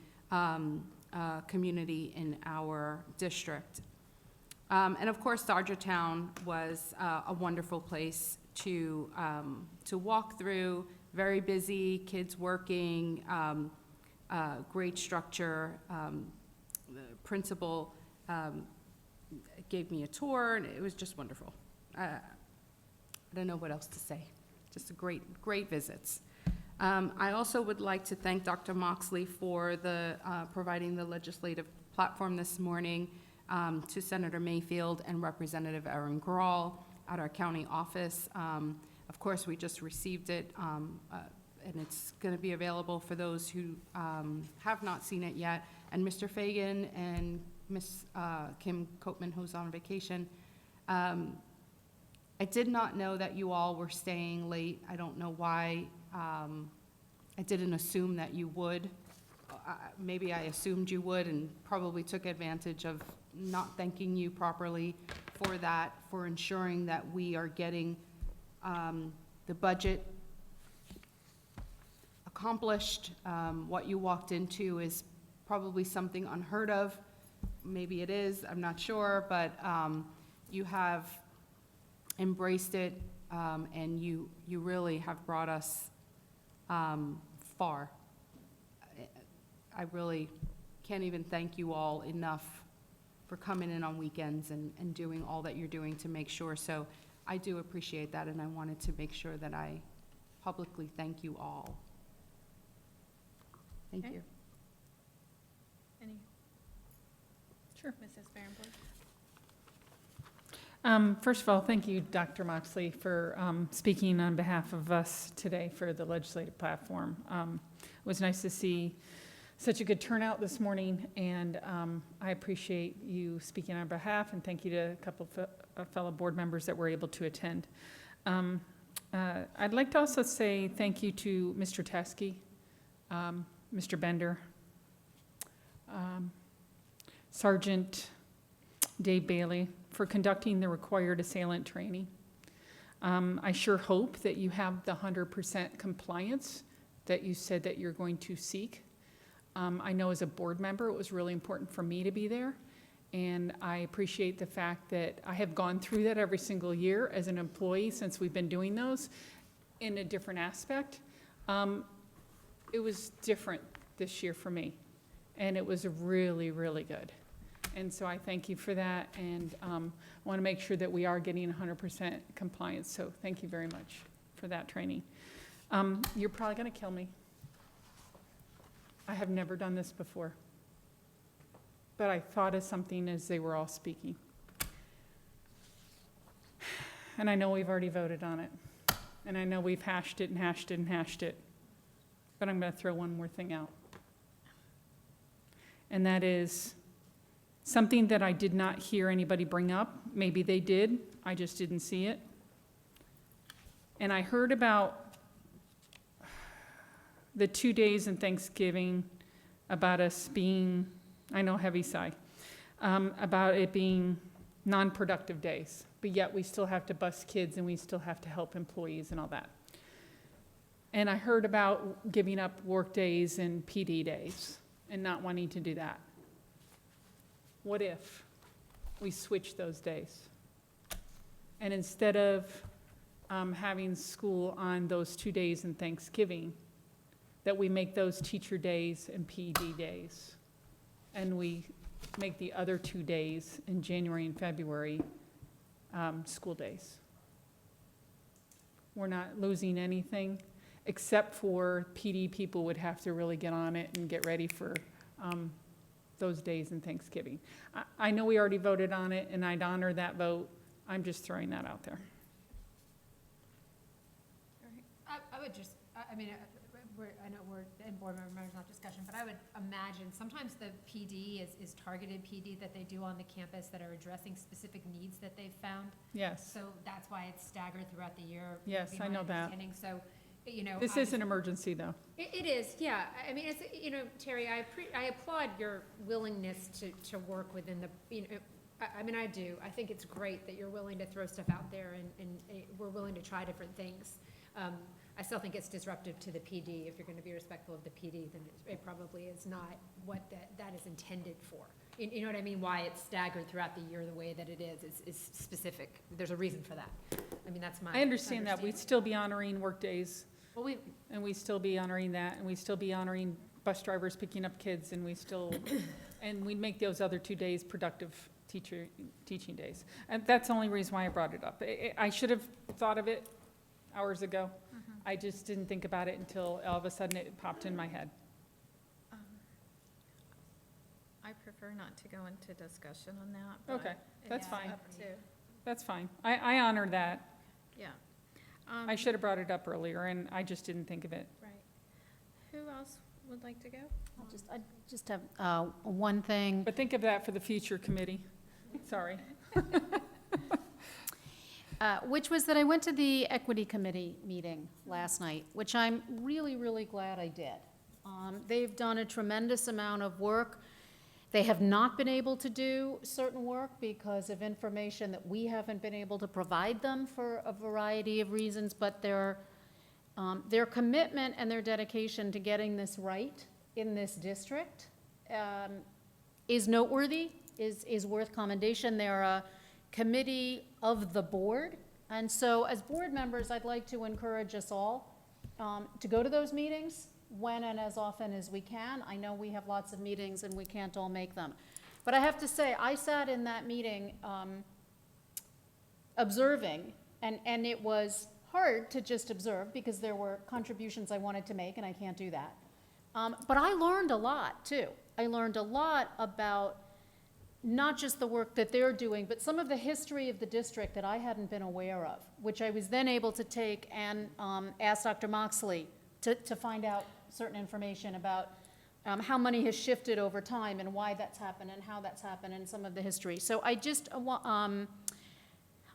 community in our district. And of course, Sargenttown was a wonderful place to walk through. Very busy, kids working, great structure. The principal gave me a tour, and it was just wonderful. I don't know what else to say. Just a great visits. I also would like to thank Dr. Moxley for providing the legislative platform this morning, to Senator Mayfield and Representative Erin Grahl at our county office. Of course, we just received it, and it's going to be available for those who have not seen it yet. And Mr. Fagan and Ms. Kim Copeman, who's on vacation, I did not know that you all were staying late. I don't know why. I didn't assume that you would. Maybe I assumed you would and probably took advantage of not thanking you properly for that, for ensuring that we are getting the budget accomplished. What you walked into is probably something unheard of. Maybe it is, I'm not sure, but you have embraced it, and you really have brought us far. I really can't even thank you all enough for coming in on weekends and doing all that you're doing to make sure. So I do appreciate that, and I wanted to make sure that I publicly thank you all. Thank
Okay.
you.
Any? Sure.
Mrs. Barrenborn?
First of all, thank you, Dr. Moxley, for speaking on behalf of us today for the legislative platform. It was nice to see such a good turnout this morning, and I appreciate you speaking on behalf, and thank you to a couple of fellow board members that were able to attend. I'd like to also say thank you to Mr. Teske, Mr. Bender, Sergeant Dave Bailey, for conducting the required assailant training. I sure hope that you have the 100% compliance that you said that you're going to seek. I know as a board member, it was really important for me to be there, and I appreciate the fact that I have gone through that every single year as an employee since we've been doing those in a different aspect. It was different this year for me, and it was really, really good. And so I thank you for that, and want to make sure that we are getting 100% compliance. So thank you very much for that training. You're probably going to kill me. I have never done this before. But I thought of something as they were all speaking. And I know we've already voted on it. And I know we've hashed it and hashed it and hashed it. But I'm going to throw one more thing out. And that is something that I did not hear anybody bring up. Maybe they did, I just didn't see it. And I heard about the 2 days in Thanksgiving, about us being, I know, heavy sigh, about it being non-productive days, but yet we still have to bus kids and we still have to help employees and all that. And I heard about giving up work days and PD days and not wanting to do that. What if we switch those days? And instead of having school on those 2 days in Thanksgiving, that we make those teacher days and PD days. And we make the other 2 days in January and February school days. We're not losing anything, except for PD people would have to really get on it and get ready for those days in Thanksgiving. I know we already voted on it, and I'd honor that vote. I'm just throwing that out there.
I would just, I mean, I know we're in board members, not discussion, but I would imagine sometimes the PD is targeted PD that they do on the campus that are addressing specific needs that they've found.
Yes.
So that's why it's staggered throughout the year.
Yes,
would be
I
my
know that.
understanding. So, you know.
This is an emergency, though.
It is, yeah. I mean, it's, you know, Terry, I applaud your willingness to work within the, you know, I mean, I do. I think it's great that you're willing to throw stuff out there and we're willing to try different things. I still think it's disruptive to the PD. If you're going to be respectful of the PD, then it probably is not what that is intended for. You know what I mean? Why it's staggered throughout the year the way that it is specific. There's a reason for that. I mean, that's my
I understand that. We'd still be honoring work days.
Well,
and we still be honoring that, and we still be honoring bus drivers picking up kids, and we still, and we'd make those other 2 days productive teaching days. And that's the only reason why I brought it up. I should have thought of it hours ago. I just didn't think about it until all of a sudden it popped in my head.
I prefer not to go into discussion on that. but
Okay, that's
it's
fine.
up to-
That's fine. I honor that.
Yeah.
I should have brought it up earlier, and I just didn't think of it.
Right. Who else would like to go?
I just have one thing.
But think of that for the future committee. Sorry.
Which was that I went to the Equity Committee meeting last night, which I'm really, really glad I did. They've done a tremendous amount of work. They have not been able to do certain work because of information that we haven't been able to provide them for a variety of reasons, but their commitment and their dedication to getting this right in this district is noteworthy, is worth commendation. They're a committee of the board, and so as board members, I'd like to encourage us all to go to those meetings when and as often as we can. I know we have lots of meetings and we can't all make them. But I have to say, I sat in that meeting observing, and it was hard to just observe because there were contributions I wanted to make, and I can't do that. But I learned a lot, too. I learned a lot about not just the work that they're doing, but some of the history of the district that I hadn't been aware of, which I was then able to take and ask Dr. Moxley to find out certain information about how money has shifted over time and why that's happened and how that's happened and some of the history. So I just I want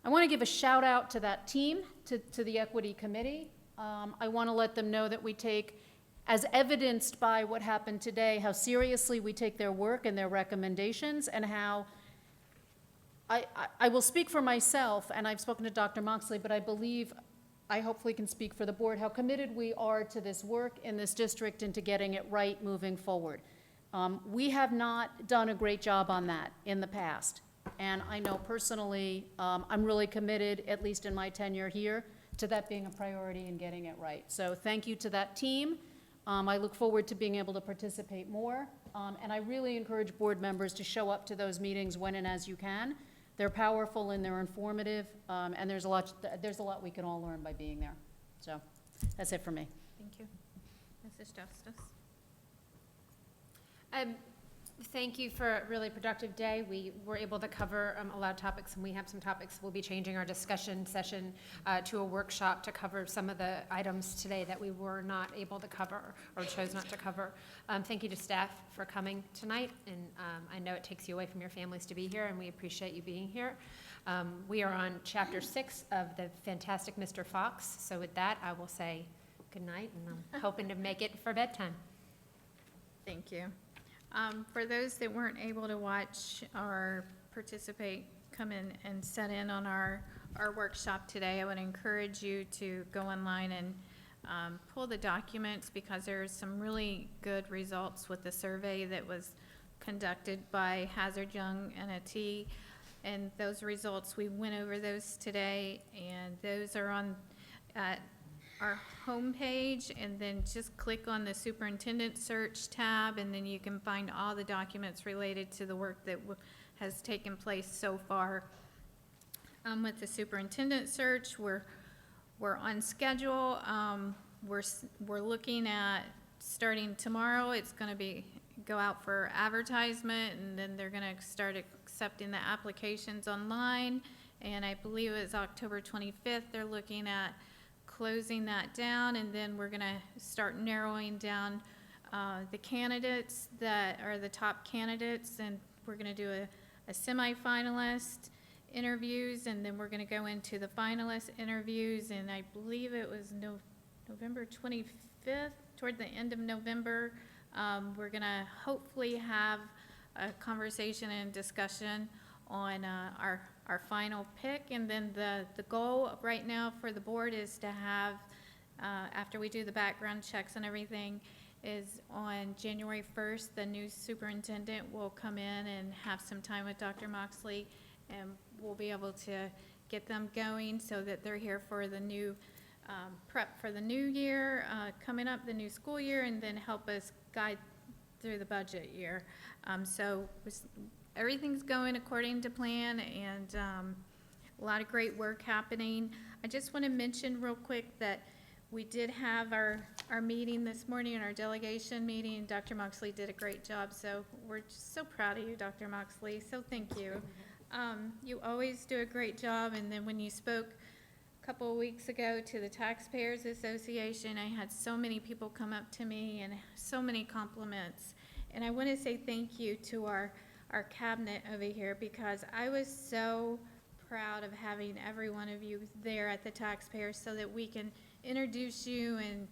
to give a shout out to that team, to the Equity Committee. I want to let them know that we take, as evidenced by what happened today, how seriously we take their work and their recommendations, and how I will speak for myself, and I've spoken to Dr. Moxley, but I believe I hopefully can speak for the board, how committed we are to this work in this district and to getting it right moving forward. We have not done a great job on that in the past, and I know personally I'm really committed, at least in my tenure here, to that being a priority and getting it right. So thank you to that team. I look forward to being able to participate more, and I really encourage board members to show up to those meetings when and as you can. They're powerful and they're informative, and there's a lot we can all learn by being there. So That's it for me.
Thank you. Mrs. Justice?
Thank you for a really productive day. We were able to cover a lot of topics, and we have some topics. We'll be changing our discussion session to a workshop to cover some of the items today that we were not able to cover or chose not to cover. Thank you to staff for coming tonight, and I know it takes you away from your families to be here, and we appreciate you being here. We are on Chapter 6 of the fantastic Mr. Fox, so with that, I will say good night, and I'm hoping to make it for bedtime.
Thank you. For those that weren't able to watch or participate, come in and set in on our workshop today, I would encourage you to go online and pull the documents, because there's some really good results with the survey that was conducted by Hazard Young and a T. And those results, we went over those today, and those are on our homepage, and then just click on the superintendent search tab, and then you can find all the documents related to the work that has taken place so far. With the superintendent search, we're on schedule. We're looking at starting tomorrow. It's going to go out for advertisement, and then they're going to start accepting the applications online. And I believe it's October 25th. They're looking at closing that down, and then we're going to start narrowing down the candidates that are the top candidates, and we're going to do a semi-finalist interviews, and then we're going to go into the finalist interviews, and I believe it was November 25th, toward the end of November. We're going to hopefully have a conversation and discussion on our final pick, and then the goal right now for the board is to have, after we do the background checks and everything, is on January 1st, the new superintendent will come in and have some time with Dr. Moxley, and we'll be able to get them going so that they're here for the new prep for the new year, coming up, the new school year, and then help us guide through the budget year. Everything's going according to plan, and a lot of great work happening. I just want to mention real quick that we did have our meeting this morning, our delegation meeting. Dr. Moxley did a great job, so we're just so proud of you, Dr. Moxley, so thank you. You always do a great job, and then when you spoke a couple of weeks ago to the Taxpayers Association, I had so many people come up to me and so many compliments. And I want to say thank you to our cabinet over here, because I was so proud of having every one of you there at the Taxpayers so that we can introduce you, and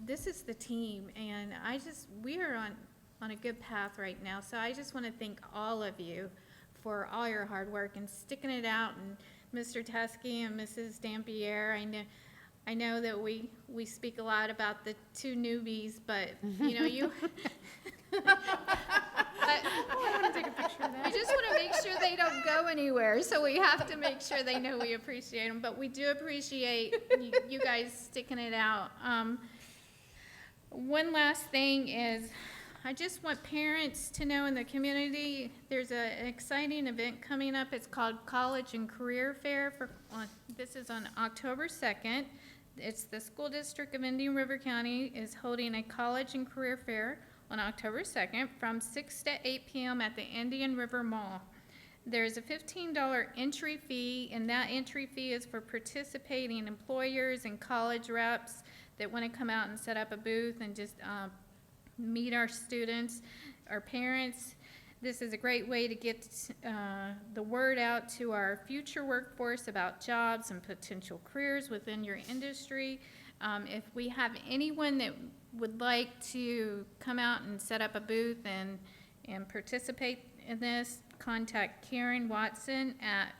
this is the team, and we are on a good path right now. So I just want to thank all of you for all your hard work and sticking it out, and Mr. Teskey and Mrs. Dampierre. I know that we speak a lot about the two newbies, but you I want to take a picture of that. We just want to make sure they don't go anywhere, so we have to make sure they know we appreciate them. But we do appreciate you guys sticking it out. One last thing is, I just want parents to know in the community, there's an exciting event coming up. It's called College and Career Fair. This is on October 2nd. It's the School District of Indian River County is holding a College and Career Fair on October 2nd from 6 to 8 p.m. at the Indian River Mall. There's a $15 entry fee, and that entry fee is for participating employers and college reps that want to come out and set up a booth and just meet our students, our parents. This is a great way to get the word out to our future workforce about jobs and potential careers within your industry. If we have anyone that would like to come out and set up a booth and participate in this, contact Karen Watson at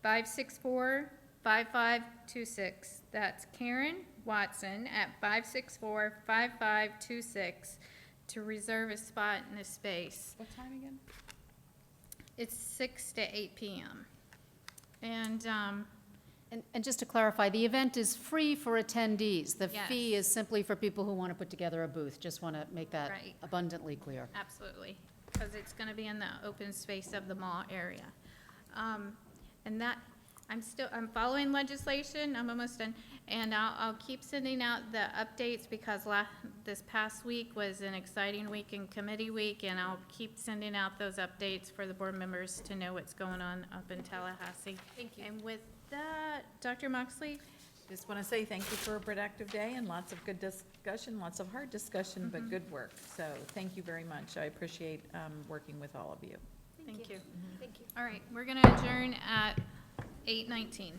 564-5526. That's Karen Watson at 564-5526 to reserve a spot in the space.
What time again?
It's 6 to 8 p.m. And
And just to clarify, the event is free for attendees. The
Yes.
fee is simply for people who want to put together a booth. Just want to make that
Right.
abundantly clear.
Absolutely, because it's going to be in the open space of the mall area. And that, I'm following legislation, I'm almost done. And I'll keep sending out the updates because this past week was an exciting week in committee week, and I'll keep sending out those updates for the board members to know what's going on up in Tallahassee.
Thank you.
And with that, Dr. Moxley?
Just want to say thank you for a productive day and lots of good discussion, lots of hard discussion, but good work. So thank you very much. I appreciate working with all of you.
Thank you.
Thank you.
All right, we're going to adjourn at 8:19.